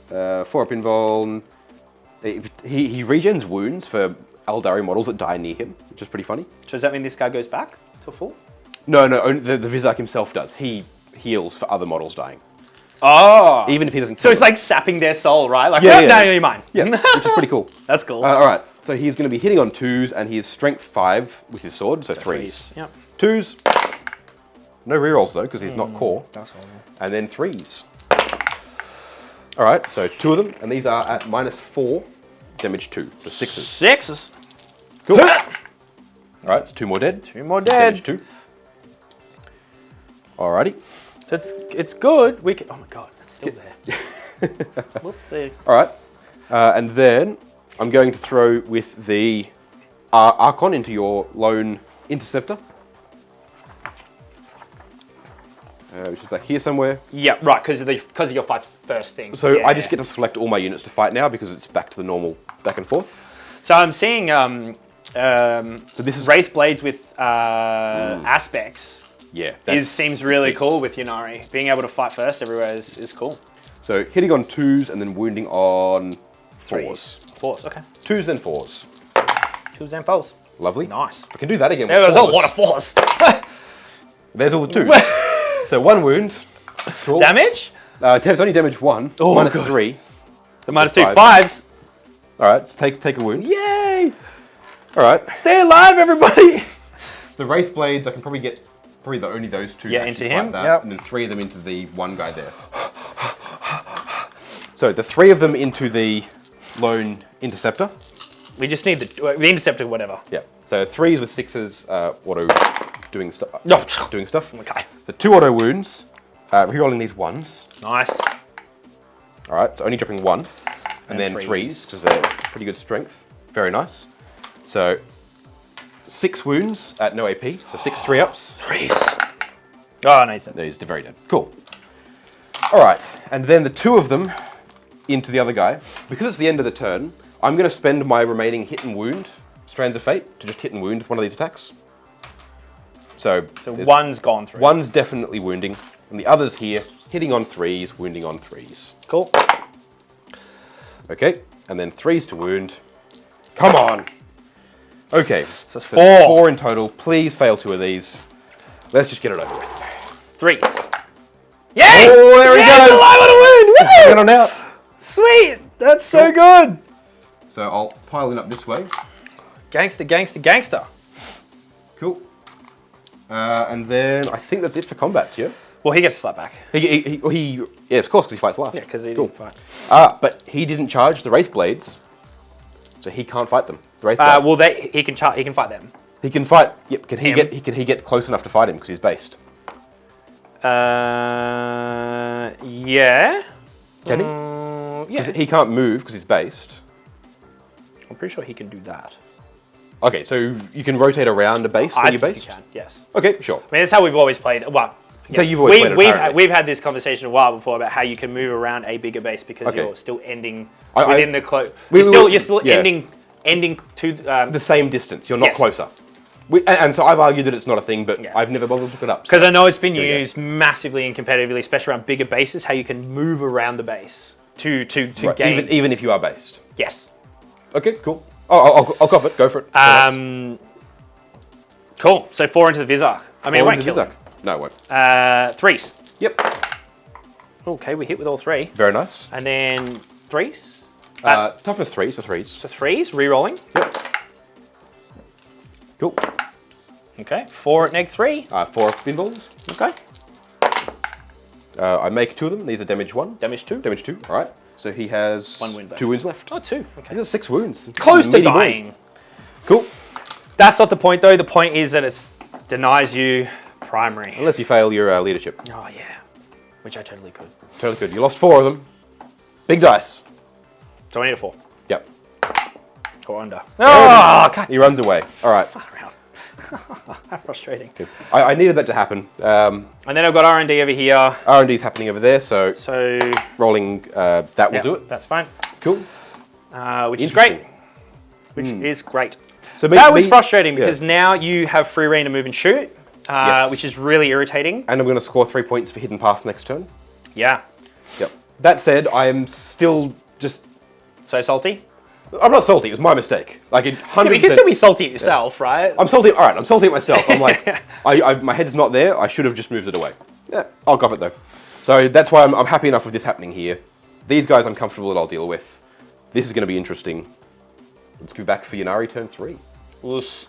4 up invuln. He regens wounds for Aeldari models that die near him, which is pretty funny. So does that mean this guy goes back to full? No, only the Vizark himself does. He heals for other models dying. Oh! Even if he doesn't kill So it's them. like sapping their soul, right? Like, Yeah, no, you're mine. Yeah, which is pretty cool. That's cool. Alright, so he's going to be hitting on 2s, and he has strength 5 with his sword, so 3s. Yep. 2s. No rerolls though, because he's not core. That's horrible. And then 3s. Alright, so 2 of them, and these are at -4, damage 2, so 6s. 6s. Cool. Alright, so 2 more dead. 2 more dead. Damage 2. Alrighty. So it's good. We can. Oh my god, that's still there. Whoopsie. Alright, and then I'm going to throw with the Archon into your lone interceptor. Which is back here somewhere. Yeah, right, because of your fight's first thing. So yeah, I just get to select all my units to fight now because it's back to the normal back and forth. So I'm seeing So this is Wraith Blades with aspects. Yeah, Seems really cool with Ynnari. Being able to fight first everywhere is cool. So hitting on 2s and then wounding on 4s. 4s, okay. 2s then 4s. 2s and 4s. Lovely. Nice. I can do that again. Yeah, with there's a 4s. lot of 4s. There's all the 2s. So 1 wound. Cool. Damage? It's only damage 1. Oh, minus God. 3. The -2 5. 5s. Alright, so take a wound. Yay! Alright. Stay alive, everybody! The Wraith Blades, I can probably get only those 2 Yeah, to into actually him, fight that, yep. and then 3 of them into the one guy there. So the 3 of them into the lone interceptor. We just need the interceptor, whatever. Yeah. So 3s with 6s, auto doing stuff. No. Doing stuff. Okay. So 2 auto wounds. Rerolling these 1s. Nice. All right. So only dropping 1, and then 3s because they're pretty good strength. Very nice. So 6 wounds at no AP. So 6 3-ups. 3s. Oh, nice. They're very dead. Cool. All right. And then the 2 of them into the other guy. Because it's the end of the turn, I'm going to spend my remaining hit and wound Strands of Fate to just hit and wound with one of these attacks. So one's gone through. One's definitely wounding, and the other's here, hitting on 3s, wounding on 3s. Cool. Okay, and then 3s to wound, Come on. Okay. So it's 4. 4 in total. Please fail 2 of these. Let's just get it over with. 3s. Yay! Oh, there he goes. I want to win! Hang on out. Sweet! That's so good! So I'll pile in up this way. Gangster, gangster, gangster. Cool. And then I think that's it for combats, yeah? Well, he gets a slap back. He yeah, of course, because he fights last. Yeah, because he Cool. didn't fight. But he didn't charge the Wraith Blades, so he can't fight them. The Wraith Blade. Well, he can fight them. He can fight. Yep. Can Him. he get close enough to fight him because he's based? Yeah. Can he? Yeah. He can't move because he's based. I'm pretty sure he can do that. Okay, so you can rotate around a base when I you're think based? he can, yes. Okay, sure. I mean, that's how we've always played. Well, So you've always played it, apparently. we've had this conversation a while before about how you can move around a bigger base because Okay. you're still ending I- within the close. we- You're still yeah. ending to The same distance. You're not Yes. closer. And so I've argued that it's not a thing, but Yeah. I've never bothered to look it up. because So. I know it's been There we go. used massively and competitively, especially around bigger bases. How you can move around the base to Right, gain. even if you are based. Yes. Okay, cool. Oh, I'll cop it. Go for it. Cool. So 4 into the Vizark. I mean, it won't kill him. No, it won't. 3s. Yep. Okay, we hit with all 3. Very nice. And then 3s. Toughness 3, so 3s. So 3s, re-rolling. Yep. Cool. Okay, 4 at -3. 4 pinballs. Okay. I make 2 of them. These are damage 1. Damage 2. Damage 2. All right. So he has 1 wound left. 2 wounds left. Oh, 2. He Okay. has 6 wounds. Close to Meaty wound. dying. Cool. That's not the point, though. The point is that it denies you primary. Unless you fail your leadership. Oh, yeah. Which I totally could. Totally good. You lost 4 of them. Big dice. So I need a 4. Yep. Or under. Oh, God. He runs away. All right. Around. How frustrating. Good. I needed that to happen. And then I've got R&D over here. R&D is happening over there, so So, rolling that will yeah, do it. that's fine. Cool. Which is great. Interesting. Which is great. So That was frustrating because now you have free reign to move and shoot, Yes. which is really irritating. And I'm going to score 3 points for Hidden Path next turn. Yeah. Yep. That said, I am still just... So salty? I'm not salty. It was my mistake. Like, it 100%... Yeah, you can still be salty at yourself, right? I'm salty. All right, I'm salty at myself. I'm like, my head's not there. I should have just moved it away. Yeah, I'll cop it though. So that's why I'm happy enough with this happening here. These guys I'm comfortable that I'll deal with. This is going to be interesting. Let's go back for Ynnari turn 3. Loose.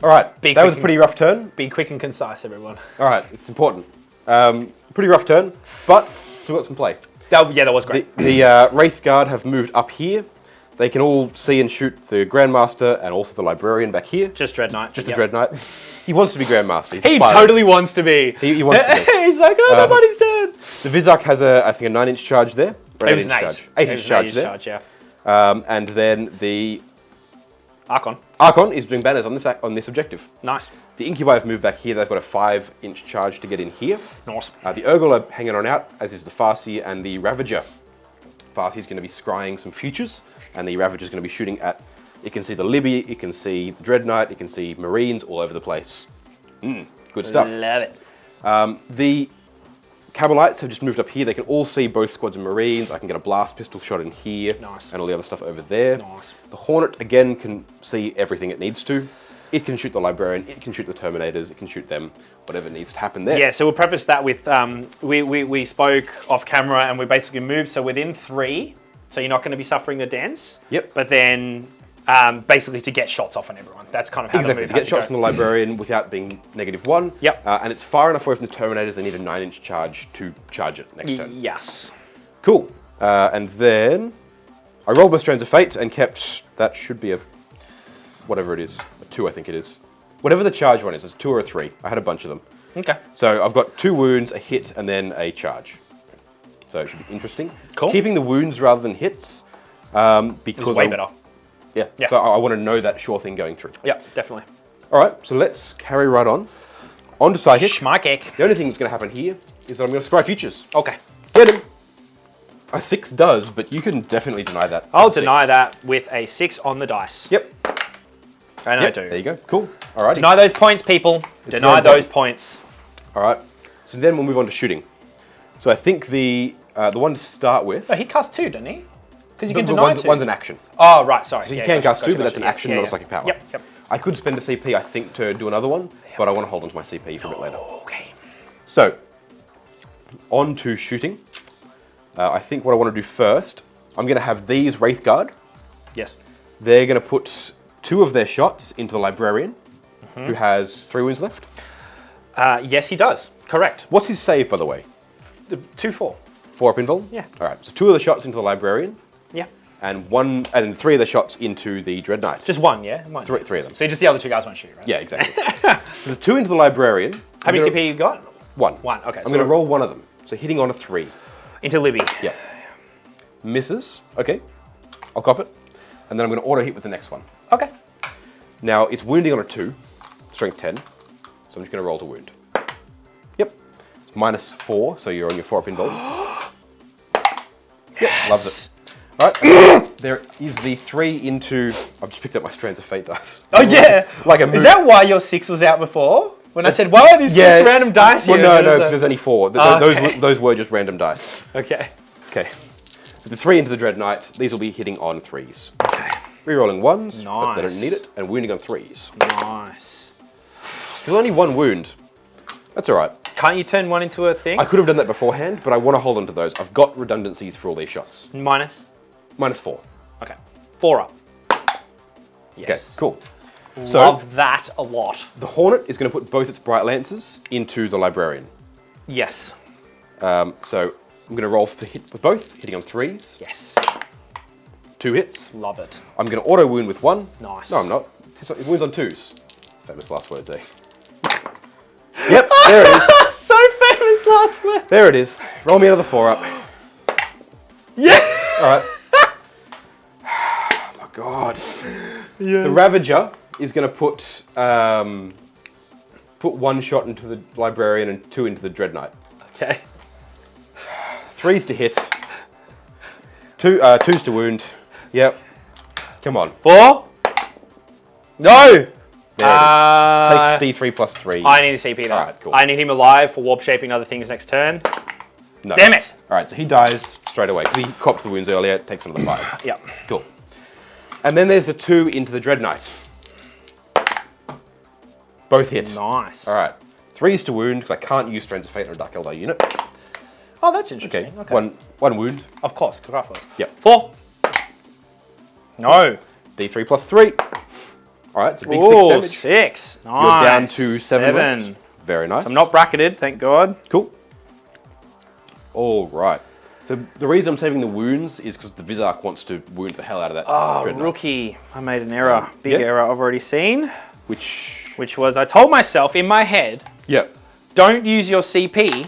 All right, Be that was a quick pretty rough turn. Be quick and concise, everyone. All right, it's important. Pretty rough turn, but still got some play. That was great. The Wraith Guard have moved up here. They can all see and shoot the Grandmaster and also the Librarian back here. Just Dread Knight. Just the Dread Knight. He wants to be Grandmaster. He's He aspiring. totally wants to be. He wants to be. He's like, oh, nobody's dead. The Vizark has I think a 9-inch charge there. Or It was an 8-inch 8. charge. 8-inch charge there. Charge, yeah. And then the Archon. Archon is doing banners on this objective. Nice. The Incubi have moved back here. They've got a 5-inch charge to get in here. Nice. The Urgle are hanging on out, as is the Farseer and the Ravager. Farseer's going to be scrying some futures, and the Ravager's going to be shooting at... You can see the Libby, you can see the Dread Knight, you can see Marines all over the place. Good stuff. Love it. The Cabalites have just moved up here. They can all see both squads of Marines. I can get a blast pistol shot in here. Nice. And all the other stuff over there. Nice. The Hornet, again, can see everything it needs to. It can shoot the Librarian, it can shoot the Terminators, it can shoot them, whatever needs to happen there. Yeah, so we'll preface that with, we spoke off camera and we basically moved, so within 3, so you're not going to be suffering the dents. Yep. But then, basically to get shots off on everyone. That's kind of how Exactly, the to move get shots from the Librarian without being -1. Yep. And it's far enough away from the Terminators, they need a 9-inch charge to charge it next turn. Yes. Cool. And then I rolled my Strands of Fate and kept, that should be a, whatever it is, a 2 I think it is. Whatever the charge one is, it's 2 or a 3. I had a bunch of them. Okay. So I've got 2 wounds, a hit, and then a charge. So it should be interesting. Cool. Keeping the wounds rather than hits. Because It's way better. Yeah. Yeah. So I want to know that sure thing going through. Yeah, definitely. All right, so let's carry right on. On to Psychic. Schmarkick. The only thing that's going to happen here is that I'm going to scry futures. Okay. Get him. A 6 does, but you can definitely deny that. I'll with a deny 6. that with a 6 on the dice. Yep. And Yep, I do. there you go. Cool. Alrighty. Deny those points, people. Deny very those points. All right. So then we'll move on to shooting. So I think the one to start with. Oh, he cast 2, didn't he? Because you can but deny one's, 2. one's an action. Oh, right, sorry. So you Yeah, can gotcha, cast 2, but gotcha, that's an yeah, action, yeah, not yeah. a psychic power. Yep. I could spend a CP, I think, to do another one, but I want to hold on to my CP for a bit later. Okay. So, on to shooting. I think what I want to do first, I'm going to have these Wraith Guard. Yes. They're going to put 2 of their shots into the Librarian, who has 3 wounds left. Yes, he does. Correct. What's his save, by the way? 2-4. 4 up invul? Yeah. All right, so 2 of the shots into the Librarian, Yeah. and 3 of the shots into the Dread Knight. Just 1, yeah? 1. 3 of them. So just the other 2 guys won't shoot, right? Yeah, exactly. So the 2 into the Librarian. How many CP you got? 1. 1, okay. I'm going to roll 1 of them. So hitting on a 3. Into Libby. Yeah. Misses. Okay. I'll cop it. And then I'm going to auto hit with the next one. Okay. Now, it's wounding on a 2. Strength 10. So I'm just going to roll to wound. Yep. It's -4, so you're on your 4 up invul. Yep, loves it. All right. There is the 3 into... I've just picked up my Strands of Fate dice. Oh, yeah. Like a move. Is that why your 6 was out before? When I said, why are these 6 random dice here? Well, no, because there's only 4. Okay. Those were just random dice. Okay. Okay. So the 3 into the Dread Knight, these will be hitting on 3s. Okay. Rerolling 1s, but Nice. they don't need it, and wounding on 3s. Nice. Still only 1 wound. That's all right. Can't you turn 1 into a thing? I could have done that beforehand, but I want to hold on to those. I've got redundancies for all these shots. Minus? -4. Okay. 4 up. Okay, Yes. cool. So Love that a lot. the Hornet is going to put both its Bright Lances into the Librarian. Yes. So I'm going to roll for hit with both, hitting on 3s. Yes. 2 hits. Love it. I'm going to auto wound with 1. Nice. No, I'm not. It wounds on 2s. Famous last words, eh? Yep, there it is. So famous last word. There it is. Roll me another 4 up. Yeah. All right. Oh my God. Yeah. The Ravager is going to put 1 shot into the Librarian and 2 into the Dread Knight. Okay. 3s to hit. 2s to wound. Yep. Come on. 4. No. There it is. Takes D3 plus 3. I need a CP though. Alright, cool. I need him alive for warp shaping other things next turn. No. Damn it. All right, so he dies straight away because he copped the wounds earlier. Takes another 5. Yep. Cool. And then there's the 2 into the Dread Knight. Both hits. Nice. All right. 3s to wound because I can't use Strands of Fate on a Dark Eldar unit. Oh, that's interesting. Okay. One wound. Of course. Craftworlds. Yep. 4. No. D3 plus 3. All right, it's a big 6 Ooh, damage. 6. Nice. You're down to 7 left. Very nice. So I'm not bracketed, thank God. Cool. All right. So the reason I'm saving the wounds is because the Vizark wants to wound the hell out of that. Oh, Dread Knight. rookie. I made an error. Big Yeah. error I've already seen. Which Was I told myself in my head, yeah. don't use your CP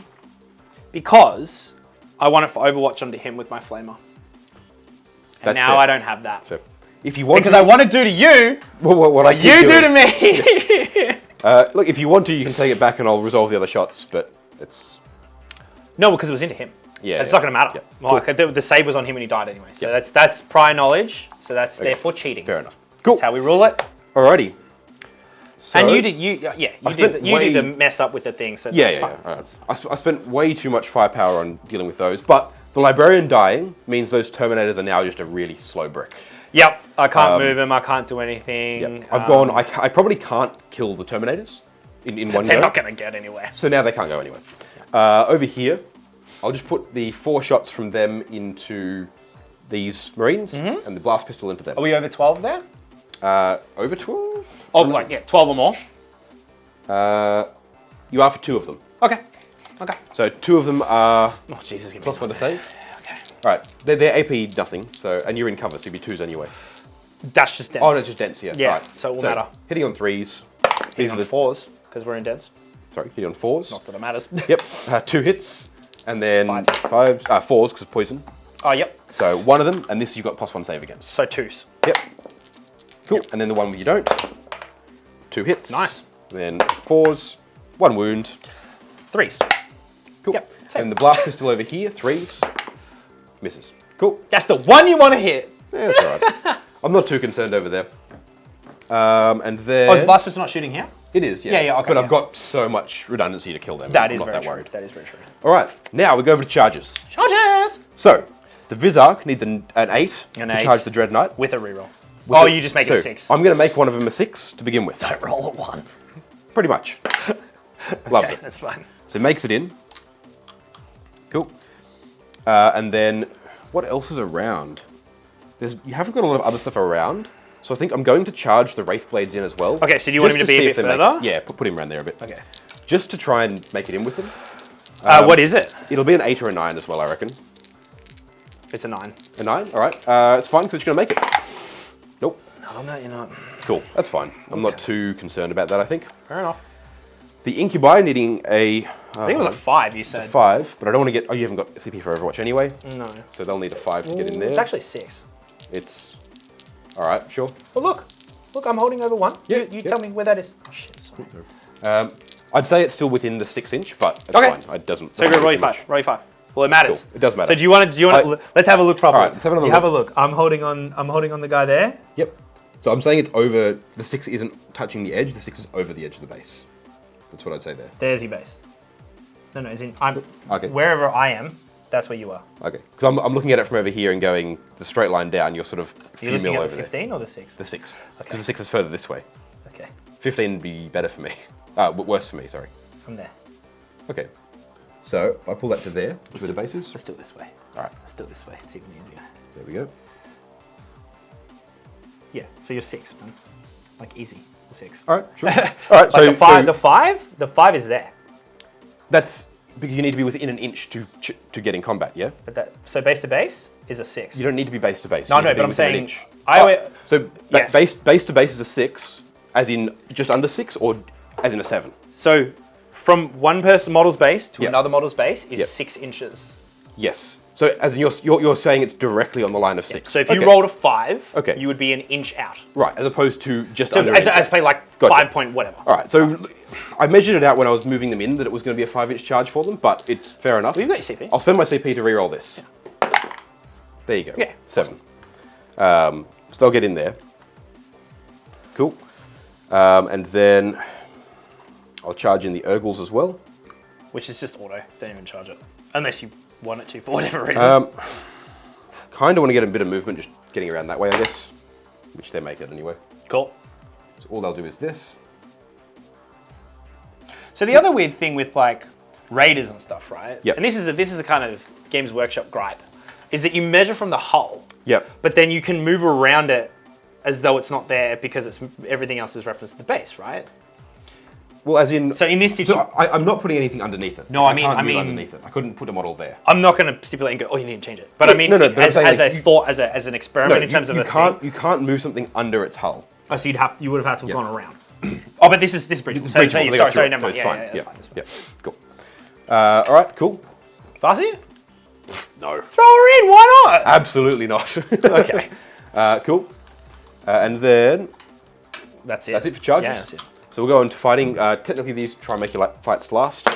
because I want it for Overwatch onto him with my Flamer. And That's now fair. I don't have that. So if you want Because to, I want to do to you what I what you keep do doing- to me. Look, if you want to, you can take it back and I'll resolve the other shots, but it's... No, because it was into him. Yeah, It's yeah. not going to matter. Yeah. Like, the save was on him when he died anyway. So that's prior knowledge. So that's therefore cheating. Fair enough. Cool. That's how we rule it. Alrighty. So, And you did the mess up with the thing. So Yeah, that's yeah, fine. yeah. I spent way too much firepower on dealing with those, but the Librarian dying means those Terminators are now just a really slow brick. Yep. I can't move him. I can't do anything. Yep. I've gone, I probably can't kill the Terminators in one go. They're not going to get anywhere. So now they can't go anywhere. Over here, I'll just put the 4 shots from them into these Marines and the blast pistol into them. Are we over 12 there? Over 12? Oh, like, yeah, 12 or more. You are for 2 of them. Okay. Okay. So 2 of them are Oh, Jesus. Give me plus 1 to save. Okay. Alright, they're AP nothing, so, and you're in cover, so you'll be 2s anyway. That's just dense. Oh, no, it's just dense, yeah. Yeah, Alright. so it will matter. Hitting on 3s. Hitting on the 4s, because we're in dense. Sorry, hitting on 4s. Not that it matters. Yep, 2 hits, and then 4s because poison. Oh, yep. So 1 of them, and this you've got plus 1 save against. So 2s. Yep. Cool. And then the one where you don't. 2 hits. Nice. Then 4s, 1 wound. 3s. Cool. Yep, same. And the blast pistol over here, 3s. Misses. Cool. That's the one you want to hit. Yeah, that's alright. I'm not too concerned over there. And then... Oh, is Blastburst not shooting here? It is, yeah. Yeah, okay. But I've got so much redundancy to kill them. That I'm is not very that true. worried. That is very true. All right, now we go over to charges. Charges! So, the Vizark needs an 8 An to 8. charge the Dread Knight. With a reroll. Oh, you just make it a So, 6. I'm going to make one of them a 6 to begin with. Don't roll a 1. Pretty much. Loves Okay, it. that's fine. So it makes it in. Cool. And then, what else is around? You haven't got a lot of other stuff around. So I think I'm going to charge the Wraith Blades in as well. Okay, so do you want him to be a bit further? Yeah, put him around there a bit. Okay. Just to try and make it in with them. What is it? It'll be an 8 or a 9 as well, I reckon. It's a 9. A 9? All right. It's fine because it's going to make it. Nope. No, you're not. Cool. That's fine. I'm not too concerned about that, I think. Fair enough. The Incubi needing a... I think it was a 5, you said. 5, but I don't want to get... Oh, you haven't got CP for Overwatch anyway. No. So they'll need a 5 to get in there. It's actually 6. It's... All right, sure. Oh, look. Look, I'm holding over 1. Yeah, You tell me where that is. Oh, shit, sorry. I'd say it's still within the 6 inch, but that's Okay. fine. It doesn't... So go roll your 5. Roll your 5. Well, it matters. Cool. It does matter. So do you want to, let's have a look properly. All right, let's have another you look. have a look. I'm holding on the guy there. Yep. So I'm saying it's over... The 6 isn't touching the edge. The 6 is over the edge of the base. That's what I'd say there. There's your base. No, as in, Okay. wherever I am, that's where you are. Okay. Because I'm looking at it from over here and going the straight line down. You're sort of You're few looking mil at over the 15 there. or the 6? The 6. Okay. Because the 6 is further this way. Okay, 15 would be better for me. Worse for me, sorry. I'm there. Okay. So if I pull that to there, which is where the base is. Let's do it this way. All right. Let's do it this way. It's even easier. There we go. Yeah, so you're 6, man. Like easy, 6. All right, sure. All right, Like the 5 is there. That's because you need to be within an inch to get in combat, yeah? But so base to base is a 6. You don't need to be base to base. No, You need no, to be but I'm within an saying inch. I always, So Yes. base to base is a 6, as in just under 6, or as in a 7? so from one person model's base to Yep. another model's base is Yep. 6 inches. Yes. So as in you're saying it's directly on the line of 6. So if you Okay. rolled a 5, Okay. you would be an inch out. Right, as opposed to just So under as an inch. play like Gotcha. 5 point whatever. All right, so I measured it out when I was moving them in that it was going to be a 5-inch charge for them, but it's fair enough. Well, you've got your CP. I'll spend my CP to reroll this. There you go. Yeah. 7. So they'll get in there. Cool. And then I'll charge in the Urgles as well. Which is just auto. Don't even charge it. Unless you want it to for whatever reason. Kind of want to get a bit of movement just getting around that way, I guess. Which they make it anyway. Cool. So all they'll do is this. So the other weird thing with like raiders and stuff, right? Yep. And this is a kind of Games Workshop gripe, is that you measure from the hull, Yep. but then you can move around it as though it's not there because everything else is referenced to the base, right? Well, as in... So in this situation, So I'm not putting anything underneath it. No, I mean- can't I move mean- underneath it. I couldn't put a model there. I'm not going to stipulate and go, oh, you need to change it. But No, I mean, no, but I'm as saying, like, a thought, as an experiment in terms of you a can't thing. you can't move something under its hull. Oh, so you would have had to have Yeah. gone around. Oh, but this is breachable. Breachable, so they got Sorry, through never it, mind. so Yeah, it's yeah, fine. that's fine. Yeah, cool. All right, cool. Farseer? No. Throw her in, why not? Absolutely not. Okay. Cool. And then That's it. that's it for charges. Yeah, that's it. So we'll go on to fighting. Technically, these try and make your fights last,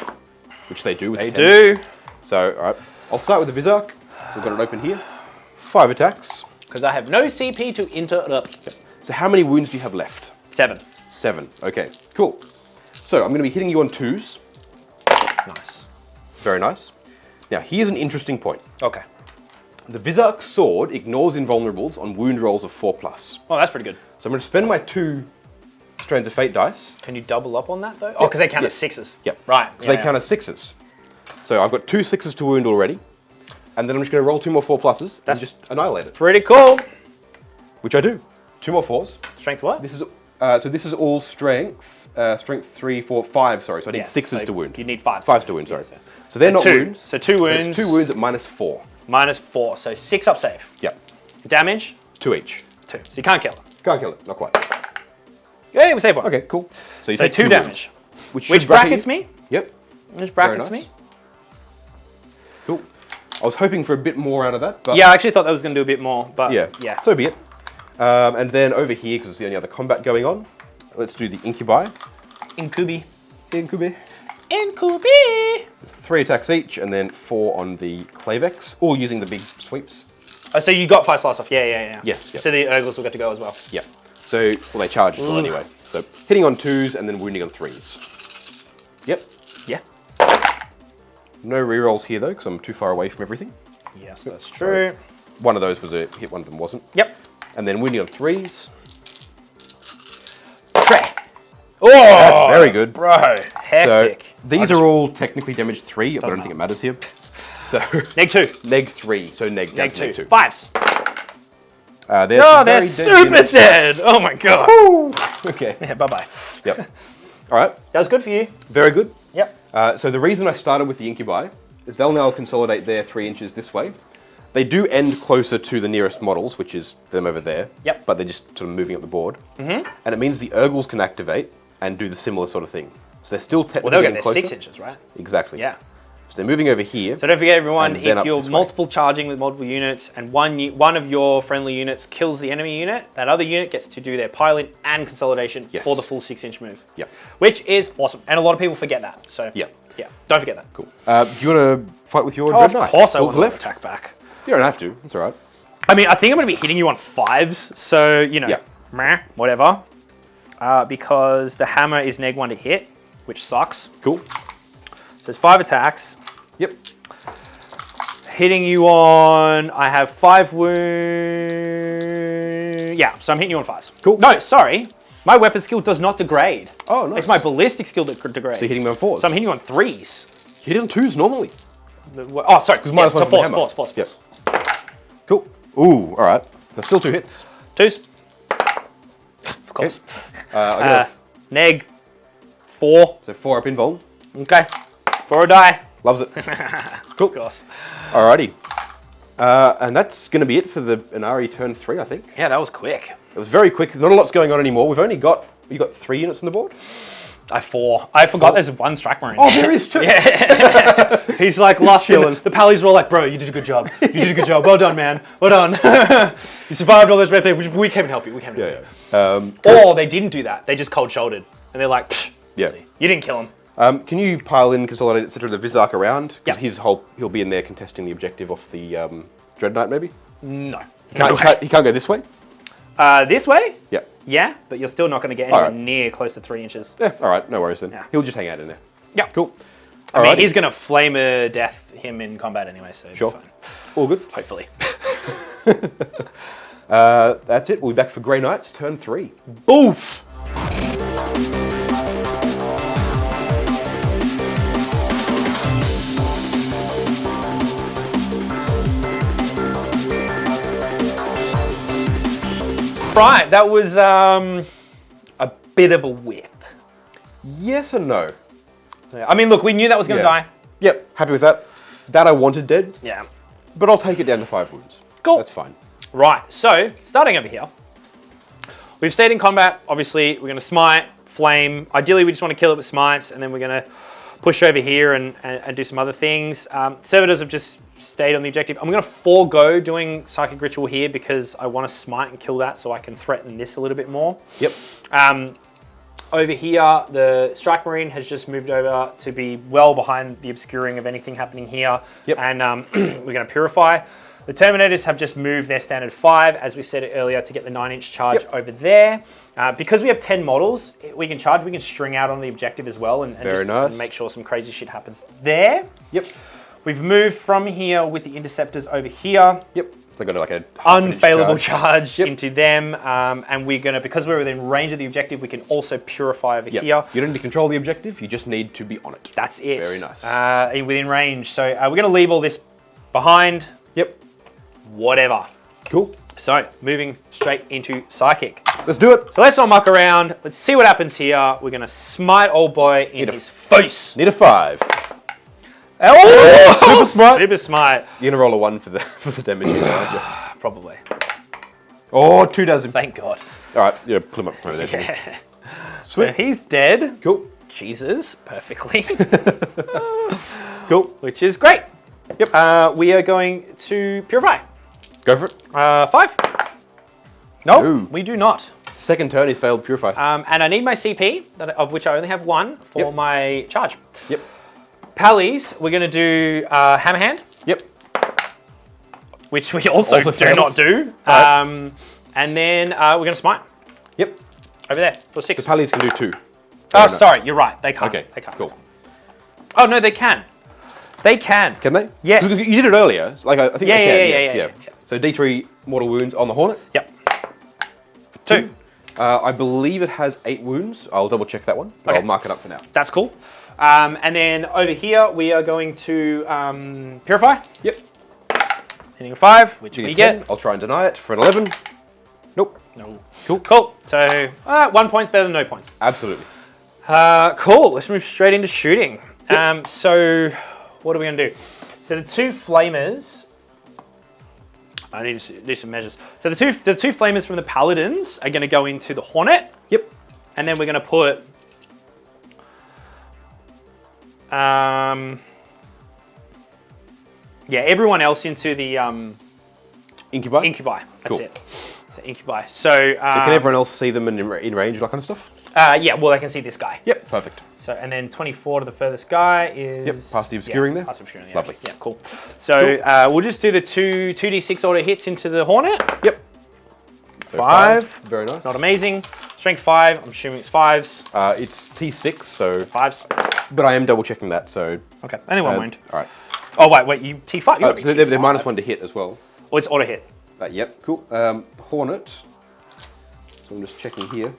which they do. With They 10s. do. So, all right. I'll start with the Vizark. So we've got it open here. 5 attacks. Because I have no CP to interrupt. So how many wounds do you have left? 7. 7. Okay, cool. So I'm going to be hitting you on 2s. Nice. Very nice. Now, here's an interesting point. Okay. The Vizark's sword ignores invulnerables on wound rolls of 4+. Oh, that's pretty good. So I'm going to spend my 2 Strands of Fate dice. Can you double up on that though? Oh, because they count as 6s. Yep. Right. Because they count as 6s. So I've got 2 6s to wound already. And then I'm just going to roll 2 more 4+s and just annihilate it. Pretty cool. Which I do. 2 more 4s. Strength what? This is so this is all strength. Strength 3, 4, 5. Sorry, so I need 6s so to wound. You need 5s. 5s to wound. Sorry. Yeah, So they're not 2. wounds. So 2 But wounds. it's 2 wounds at -4. -4. So 6 up save. Yep. Damage? 2 each. 2. So you can't kill them. Can't kill it. Not quite. Yeah, we save 1. Okay, cool. So you So take 2 2 damage. wounds, Which should bracket brackets you. me? Yep. Which brackets nice. me? Cool. I was hoping for a bit more out of that, but Yeah, I actually thought that was going to do a bit more, but yeah. yeah. So be it. And then over here, because it's the only other combat going on, let's do the Incubi. Incubi. Incubi. Incubi! There's 3 attacks each, and then 4 on the Clavex, all using the big sweeps. Oh, so you got 5 slice off. Yeah. Yes, yep. So the Urgles will get to go as well. Yeah. So, well, they charge as well anyway. So hitting on 2s and then wounding on 3s. Yep. Yeah. No rerolls here though, because I'm too far away from everything. Yes, that's true. One of those was a hit, one of them wasn't. Yep. And then wounding on 3s. Oh, That's very good. bro. Hectic. So these are all technically damage 3, but I don't think it matters here. So Neg 2. neg 3, so neg Neg 2. neg 2. 5s. They're Oh, they're very super units. dead. Oh my god. Okay. Yeah, bye-bye. Yep. All right. That was good for you. Very good. Yep. So the reason I started with the incubi is they'll now consolidate their 3 inches this way. They do end closer to the nearest models, which is them over there. Yep. But they're just sort of moving up the board. Mm-hmm. And it means the Urgles can activate and do the similar sort of thing. So they're still technically Well, they'll getting get closer. their 6 inches, right? Exactly. Yeah. So they're moving over here. So don't forget, everyone, And then if up you're this way. multiple charging with multiple units and one of your friendly units kills the enemy unit, that other unit gets to do their pilot and consolidation for the full 6-inch move. Yep. Which is awesome. And a lot of people forget that. So Yeah. yeah, don't forget that. Cool. Do you want to fight with your Oh, Dread of Knight? course I Towards want to the left. attack back. You don't have to. It's all right. I mean, I think I'm going to be hitting you on 5s. So, you know, Yeah. meh, whatever. Because the hammer is neg 1 to hit, which sucks. Cool. So it's 5 attacks. Yep. Hitting you on, I have 5 wounds. Yeah, so I'm hitting you on 5s. Cool. No, sorry. My weapon skill does not degrade. Oh, nice. It's my ballistic skill that degrades. So you're hitting me on 4s? So I'm hitting you on 3s. You hit on 2s normally. Oh, sorry. Because minus one from the hammer. Force. Yep. Cool. Ooh, all right. So still 2 hits. 2s. Of course. I got Neg 4. so 4 up invuln. Okay. 4 a die. Loves it. Cool. Of course. Alrighty. And that's going to be it for the Ynnari turn 3, I think. Yeah, that was quick. It was very quick. Not a lot's going on anymore. We've only got, you got 3 units on the board? I 4. I forgot there's 1 strike marine. Oh, there is 2. He's like lost Chilling. The pallies were all like, bro, you did a good job. You did a good job. Well done, man. Well done. You survived all those red things. We came and help you. We came to help you. Or they didn't do that. They just cold shouldered. And they're like, psh, Yeah. see, you didn't kill him. Can you pile in, consolidate, etc. the Vizark around? Yeah. Because he'll be in there contesting the objective off the Dread Knight, maybe? No. He can't go this way? This way? Yeah. Yeah, but you're still not going to get anywhere Alright. near close to 3 inches. Yeah, alright, no worries then. Yeah. He'll just hang out in there. Yeah. Cool. I mean, Alrighty. he's going to flame a death him in combat anyway, so Sure. fine. All good. Hopefully. That's it. We'll be back for Grey Knights, turn 3. Oof! Right, that was a bit of a whip. Yes and no. Yeah, I mean, look, we knew that was going to die. Yep, happy with that. That I wanted dead, Yeah. but I'll take it down to 5 wounds. Cool. That's fine. Right, so starting over here, we've stayed in combat. Obviously, we're going to smite, flame. Ideally, we just want to kill it with smites, and then we're going to push over here and do some other things. Servitors have just stayed on the objective. I'm going to forego doing Psychic Ritual here because I want to smite and kill that so I can threaten this a little bit more. Yep. Over here, the Strike Marine has just moved over to be well behind the obscuring of anything happening here. Yep. And we're going to Purify. The Terminators have just moved their standard 5, as we said earlier, to get the 9-inch charge over there. Because we have 10 models, we can charge, we can string out on the objective as well and Very just nice. make sure some crazy shit happens there. Yep. We've moved from here with the Interceptors over here. Yep. They got like a half-inch Unfailable charge Yep. into them. And we're going to, because we're within range of the objective, we can also Purify over Yep. here. You don't need to control the objective, you just need to be on it. That's it. Very nice. Within range. So we're going to leave all this behind. Yep. Whatever. Cool. So moving straight into Psychic. Let's do it. So let's not muck around. Let's see what happens here. We're going to smite old boy in his face. Need a 5. Oh! Super smite. Super smite. You're gonna roll a 1 for the damage here, aren't you? Probably. Oh, 2 does him. Thank God. Alright, yeah, pull him up from there. Yeah. Sweet. So he's dead. Cool. Jesus, perfectly. Cool. Which is great. Yep. We are going to Purify. Go for it. 5. Nope, No. we do not. Second turn, he's failed Purify. And I need my CP, of which I only have 1 for Yep. my charge. Yep. Pallies, we're going to do Hammer Hand, Yep. which we also do fails. not do. Right. And then we're going to Smite. Yep. Over there for 6. The pallies can do 2. Oh, sorry, you're right. They can't. Okay, They can't. cool. Oh, no, they can. They can. Can they? Yes. Because you did it earlier. Like I think they can. Yeah. So D3 mortal wounds on the Hornet. Yep. 2. I believe it has 8 wounds. I'll double check that one. Okay. I'll mark it up for now. That's cool. And then over here, we are going to Purify. Yep. Hitting a 5, which You we get 10. get. I'll try and deny it for an 11. Nope. No. Cool. Cool. So 1 point's better than no points. Absolutely. Cool. Let's move straight into shooting. So what are we going to do? So the 2 flamers. I need to do some measures. So the two flamers from the paladins are going to go into the Hornet. Yep. And then we're going to put everyone else into the Incubi? Incubi. That's Cool. it. So Incubi. So Can everyone else see them in range, that kind of stuff? yeah, well, they can see this guy. Yep, perfect. So, and then 24 to the furthest guy is... Yep, past the obscuring there. Past the obscuring, yeah. Lovely. Yeah, cool. So we'll just do the 2d6 auto hits into the Hornet. Yep. So 5. Very nice. Not amazing. Strength 5, I'm assuming it's 5s. It's T6, so... 5s. But I am double checking that, so... Okay, only one wound. All right. Oh, wait, you T5? You So they're -1 to hit as well. Oh, it's auto hit. Yep, cool. Hornet. So I'm just checking here.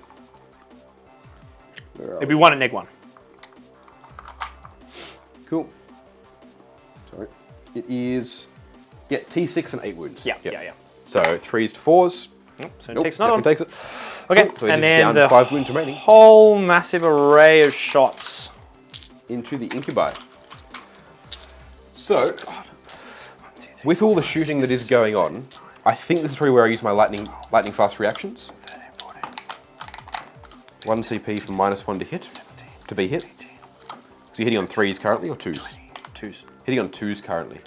It'd be 1 at -1. Cool. Sorry. It is... Yeah, T6 and 8 wounds. Yeah, Yep. yeah. So 3s to 4s. So it takes another one. Takes it. Okay, Cool. So and it is then down the 5 wounds remaining. whole massive array of shots. Into the Incubi. So, with all the shooting that is going on, I think this is probably where I use my lightning fast reactions. 1 CP for -1 to hit, to be hit. So you're hitting on 3s currently, or 2s? 2s. Hitting on 2s currently.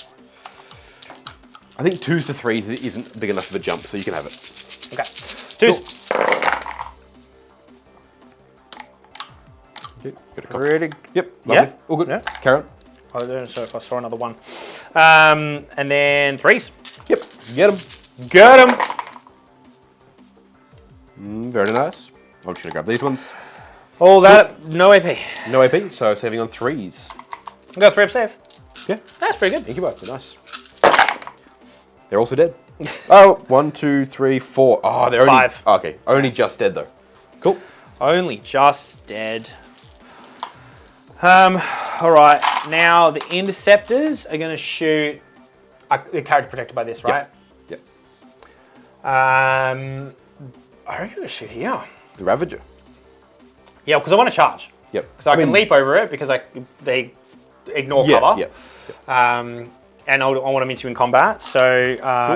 I think 2s to 3s isn't big enough of a jump, so you can have it. Okay. 2s. Okay, got a couple. Pretty. Yep, lovely. Yeah. All good. Yeah. Carry on. I don't know so if I saw another one. And then 3s. Yep, get him. Get him. Very nice. I'm just going to grab these ones. Oh, that, no AP. No AP, so saving on 3s. I got 3 up save. Yeah, That's pretty good. Incubi, nice. They're also dead. Oh, 1, 2, 3, 4. Oh, they're only... 5. Oh, okay, only just dead though. Cool. Only just dead. All right, now the interceptors are going to shoot. The character protected by this, right? Yep. I reckon going to shoot here. The Ravager. Yeah, because I want to charge. Yep. So I can leap over it because they ignore cover. Yeah. And I want them into in combat. So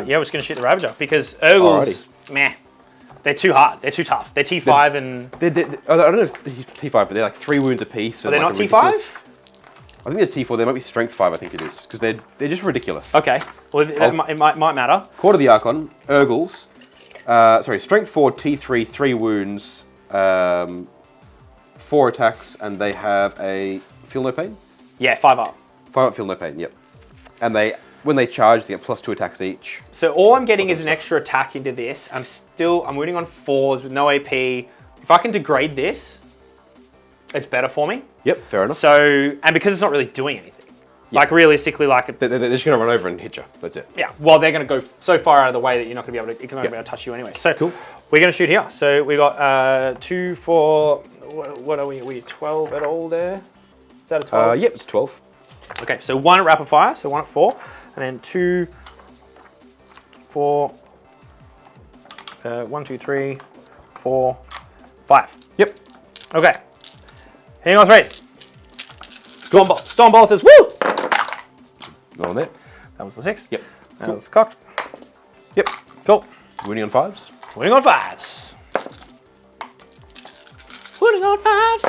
yeah, we're just going to shoot the Ravager because Urgles, meh. They're too hard. They're too tough. They're T5 and... I don't know if they're T5, but they're like 3 wounds apiece. Are they not T5? I think they're T4. They might be Strength 5, I think it is. Because they're just ridiculous. Okay. Well, it might matter. Quarter of the Archon, Urgles. Strength 4, T3, 3 wounds, 4 attacks, and they have a Feel No Pain? Yeah, 5 up. 5 up, Feel No Pain, yep. And when they charge, they get +2 attacks each. So all I'm getting is an extra attack into this. I'm winning on 4s with no AP. If I can degrade this, it's better for me. Yep, fair enough. So, and because it's not really doing anything. Like realistically, like... They're just going to run over and hit you, that's it. Yeah, well, they're going to go so far out of the way that you're not going to be able to, be able to touch you anyway. So Cool. We're going to shoot here. So we got 2, 4, what are we? Are we 12 at all there? Is that a 12? Yep, it's 12. Okay, so 1 at rapid fire, so 1 at 4, and then 2, 4, 1, 2, 3, 4, 5. Yep. Okay. Hang on, race. Storm bolters, woo! Go on there. That was the 6. Yep. That Cool. was cocked. Yep. Cool. Winning on 5s. Winning on 5s. Winning on 5s.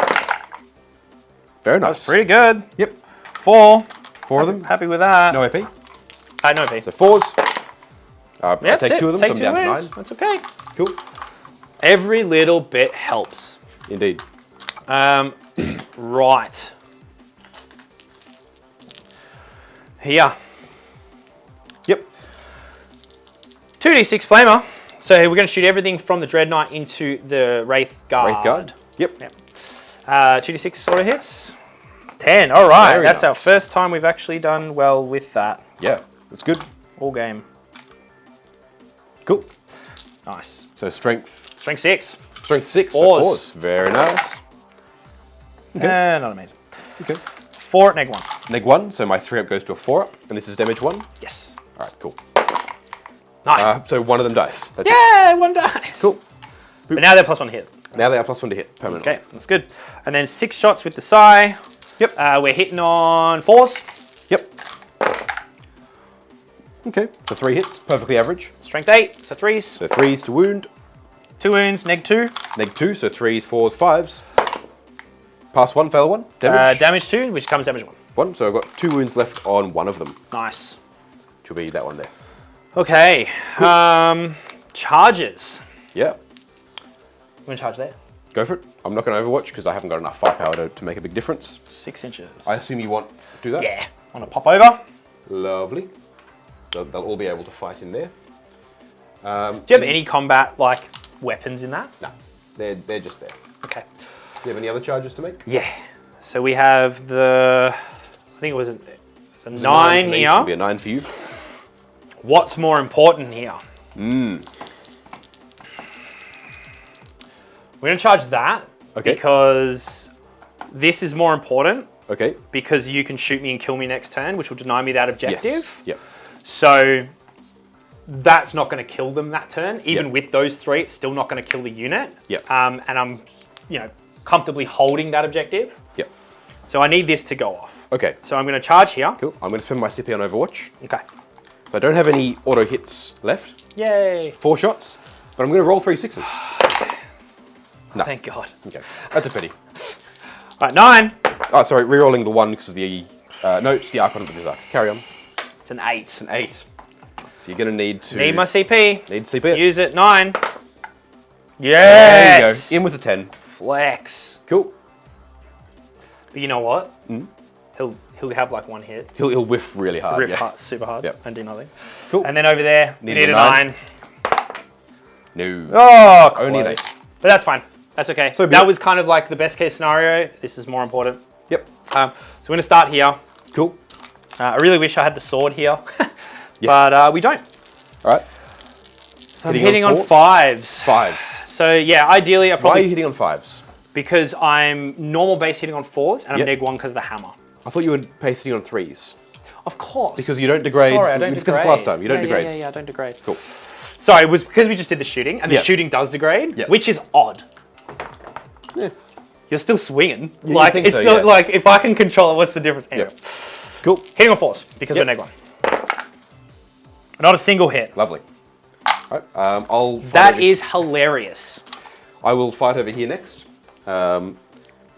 Very nice. That's pretty good. Yep. 4. 4 of them. Happy with that. No AP. No AP. So 4s. I Yep, take 2 of them, Take so I'm 2 down to wins. 9. That's okay. Cool. Every little bit helps. Indeed. Right. Here. Yep. 2d6 flamer. So we're going to shoot everything from the Dread Knight into the Wraith Guard. Wraith Guard. Yep. 2d6 auto hits. 10. All right. Very That's our nice. first time we've actually done well with that. Yeah, that's good. All game. Cool. Nice. So strength. Strength 6. Strength 6. Fours. So fours. Very nice. Okay. Not amazing. Okay. 4 at neg 1. Neg 1, so my 3 up goes to a 4 up, and this is damage 1. Yes. All right, cool. Nice. So one of them dies. That's it. Yeah, 1 dice. Cool. But now they're +1 hit. Now they are +1 to hit permanently. Okay, that's good. And then 6 shots with the Psy. Yep. We're hitting on 4s. Yep. Okay, so 3 hits, perfectly average. Strength 8, so 3s. So 3s to wound. 2 wounds, neg 2. Neg 2, so 3s, 4s, 5s. Pass 1, fail 1. Damage. Damage 2, which comes damage 1. 1, so I've got 2 wounds left on one of them. Nice. Which will be that one there. Okay. Charges. Yeah, I'm going to charge there. go for it. I'm not going to overwatch because I haven't got enough firepower to make a big difference. 6 inches. I assume you want to do that? Yeah. I'm going to pop over. Lovely. They'll all be able to fight in there. Do you have any combat, like, weapons in that? No, they're just there. Okay. Do you have any other charges to make? Yeah. So we have the... I think it was a 9 for me, so it'll be here. a 9 for you. What's more important here? We're going to charge that. Okay. Because this is more important. Okay. Because you can shoot me and kill me next turn, which will deny me that objective. Yes. Yep. So that's not going to kill them that turn. Even Yep. with those 3, it's still not going to kill the unit. Yep. And I'm, comfortably holding that objective. Yep. So I need this to go off. Okay. So I'm going to charge here. Cool. I'm going to spend my CP on Overwatch. Okay. I don't have any auto hits left. Yay. 4 shots, but I'm going to roll 3 6s. No. Thank God. Okay, that's a pity. All right, 9. Oh, sorry, re-rolling the 1 because of the... no, it's the Archon of the Berserk. Carry on. It's an 8. It's an 8. So you're going to need to... Need my CP. Need CP. Use it. 9. There Yes. you go. In with a 10. Flex. Cool. But you know what? He'll have like 1 hit. He'll whiff really hard. Riff yeah. hard, super hard, Yep. and do nothing. Cool. And then over there, we Need need a a 9. 9. No. Oh, close. Only an 8. But that's fine. That's okay. So be that it. was kind of like the best case scenario. This is more important. Yep. So we're going to start here. Cool. I really wish I had the sword here, Yeah. but we don't. All right. So I'm hitting on 5s. 5s. So yeah, ideally I Why are probably... you hitting on 5s? Because I'm normal base hitting on 4s, and I'm Yep. neg 1 because of the hammer. I thought you were pace hitting on 3s. Of course. Because you don't degrade. Sorry, I don't It's degrade. because last time. You don't degrade. Yeah, I don't degrade. Cool. Sorry, it was because we just did the shooting, and the Yep. shooting does degrade, Yep. which is odd. Yeah. You're still swinging. you Like, think it's so, still, yeah. like, if I can control it, what's the difference? Anyway. Yep. Cool. Hitting on 4s, because Yep. we're neg 1. Not a single hit. Lovely. All right. I'll. fight That over- is hilarious. I will fight over here next.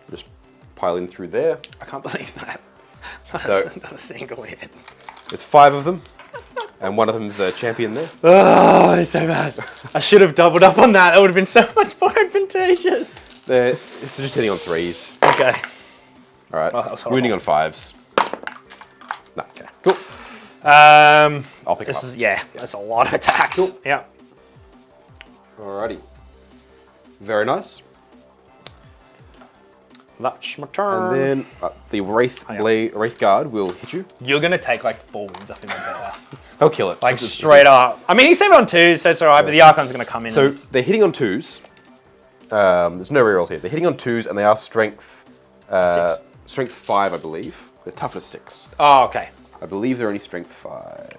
Just pile in through there. I can't believe that. So- Not a single hit. There's 5 of them, and one of them's a champion there. Oh, it's so bad. I should have doubled up on that. That would have been so much more advantageous. It's just hitting on 3s. Okay. All right. Oh, that was horrible. Wounding on 5s. No. Okay. Cool. I'll pick This them is, up. yeah, that's a lot of attacks. Cool. Yeah. Alrighty. Very nice. That's my turn. And then the Wraith Wraith Guard will hit you. You're going to take like 4 wounds off him. He'll kill it. Like straight up. I mean, he's 7 on 2, so it's alright, but the Archon's going to come in. So and, they're hitting on 2s. There's no rerolls here. They're hitting on 2s, and they are strength 5, I believe. They're toughness 6. oh, okay. I believe they're only strength 5.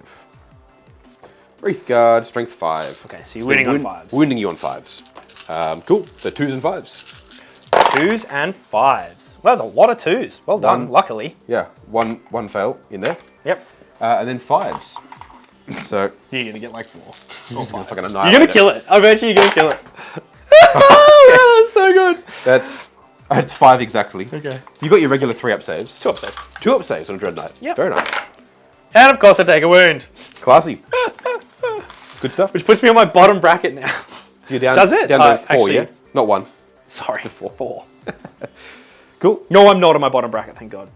Wraith Guard, strength 5. Okay, so you're winning on 5s. Wounding you on 5s. Cool. So 2s and 5s. 2s and 5s. Well, that's a lot of 2s. Well done, luckily. Yeah, one fail in there. Yep. And then 5s. So You're going to get like 4. you're just gonna fucking You're annihilate going to kill it. I bet you you're going to kill it. Oh, that was so good. That's 5 exactly. Okay. So you've got your regular 3 up saves. 2 up saves. 2 up saves on Dread Knight. Yep. Very nice. And of course I take a wound. Classy. Good stuff. Which puts me on my bottom bracket now. So you're down, Does it? down to 4, Actually- yeah? Not 1. Sorry. 4. Cool. No, I'm not on my bottom bracket, thank God.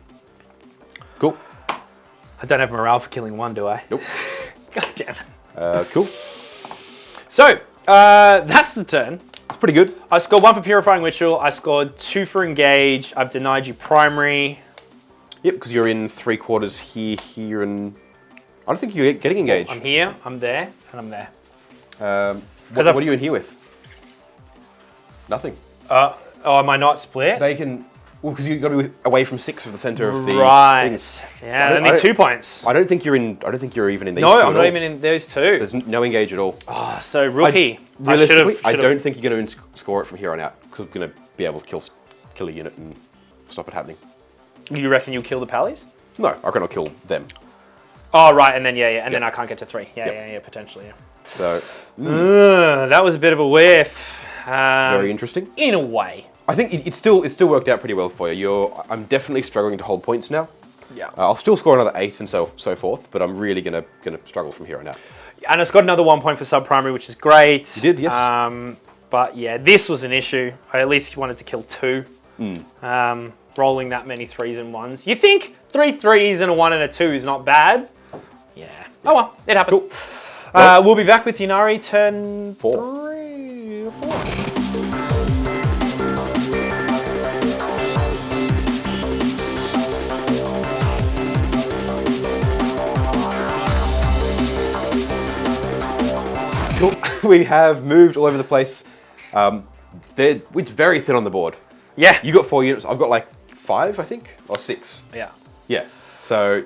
Cool. I don't have morale for killing 1, do I? Nope. God damn it. Cool. So, That's the turn. It's pretty good. I scored 1 for Purifying Ritual. I scored 2 for Engage. I've denied you Primary. Yep, because you're in 3/4 here, here, and I don't think you're getting engaged. I'm here, I'm there, and I'm there. What are you in here with? Nothing. Oh, am I not split? They can. Well, because you've got to be away from 6 of the center of the. Right. Thing. Yeah, I need 2 points. I don't think you're in. I don't think you're even in these. No, two I'm not even in those 2. There's no engage at all. Oh, so rookie. Realistically, I don't think you're going to score it from here on out because we're going to be able to kill a unit and stop it happening. You reckon you'll kill the pallies? No, I cannot kill them. Oh, right, and then and then I can't get to 3. Yeah, potentially. Yeah. So that was a bit of a whiff. very interesting. In a way. I think it still worked out pretty well for you. I'm definitely struggling to hold points now. Yeah. I'll still score another 8 and so forth, but I'm really gonna struggle from here on out. And it's got another 1 point for sub-primary, which is great. You did, yes. But yeah, this was an issue. I at least wanted to kill 2. Rolling that many 3s and 1s. You think 3 3s and a 1 and a 2 is not bad? Yeah. Oh well, it happened. Cool. We'll be back with Ynnari turn 4. 3 or 4. Cool. We have moved all over the place. It's very thin on the board. Yeah. You got 4 units. I've got like 5, I think, or 6. Yeah. Yeah. So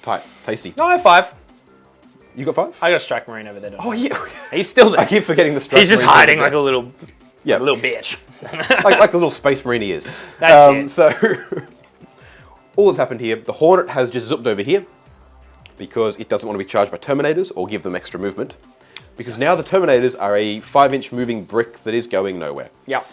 tight, tasty. No, I have 5. You got 5? I got a Strike Marine over there. Oh yeah. He's still there. I keep forgetting the strike. He's just Marine hiding over like there. a little bitch. like the little space marine he is. That's it. So all that's happened here, the Hornet has just zipped over here because it doesn't want to be charged by Terminators or give them extra movement. Because now the Terminators are a 5-inch moving brick that is going nowhere. Yeah.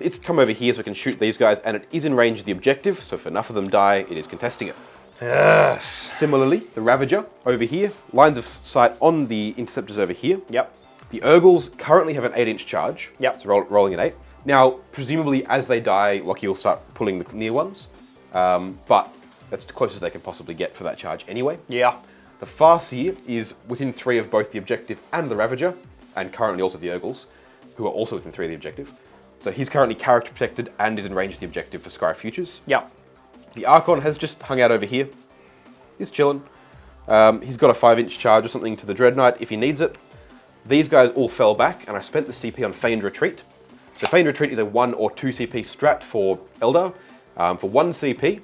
It's come over here so we can shoot these guys, and it is in range of the objective, so if enough of them die, it is contesting it. Yes. Similarly, the Ravager over here, lines of sight on the Interceptors over here. Yep. The Urgles currently have an 8-inch charge, Yep. so rolling an 8. Now, presumably as they die, Locky will start pulling the near ones, but that's as close as they can possibly get for that charge anyway. Yeah. The Farseer is within 3 of both the objective and the Ravager, and currently also the Urgles, who are also within 3 of the objective. So he's currently character protected and is in range of the objective for Sky Futures. Yep. The Archon has just hung out over here. He's chilling. He's got a 5-inch charge or something to the Dreadnought if he needs it. These guys all fell back, and I spent the CP on Feigned Retreat. So Feigned Retreat is a 1 or 2 CP strat for Eldar. For 1 CP,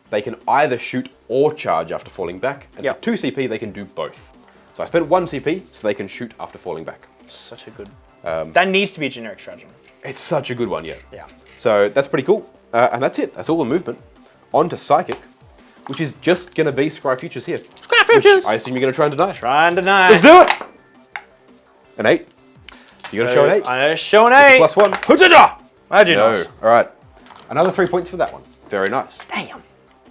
they can either shoot or charge after falling back. And for 2 CP, they can do both. So I spent 1 CP so they can shoot after falling back. Such a good... that needs to be a generic stratagem. It's such a good one, yeah. Yeah. So that's pretty cool. And that's it. That's all the movement. On to Psychic, which is just going to be Sky Futures here. Sky Futures! I assume you're going to try and deny. Try and deny. Let's do it! An 8. You're going to show an 8? I'm going to show an 8. +1. Hujada! How'd you know? All right. Another 3 points for that one. Very nice. Damn.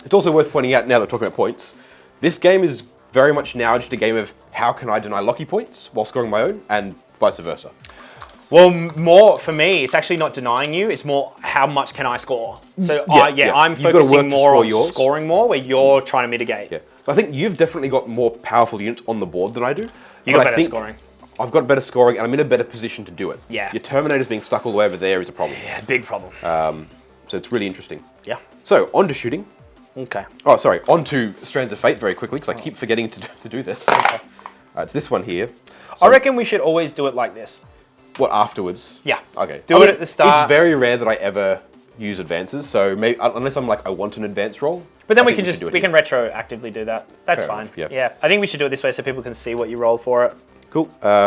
It's also worth pointing out, now that we're talking about points, this game is very much now just a game of how can I deny Locky points while scoring my own, and vice versa. Well, more for me, it's actually not denying you. It's more how much can I score. So I'm You've gotta work focusing to more score on yours. scoring more, where you're trying to mitigate. Yeah. So I think you've definitely got more powerful units on the board than I do. You got better scoring. I've got better scoring, and I'm in a better position to do it. Yeah. Your Terminators being stuck all the way over there is a problem. Yeah, big problem. So it's really interesting. Yeah. So on to shooting. Okay. Oh, sorry. On to Strands of Fate very quickly because I keep forgetting to do this. Okay. It's this one here. I reckon we should always do it like this. What, afterwards? Yeah. Okay. Do it at the start. It's very rare that I ever use advances, so maybe unless I'm like I want an advance roll. But then I we think can should do it we here. can retroactively do that. That's Fair fine. enough, yeah. Yeah. I think we should do it this way so people can see what you roll for it. Cool.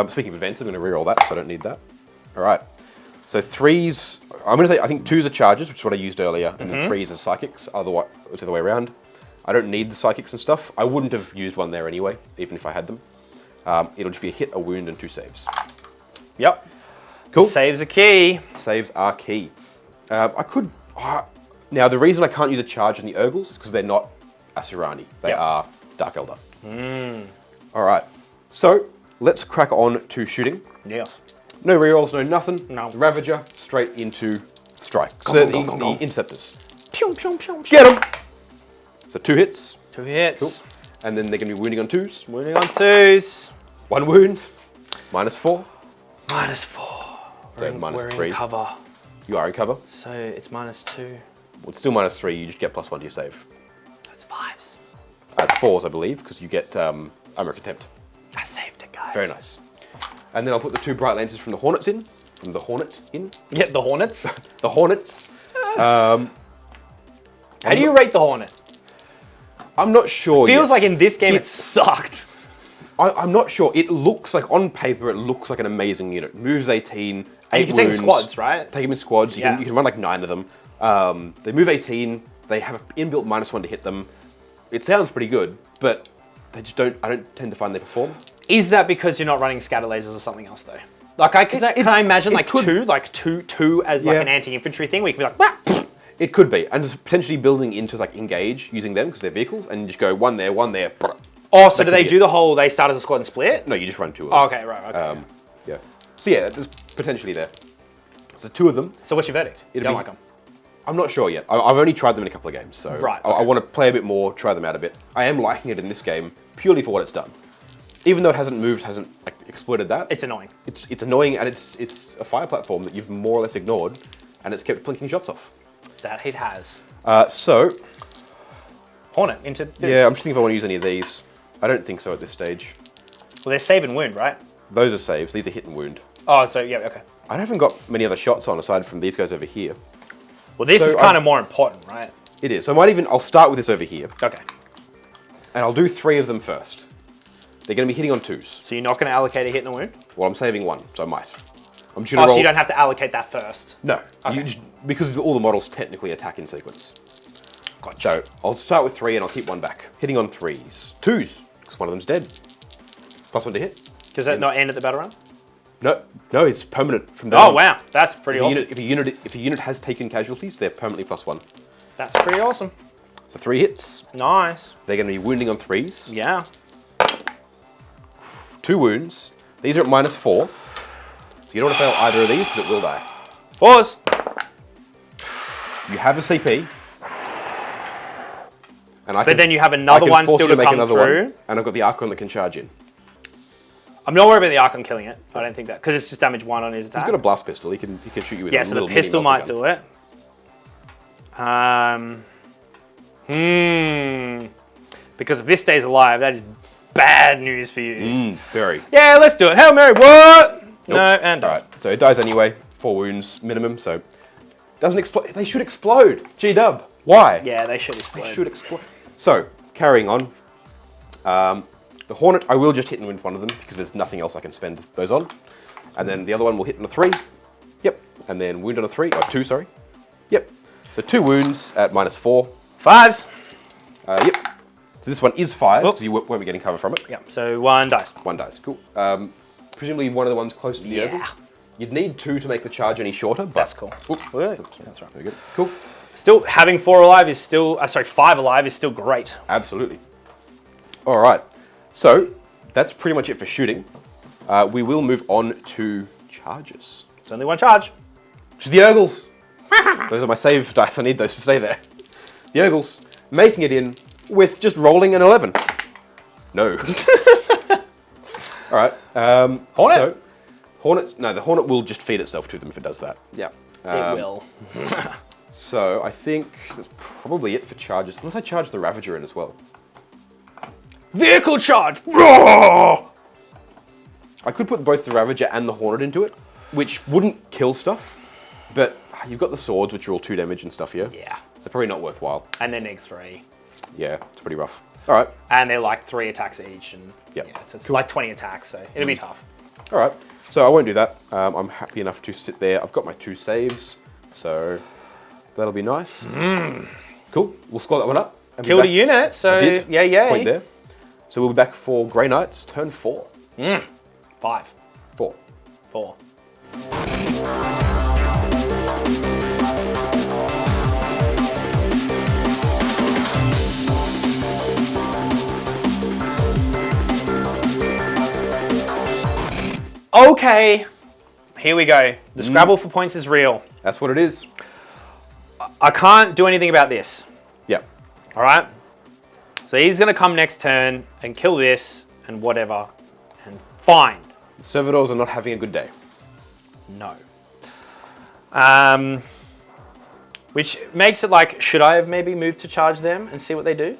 Speaking of advances, I'm going to reroll that, so I don't need that. All right. So 3s. I'm going to say I think 2s are charges, which is what I used earlier, and then 3s are psychics. Otherwise, it's the other way around. I don't need the psychics and stuff. I wouldn't have used one there anyway, even if I had them. It'll just be a hit, a wound, and 2 saves. Yep. Cool. Saves are key. Saves are key. I could... now, the reason I can't use a charge in the Urgles is because they're not Asurani. They are Dark Eldar. All right. So, let's crack on to shooting. Yeah. No rerolls, no nothing. No. The Ravager, straight into strike. So Go, the go, go, go. Interceptors. Pew, pew, pew, pew. Get them! So 2 hits. 2 hits. Cool. And then they're going to be wounding on 2s. Wounding on 2s. 1 wound. -4. -4. So minus we're 3. in cover. You are in cover. So it's -2. Well, it's still -3. You just get +1 to your save. That's 5s. It's 4s, I believe, because you get armor contempt. I saved it, guys. Very nice. And then I'll put the 2 bright lances from the Hornets in. From the Hornet in. Yeah, the Hornets. The Hornets. How do you rate the Hornet? I'm not sure. Feels yet. like in this game it sucked. I'm not sure. It looks like, on paper, it looks like an amazing unit. Moves 18, 8 And you can take wounds. them squads, right? Take them in squads. Yeah. You can run like 9 of them. They move 18. They have an inbuilt -1 to hit them. It sounds pretty good, but they just don't. I don't tend to find they perform. Is that because you're not running scatter lasers or something else though? Like, can I imagine like two as like Yeah. an anti-infantry thing where you can be like, "Wah!" It could be, and just potentially building into like engage using them because they're vehicles, and you just go one there, one there. Oh, so do could they be do the whole? They start as a squad and split? No, you just run 2 of Oh, them. okay, right, okay. Yeah. So yeah, there's potentially there. So 2 of them. So what's your verdict? You don't be- like them? I'm not sure yet. I've only tried them in a couple of games, so Right, I okay. want to play a bit more, try them out a bit. I am liking it in this game purely for what it's done. Even though it hasn't moved, hasn't like, exploited that. It's annoying. It's annoying, and it's a fire platform that you've more or less ignored, and it's kept blinking shots off. That it has. So Hornet into this. yeah, I'm just thinking if I want to use any of these. I don't think so at this stage. Well, they're save and wound, right? Those are saves. These are hit and wound. Oh, so yeah, okay. I haven't got many other shots on aside from these guys over here. Well, this So is kind of more important, right? It is. So I'll start with this over here, Okay. and I'll do 3 of them first. They're going to be hitting on 2s. So you're not going to allocate a hit and a wound? Well, I'm saving 1, so I might. I'm just Oh, going to roll. so you don't have to allocate that first. No, Okay. because all the models technically attack in sequence. Gotcha. So I'll start with 3 and I'll keep 1 back. Hitting on 3s. 2s, because one of them's dead. +1 to hit. Does that not end at the battle round? No, it's permanent from there. Oh, on. wow. That's pretty If awesome. a unit has taken casualties, they're permanently +1. That's pretty awesome. So 3 hits. Nice. They're going to be wounding on 3s. Yeah. 2 wounds. These are at -4. So you don't want to fail either of these because it will die. 4s. You have a CP. And I But then you have another one still to come through. and I've got the Archon that can charge in. I'm not worried about the Archon killing it. I don't think that. Because it's just damage 1 on his attack. He's got a blast pistol. He can shoot you with Yeah, a so little the mini pistol melter might gun. do it. Because if this stays alive, that is bad news for you. Very. Yeah, let's do it. Hail Mary, what? No, and dies. Alright, so it dies anyway. 4 wounds minimum, so... Doesn't explode. They should explode. G-dub. Why? Yeah, they should explode. They should explode. So, carrying on. The Hornet, I will just hit and wound one of them because there's nothing else I can spend those on. And then the other one will hit on a 3. Yep. And then wound on a 3. Oh, 2, sorry. Yep. So 2 wounds at -4. 5s. Yep. So this one is 5 Oh. because you won't be getting cover from it. Yep, so 1 dice. 1 dice. Cool. Presumably one of the ones close to the oval. You'd need 2 to make the charge any shorter, but... That's cool. Oop. That's right. Very good. Cool. Still, having 4 alive is still... 5 alive is still great. Absolutely. All right. So that's pretty much it for shooting. We will move on to charges. It's only 1 charge. Which is the Urgles. Those are my save dice. I need those to stay there. The Urgles making it in with just rolling an 11. No. All right. Hornet? So, Hornet. No, the Hornet will just feed itself to them if it does that. Yeah, it will. So I think that's probably it for charges. Unless I charge the Ravager in as well. Vehicle charge! I could put both the Ravager and the Hornet into it, which wouldn't kill stuff, but you've got the swords, which are all 2 damage and stuff here. Yeah. So probably not worthwhile. And then neg 3. Yeah, it's pretty rough. All right. And they're like 3 attacks each. And Yep. yeah, it's like 20 attacks, so it'll be tough. All right. So I won't do that. I'm happy enough to sit there. I've got my 2 saves, so that'll be nice. Cool. We'll score that one up. and be Killed a back- unit, so I did. yeah. Point there. So we'll be back for Grey Knights, turn 4. 5. 4. 4. Okay, here we go. The Scrabble for points is real. That's what it is. I can't do anything about this. Yeah. All right. So he's going to come next turn and kill this and whatever. And fine. The servitors are not having a good day. No. Which makes it like, should I have maybe moved to charge them and see what they do?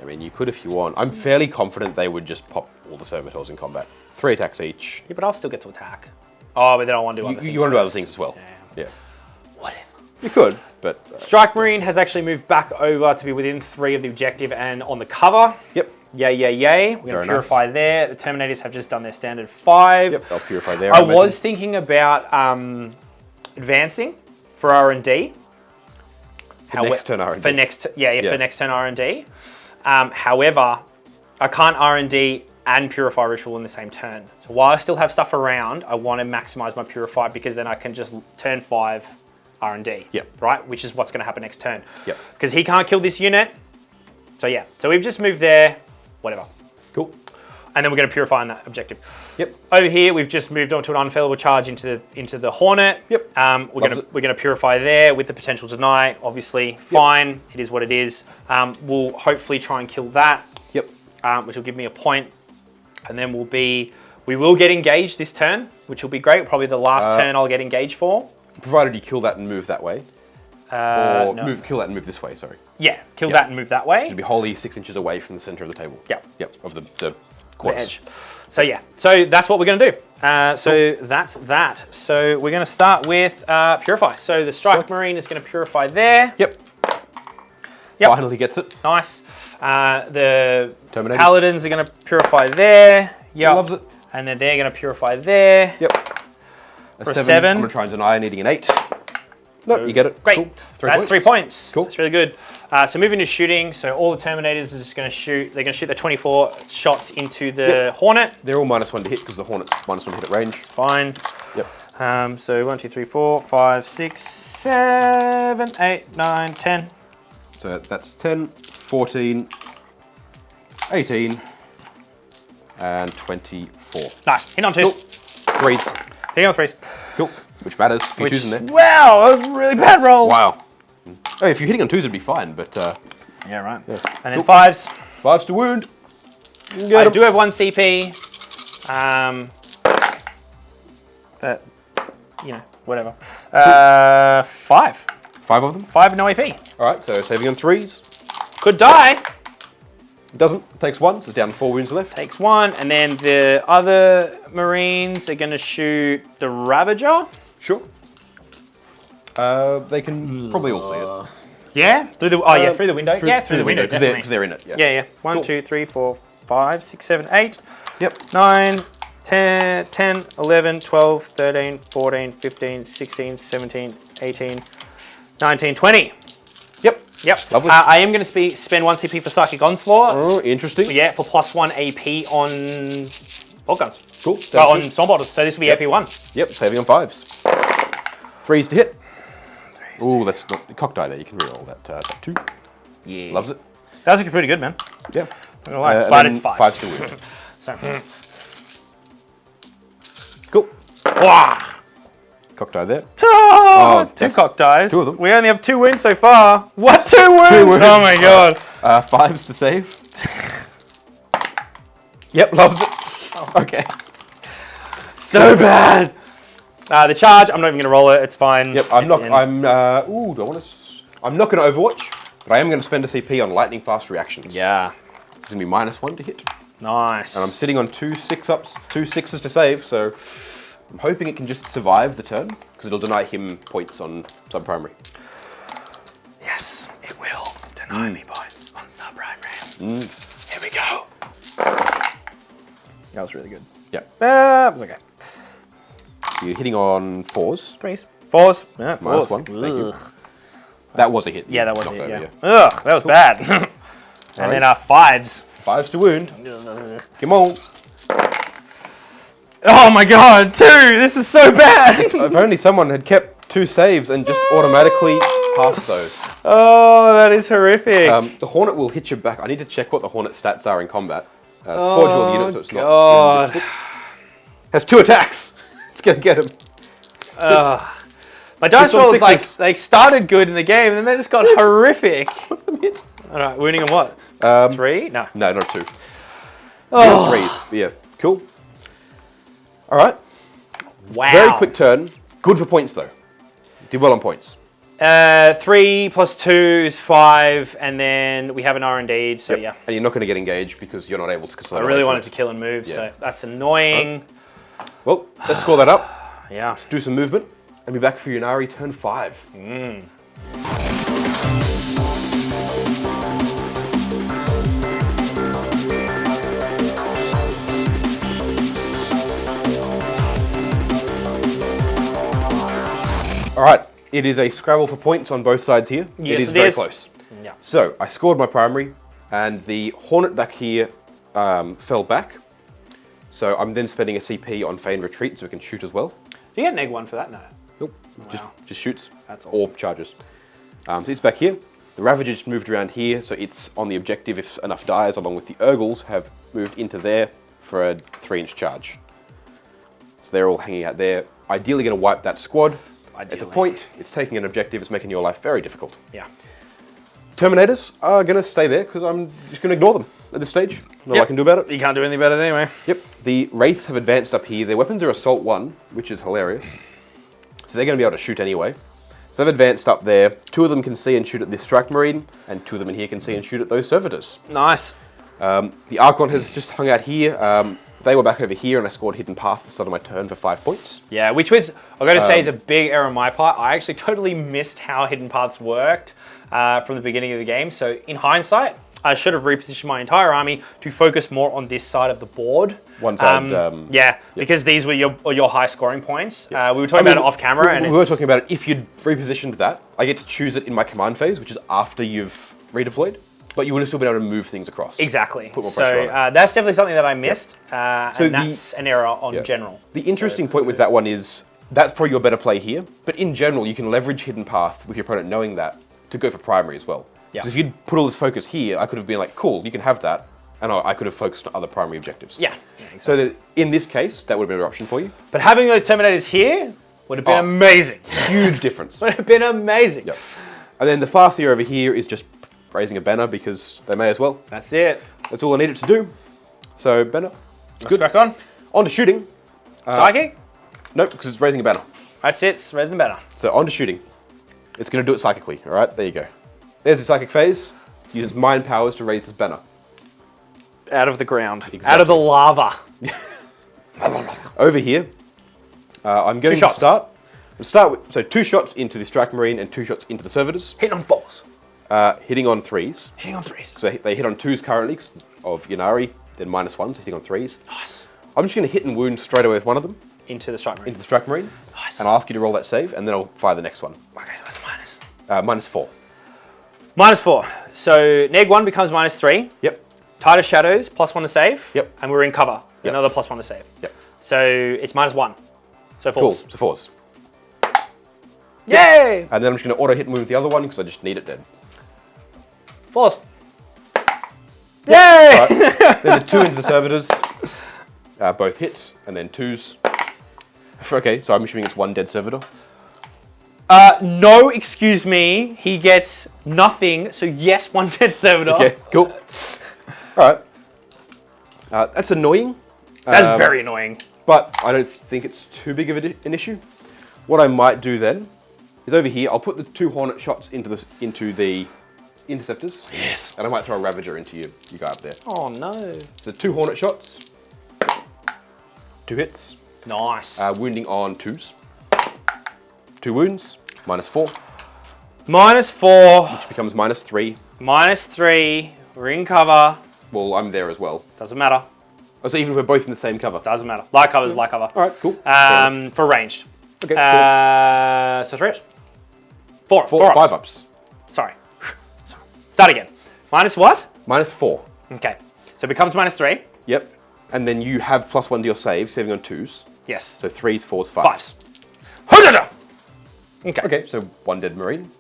I mean, you could if you want. I'm fairly confident they would just pop all the servitors in combat. 3 attacks each. Yeah, but I'll still get to attack. Oh, but then I want to do other things. You want to do other things as well. Yeah. Yeah. Whatever. You could, but... Strike Marine has actually moved back over to be within 3 of the objective and on the cover. Yep. Yay, yay, yay. We're going to purify there. The Terminators have just done their standard 5. Yep, I'll purify there. I was thinking about advancing for R&D. For next turn R&D. For next turn R&D. However, I can't R&D and Purify Ritual in the same turn. So while I still have stuff around, I want to maximize my Purify because then I can just turn 5 R&D. Yep. Right? Which is what's going to happen next turn. Yep. Because he can't kill this unit. So yeah. So we've just moved there. Whatever. Cool. And then we're going to Purify on that objective. Yep. Over here, we've just moved on to an unfailable charge into the Hornet. Yep. We're gonna Purify there with the potential deny. Obviously, fine. It is what it is. We'll hopefully try and kill that. Yep. Which will give me a point, and then we will get engaged this turn, which will be great. Probably the last turn I'll get engaged for. Provided you kill that and move that way. No. Kill that and move this way, sorry. Yeah, kill that and move that way. It'd be wholly 6 inches away from the center of the table. Yep. Yep, of the edge. So yeah, so that's what we're going to do. So that's that. So we're going to start with Purify. So the Strike Marine is going to Purify there. Yep. Finally gets it. Nice. The Terminators. Paladins are going to Purify there. Yep. Loves it. And then they're going to Purify there. Yep. For a 7. I'm going to try and deny, needing an 8. Nope, you get it. Great. Cool. 3 points. Cool. That's really good. So moving to shooting. So all the Terminators are just going to shoot. They're going to shoot their 24 shots into the Hornet. They're all -1 to hit because the Hornet's -1 to hit at range. Fine. Yep. So 1, 2, 3, 4, 5, 6, 7, 8, 9, 10. So that's 10, 14, 18, and 24. Nice. Hit on 2s. Cool. 3s. Hitting on 3s. Cool. Which matters. A few 2s in there. Wow, that was a really bad roll. Wow. Oh, if you're hitting on 2s, it'd be fine, but... yeah, right. Yeah. And then 5s. 5s to wound. I do have 1 CP. That, you know, whatever. 5. 5 of them? 5 no AP. Alright, so saving on 3s. Could die. Doesn't. Takes 1, so it's down to 4 wounds left. Takes 1, and then the other Marines are going to shoot the Ravager. Sure. They can probably all see it. Yeah? Through the through the window. Through the window, definitely. Because they're in it, yeah. Yeah. 1, Cool. 2, 3, 4, 5, 6, 7, 8. Yep. 9, 10, 11, 12, 13, 14, 15, 16, 17, 18, 19, 20. Yep. Lovely. I am going to spend 1 CP for Psychic Onslaught. Oh, interesting. Yeah, for +1 AP on bolt guns. Cool. On Stormbolters, so this will be AP 1. Yep, saving on 5s. 3s to hit. Ooh, that's not cock die there. You can reroll that 2. Yeah. Loves it. That was looking pretty good, man. Yeah. Not gonna lie, but it's 5. 5s to wound. So. Cool. Wow. Cock die there. Oh, 2 that's cock dies. 2 of them. We only have 2 wounds so far. What? 2 wounds? 2 wounds. Oh my god. 5s to save. Yep, loves it. Okay. So bad. The charge, I'm not even going to roll it. It's fine. Yep, I'm not. Ooh, do I want to? I'm not going to Overwatch, but I am going to spend a CP on lightning fast reactions. Yeah. It's going to be -1 to hit, Nice. and I'm sitting on 2 6-ups, 2 6s to save. So I'm hoping it can just survive the turn because it'll deny him points on sub-primary. Yes, it will deny me points on sub-primary. Here we go. That was really good. Yeah. That was okay. You're hitting on 4s. 3s. 4s. Yeah, 4s. -1. Thank you. That was a hit. Yeah, that was Knocked it. over, Yeah. Ugh, that was bad. And then 5s. 5s to wound. Come on. Oh my god, 2! This is so bad! If only someone had kept 2 saves and just automatically passed those. Oh, that is horrific. The Hornet will hit you back. I need to check what the Hornet stats are in combat. It's 4 dual units, so it's not. God. Has 2 attacks. It's gonna get him. My dice It's on rolls sixes. they started good in the game and then they just got horrific. Alright, wounding on what? 3? No. No, not 2. Oh. 3s. Yeah, cool. All right. Wow. Very quick turn. Good for points, though. Did well on points. 3 plus 2 is 5, and then we have an R&D, so yeah. And you're not going to get engaged because you're not able to consolidate. I really wanted to kill and move, so that's annoying. Well, let's score that up. Yeah. Let's do some movement, and be back for Ynnari turn 5. All right, it is a scrabble for points on both sides here. Yes, it is very close. Yeah. So I scored my primary, and the Hornet back here fell back. So I'm then spending a CP on Feign Retreat so it can shoot as well. Do you get an egg 1 for that? No. Nope, just shoots. That's Or charges. So it's back here. The Ravager just moved around here, so it's on the objective if enough dies, along with the Urgles have moved into there for a 3-inch charge. So they're all hanging out there. Ideally going to wipe that squad. It's a point, it's taking an objective, it's making your life very difficult. Yeah. Terminators are going to stay there because I'm just going to ignore them at this stage. Not all I can do about it. You can't do anything about it anyway. Yep. The Wraiths have advanced up here. Their weapons are Assault 1, which is hilarious. So they're going to be able to shoot anyway. So they've advanced up there. 2 of them can see and shoot at this Strike Marine, and 2 of them in here can see and shoot at those Servitors. Nice. The Archon has just hung out here. They were back over here, and I scored Hidden Path at the start of my turn for 5 points. Yeah, which was, I've got to say, is a big error on my part. I actually totally missed how Hidden Paths worked from the beginning of the game. So in hindsight, I should have repositioned my entire army to focus more on this side of the board. One side, because these were your high scoring points. We were talking about it off camera. We were talking about it. If you'd repositioned that, I get to choose it in my command phase, which is after you've redeployed. But you would have still been able to move things across. Exactly. Put more pressure on it. That's definitely something that I missed. So and that's an error on general. The interesting point with that one is, that's probably your better play here. But in general, you can leverage Hidden Path with your opponent knowing that to go for primary as well. Yeah. Because if you'd put all this focus here, I could have been like, cool, you can have that. And I could have focused on other primary objectives. Yeah. Exactly. So that in this case, that would have been an option for you. But having those Terminators here would have been amazing. Huge difference. Would have been amazing. Yep. And then the Farseer over here is just raising a banner because they may as well. That's it. That's all I needed to do. So banner, it's good. Crack on. On to shooting. Psychic? Nope, because it's raising a banner. That's it. It's raising the banner. So on to shooting. It's going to do it psychically. All right, there you go. There's the psychic phase. It uses mind powers to raise this banner. Out of the ground. Exactly. Out of the lava. Over here, I'm going to start. So 2 shots into the Strike Marine and 2 shots into the Servitors. Hitting on 4s. Hitting on 3s. Hitting on 3s. So they hit on 2s currently 'cause of Ynnari, then -1, so hitting on 3s. Nice. I'm just going to hit and wound straight away with one of them. Into the Strike Marine. Into the Strike Marine. Nice. And I'll ask you to roll that save, and then I'll fire the next one. Okay, so that's a minus. -4. -4. So neg 1 becomes -3. Yep. Tide of Shadows, +1 to save. Yep. And we're in cover. Yep. Another +1 to save. Yep. So it's -1. So 4s. Cool. So 4s. Yay! And then I'm just going to auto hit and wound with the other one because I just need it dead. 4s. Yay! Right. Then the 2 into the Servitors. Both hit, and then 2s. Okay, so I'm assuming it's 1 dead Servitor. No, excuse me. He gets nothing. So yes, 1 dead Servitor. Okay, cool. All right. That's annoying. That's very annoying. But I don't think it's too big of an issue. What I might do then is over here, I'll put the 2 Hornet shots into the Interceptors. Yes. And I might throw a Ravager into you guy up there. Oh no. So 2 Hornet shots. 2 hits. Nice. Wounding on 2s. 2 wounds. -4. -4. Which becomes -3. -3. We're in cover. Well, I'm there as well. Doesn't matter. Oh, so even if we're both in the same cover. Doesn't matter. Light cover is light cover. All right, cool. For ranged. Okay, So 3 ups. 4 ups. 5 ups. Sorry. Start again. Minus what? -4. Okay. So it becomes -3. Yep. And then you have +1 to your save, saving on 2s. Yes. So 3s, 4s, 5s. 5s. Okay. Okay, so 1 dead Marine.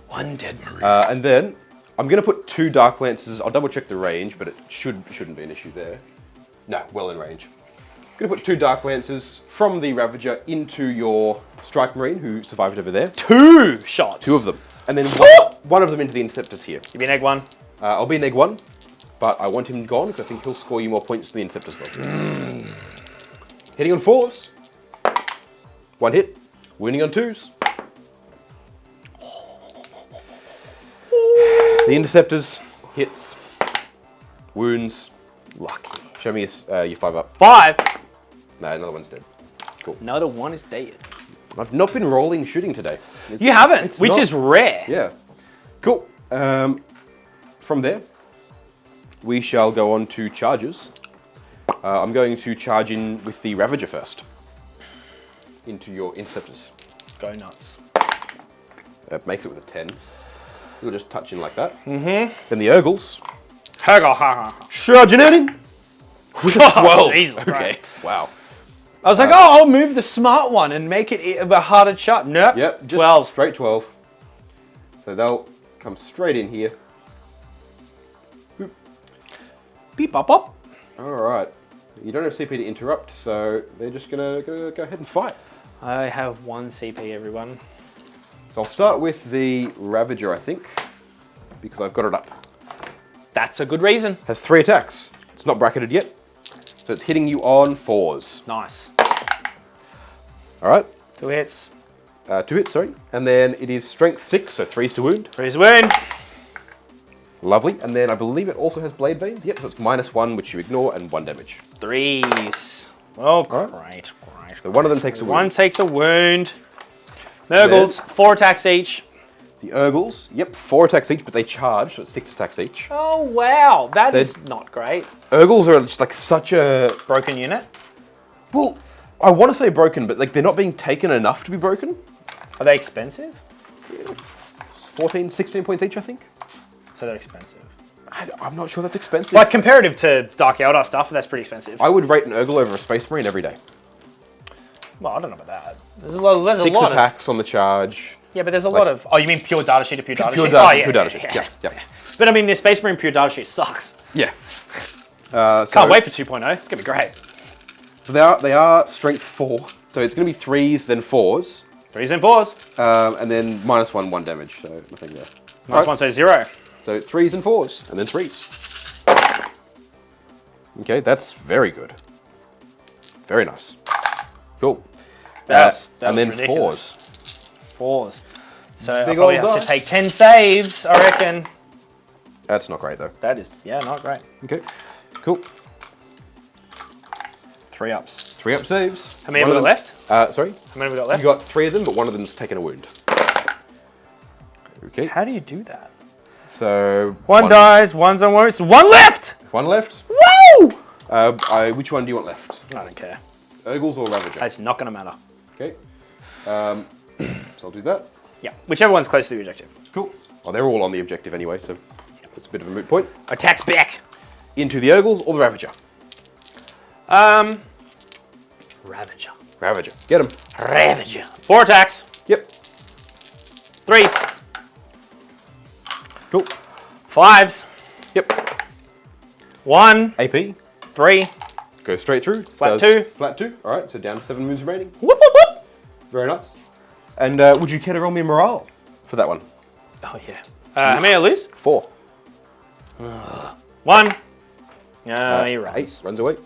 1 dead Marine. And then I'm going to put 2 Dark Lances. I'll double check the range, but it shouldn't be an issue there. No, well in range. I'm going to put 2 Dark Lances from the Ravager into your Strike Marine, who survived over there. 2 shots. 2 of them. And then one of them into the Interceptors here. Give me an egg 1. I'll be neg 1, but I want him gone because I think he'll score you more points than the Interceptors will. Hitting on 4s. 1 hit. Wounding on 2s. The interceptors, hits, wounds. Lucky. Show me your 5 up. 5. No, another one's dead. Cool. Another one is dead. I've not been rolling shooting today. You haven't, which is rare. Yeah. Cool. From there, we shall go on to charges. I'm going to charge in with the Ravager first. Into your interceptors. Go nuts. That makes it with a 10. You'll just touch in like that. Mm-hmm. Then the Urgles. Charging in. With a 12. Jesus okay. Christ. Wow. I was like, oh, I'll move the smart one and make it a harder shot. Nope. Yep. Just 12. Straight 12. So they'll come straight in here. Boop. Beep, bop, bop. All right. You don't have CP to interrupt, so they're just gonna go ahead and fight. I have 1 CP, everyone. So I'll start with the Ravager, I think, because I've got it up. That's a good reason. Has 3 attacks. It's not bracketed yet, so it's hitting you on 4s. Nice. All right. 2 hits. 2 hits, sorry. And then it is strength 6, so 3s to wound. 3's wound. Lovely. And then I believe it also has blade veins. Yep, so it's -1, which you ignore, and 1 damage. 3s. Oh, Right. great. So one of them takes a wound. 1 takes a wound. Nurgles, 4 attacks each. The Urgles, yep, 4 attacks each, but they charge, so it's 6 attacks each. Oh, wow. That is not great. Urgles are just like such a... Broken unit. Well, I want to say broken, but like they're not being taken enough to be broken. Are they expensive? 14, 16 points each, I think. So they're expensive. I'm not sure that's expensive. Like, comparative to Dark Eldar stuff, that's pretty expensive. I would rate an Urgle over a Space Marine every day. Well, I don't know about that. There's a lot, 6 attacks on the charge. Yeah, but there's a lot of... Oh, you mean pure data sheet to pure data Pure sheet? data, Oh, yeah, pure data sheet. Yeah. But I mean, the Space Marine pure data sheet sucks. Yeah. Can't wait for 2.0. It's going to be great. So they are strength 4. So it's going to be 3s, then 4s. 3s and 4s. And then -1, 1 damage. So nothing there. -1, so 0. So 3s and 4s, and then 3s. Okay, that's very good. Very nice. Cool. That and was then ridiculous. 4s. So I Big probably old have dice. to take 10 saves, I reckon. That's not great, though. That is, yeah, not great. Okay, cool. 3 ups. 3 up saves. How many have we got left? Sorry? How many have we got left? You got 3 of them, but one of them's taken a wound. Okay, How do you do that? so... One dies, one's on wounds. 1 left! 1 left. Woo! Which one do you want left? I don't care. Urgles or Ravager? It's not going to matter. Okay. So I'll do that. Yeah, whichever one's close to the objective. Cool. Oh, they're all on the objective anyway, so it's a bit of a moot point. Attacks back. Into the Urgles or the Ravager? Ravager. Ravager. Get him. Ravager. 4 attacks. Yep. 3s. Cool. 5s. Yep. 1. AP. 3. Go straight through. Flat Does 2. Flat 2. All right, so down to 7 moves remaining. Whoop, whoop, whoop. Very nice. And would you care to roll me a morale for that one? Oh, yeah. How many I lose? 4. 1. He runs. 8. Runs away.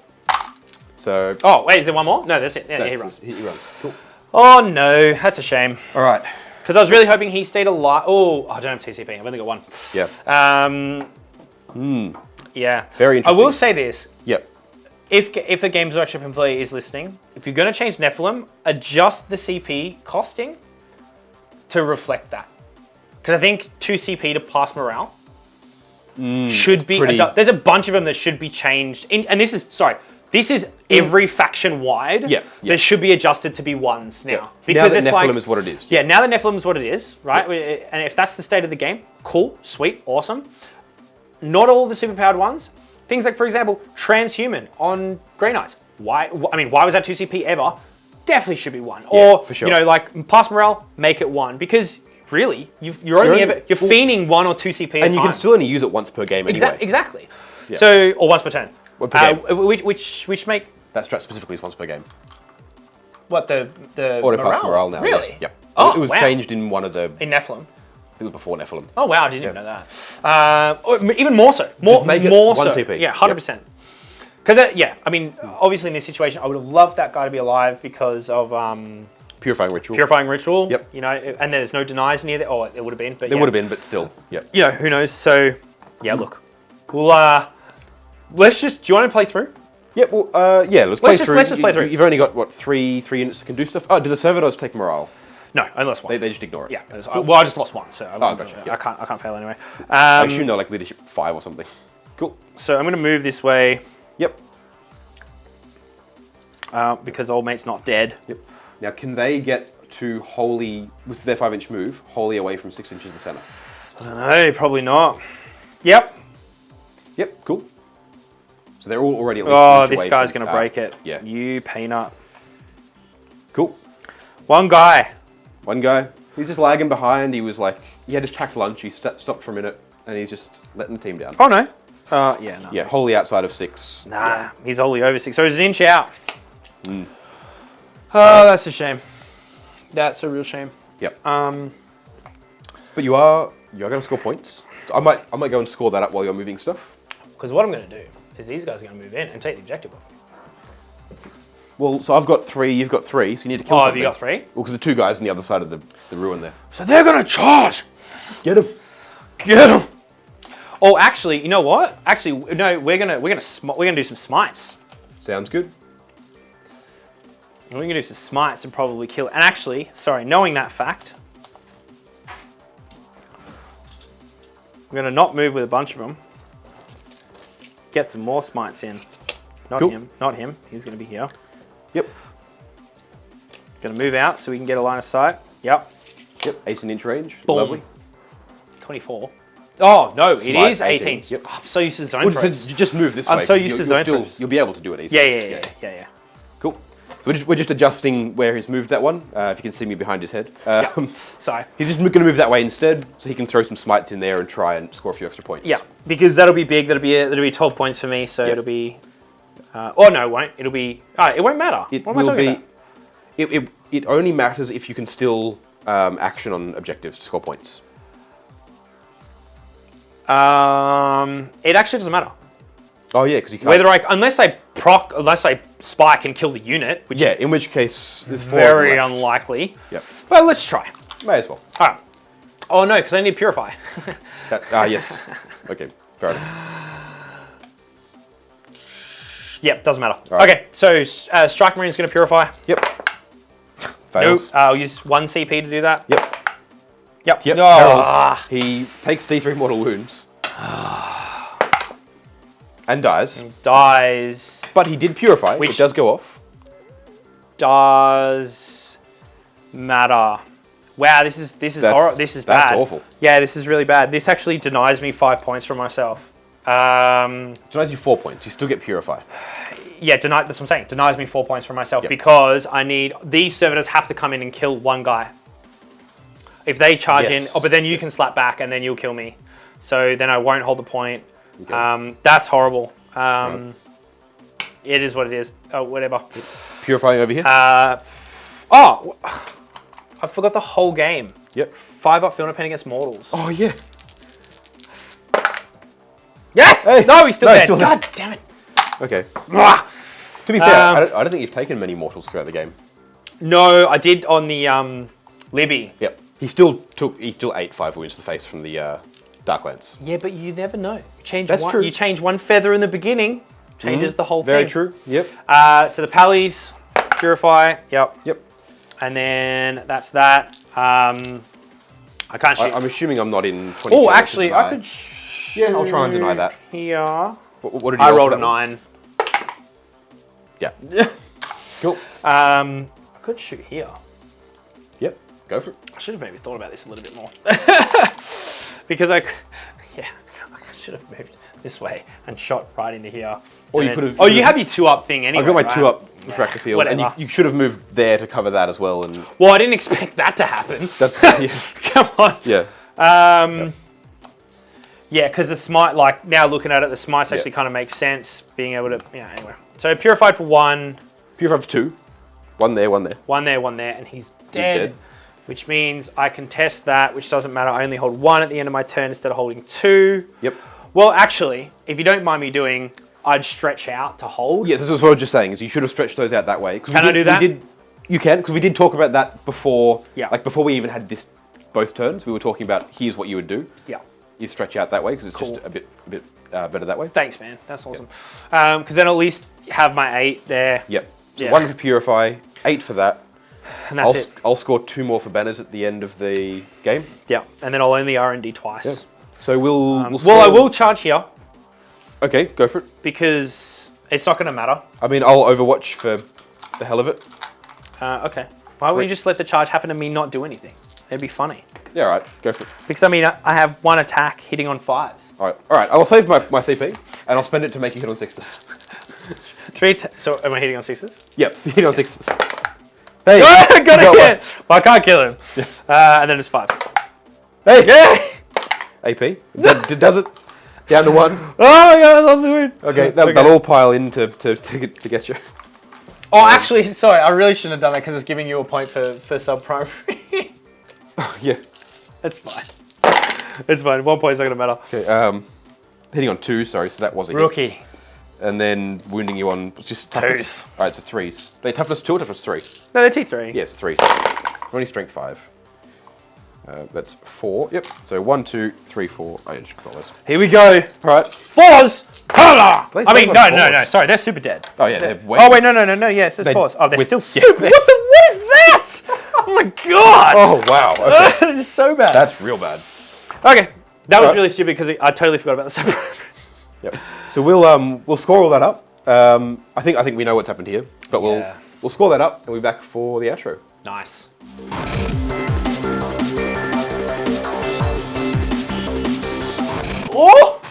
So... Oh, wait, is there one more? No, that's it. Yeah, he runs. He runs. Cool. Oh, no. That's a shame. All right. Because I was really hoping he stayed alive. Oh, I don't have TCP. I've only got 1. Yeah. Yeah. Very I interesting. will say this. Yep. If a Games Workshop employee is listening, if you're going to change Nephilim, adjust the CP costing to reflect that. Because I think 2 CP to pass morale should be... pretty- There's a bunch of them that should be changed. And this is... Sorry. This is every faction wide. Yeah, yeah. That should be adjusted to be 1s now. Yeah. Because now that it's Nephilim like... is what it is. Yeah, now that Nephilim is what it is, right? And if that's the state of the game, cool, sweet, awesome. Not all the superpowered ones. Things like, for example, transhuman on Grey Knights. Why was that 2 CP ever? Definitely should be 1. Or, for sure. like, pass morale, make it 1. Because, really, you're fiending 1 or 2 CP at a And you time. can still only use it once per game anyway. Exactly. Yeah. So, or once per turn. One per game. Which make... That strat specifically is once per game. What, the Auto pass morale now. Really? Yeah. Yep. Oh, it was wow. changed in one of the... In Nephilim. It was before Nephilim. Oh wow, I didn't even know that. Or even more so. Make it more 1 so. CP. Yeah, 100%. Because I mean, obviously in this situation, I would have loved that guy to be alive because of Purifying ritual. Purifying ritual. Yep. You know, and there's no denies near there. Oh, it would have been, but There would have been, but still, yeah. You know, who knows? So, yeah, look. We'll, let's just, do you want to play through? Yeah, well, yeah, let's play through. Let's just play through. You've only got, what, three units that can do stuff? Oh, do the servitors take morale? No, I lost one. They just ignore it. Yeah. Well, I just lost one, so gotcha, yeah. I can't fail anyway. I assume they're like leadership 5 or something. Cool. So I'm going to move this way. Yep. Because old mate's not dead. Yep. Now, can they get to wholly, with their 5-inch move, wholly away from 6 inches of center? I don't know, probably not. Yep. Yep, cool. So they're all already at least Oh, an inch this away guy's from- going to break it. Yeah. You peanut. Cool. One guy. One guy, he's just lagging behind. He was like, he had his packed lunch. He stopped for a minute, and he's just letting the team down. Oh, no. Yeah, no. Yeah, wholly outside of 6. Nah, he's only over 6. So he's an inch out. Oh, that's a shame. That's a real shame. Yep. But you are going to score points. I might go and score that up while you're moving stuff. Because what I'm going to do is these guys are going to move in and take the objective off. Well, so I've got 3, you've got 3, so you need to kill Oh, something. have you got 3? Well, because the 2 guys on the other side of the ruin there. So they're going to charge. Get him. Get him. Oh, actually, you know what? Actually, no, we're gonna do some smites. Sounds good. We're gonna do some smites and probably kill. And actually, sorry, knowing that fact, we're gonna not move with a bunch of them. Get some more smites in. Not Cool. him. Not him. He's gonna be here. Yep. Gonna move out so we can get a line of sight. Yep. Yep. 18-inch range. Boom. Lovely. 24. Oh no, Smite, it is 18. 18. Yep. Oh, I'm so used to zone Well, so throws. you just move this way. I'm so 'cause used to you'll zone still- throws. You'll be able to do it easily. Yeah. Cool. So we're just adjusting where he's moved that one. If you can see me behind his head. Sorry. He's just going to move that way instead, so he can throw some smites in there and try and score a few extra points. Yeah, because that'll be big. That'll be 12 points for me. So Yep. it'll be. Oh no, it won't. It'll be. It won't matter. It what am I will talking be. It only matters if you can still action on objectives to score points. It actually doesn't matter. Oh yeah, because you can't. Whether unless I spike and kill the unit, which Yeah, in which case is there's 4 of them very left. unlikely. Yep. Well, let's try. May as well. All right. Oh no, because I need purify. Yes. Okay. Fair enough. Yep, doesn't matter. Right. Okay, so Strike Marine's going to purify. Yep. Nope. Fails. I'll use 1 CP to do that. Yep. Yep. Yep. Oh. Fails. He takes D3 mortal wounds. And dies. Dies. But he did purify. Which- It does go off. Does matter. Wow, this is horrible. This is bad. That's awful. Yeah, this is really bad. This actually denies me 5 points from myself. Denies you 4 points. You still get purify. Yeah, that's what I'm saying. Denies me 4 points from myself Yep. because I need these servitors have to come in and kill one guy. If they charge in, Yes. but then you can slap back and then you'll kill me. So then I won't hold the point. Okay. That's horrible. Right. It is what it is. Oh, whatever. Purifying over here. I forgot the whole game. Yep. 5-up field pen against mortals. Oh yeah. Yes! Hey! No, he's still No, he's dead. still God damn it. Okay. Mwah! To be fair, I don't think you've taken many mortals throughout the game. No, I did on the Libby. Yep. He still ate 5 wounds to the face from the Darklands. Yeah, but you never know. That's true. You change one feather in the beginning, changes the whole Very thing. true. Yep. So the Pallies, Purify, yep. Yep. And then that's that. I can't shoot. I'm assuming I'm not in 24. Oh, actually, I could shoot. Yeah, I'll try and deny that. Here. What did you I roll rolled for a that one? 9. Yeah. Cool. I could shoot here. Yep. Go for it. I should have maybe thought about this a little bit more. Because I should have moved this way and shot right into here. Or And you then- could have- Oh, you have your 2-up thing anyway. I've got my right? 2-up refractor field, and whatever. you should have moved there to cover that as well. And Well, I didn't expect that to happen. that's yeah. Come on. Yeah. Yeah, because the smite, like now looking at it, the smites actually kind of makes sense. Being able to, anyway. So purified for 1, Purify for 2. 1 there, 1 there. 1 there, and he's dead. dead. Which means I can test that, which doesn't matter. I only hold 1 at the end of my turn instead of holding 2. Yep. Well, actually, if you don't mind me doing, I'd stretch out to hold. Yeah, this is what I was just saying. Is you should have stretched those out that way. Can I do that? You can, because we did talk about that before. Yeah. Like before we even had this both turns, we were talking about here's what you would do. Yeah. You stretch out that way because it's Cool. just a bit better that way. Thanks, man. That's awesome. Because then at least you have my 8 there. Yep. So Yeah. 1 for Purify, 8 for that. And that's it. I'll score 2 more for banners at the end of the game. Yeah. And then I'll only R&D twice. Yeah. So we'll Well, I will charge here Okay, go for it. because it's not going to matter. I mean, I'll Overwatch for the hell of it. Okay. Why don't we just let the charge happen and me not do anything? It'd be funny. Yeah, all right, go for it. Because, I mean, I have 1 attack hitting on 5s. All right. I will save my CP and I'll spend it to make you hit on 6s. 3 so am I hitting on 6s? Yep, so you hit on 6s. Hey, I got you a got hit! Well, I can't kill him. And then it's 5. Hey, Yeah! AP. Does it? Down to 1. Oh my god, that's weird. Okay, they'll all pile in to get you. Oh, actually, sorry, I really shouldn't have done that because it's giving you a point for sub-primary. Yeah. It's fine. It's fine. 1 point's not going to matter. Okay, hitting on 2, sorry, so that was a hit. Rookie. And then wounding you on just toughness. 2s. Alright, so 3s. They toughness 2 or toughness 3? No, they're T3. Yes, 3s. Only strength 5. That's 4. Yep. So 1, 2, 3, 4. I just got those. Here we go. Alright. 4s! Hola! They I mean, still no, got no, 4s. sorry, they're super dead. Oh yeah, they're way. Oh, wait, no, yes, it's 4s. Oh, they're with- still yeah, super. What is that? Oh my god! Oh wow. Okay. That is so bad. That's real bad. Okay, that was Right. really stupid because I totally forgot about the sub-primary. Yep. So we'll score all that up. I think we know what's happened here, but Yeah. we'll score that up and we'll be back for the outro. Nice. Oh!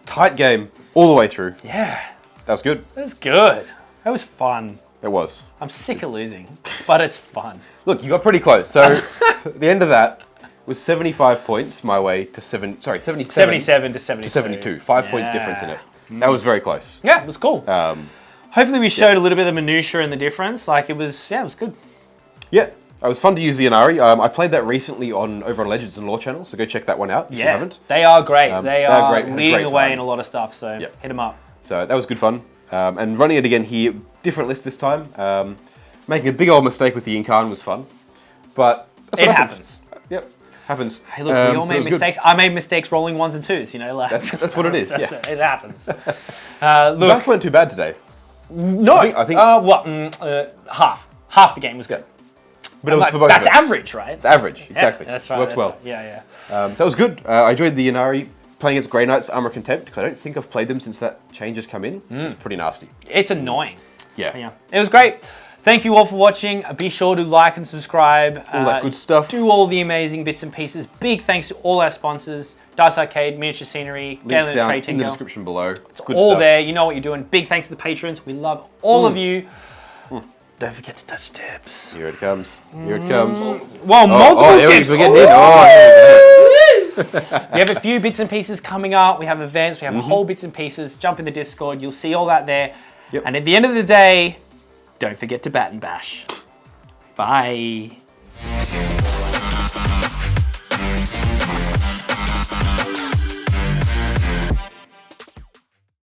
Tight game all the way through. Yeah, That was good. that was good. That was fun. It was. I'm sick of losing, but it's fun. Look, you got pretty close. So the end of that was 75 points my way to 77 77 to 72. to 72. 5 points difference in it. That was very close. Yeah, it was cool. Um, Hopefully we showed a little bit of the minutiae and the difference. Like it was good. yeah, it was fun to use the Ynnari. I played that recently over on Legends and Lore channel, so go check that one out if you Yeah, haven't. they are great. They they're are great. Had a leading great the way time. in a lot of stuff. So Yep. hit them up. So that was good fun. And running it again here, different list this time. Making a big old mistake with the Incarn was fun, but that's It what happens. Yep, happens. Hey, look, we all but it made was good. mistakes. I made mistakes rolling 1s and 2s. You know, like That's what it is. that's Yeah. it. It happens. The Look, dice weren't too bad today. no, I think- half the game was good. But it was Like, for both that's of us. average, right? It's average, Yeah, exactly. that's right. Worked that's well. right. Yeah. That was good. I enjoyed the Ynnari playing against Grey Knights, Armor Contempt, because I don't think I've played them since that change has come in. It's pretty nasty. It's annoying. Yeah. Yeah, it was great. Thank you all for watching. Be sure to like and subscribe. All that good stuff. Do all the amazing bits and pieces. Big thanks to all our sponsors. Dice Arcade, Miniature Scenery, Links Galen down Trade in the Tinker. description below. It's good All stuff. there. You know what you're doing. Big thanks to the patrons. We love all of you. Don't forget to touch tips. Here it comes. Here it comes. Well, multiple there tips. we're getting in. Oh, We have a few bits and pieces coming up. We have events. We have whole bits and pieces. Jump in the Discord. You'll see all that there. Yep. And at the end of the day, don't forget to bat and bash. Bye.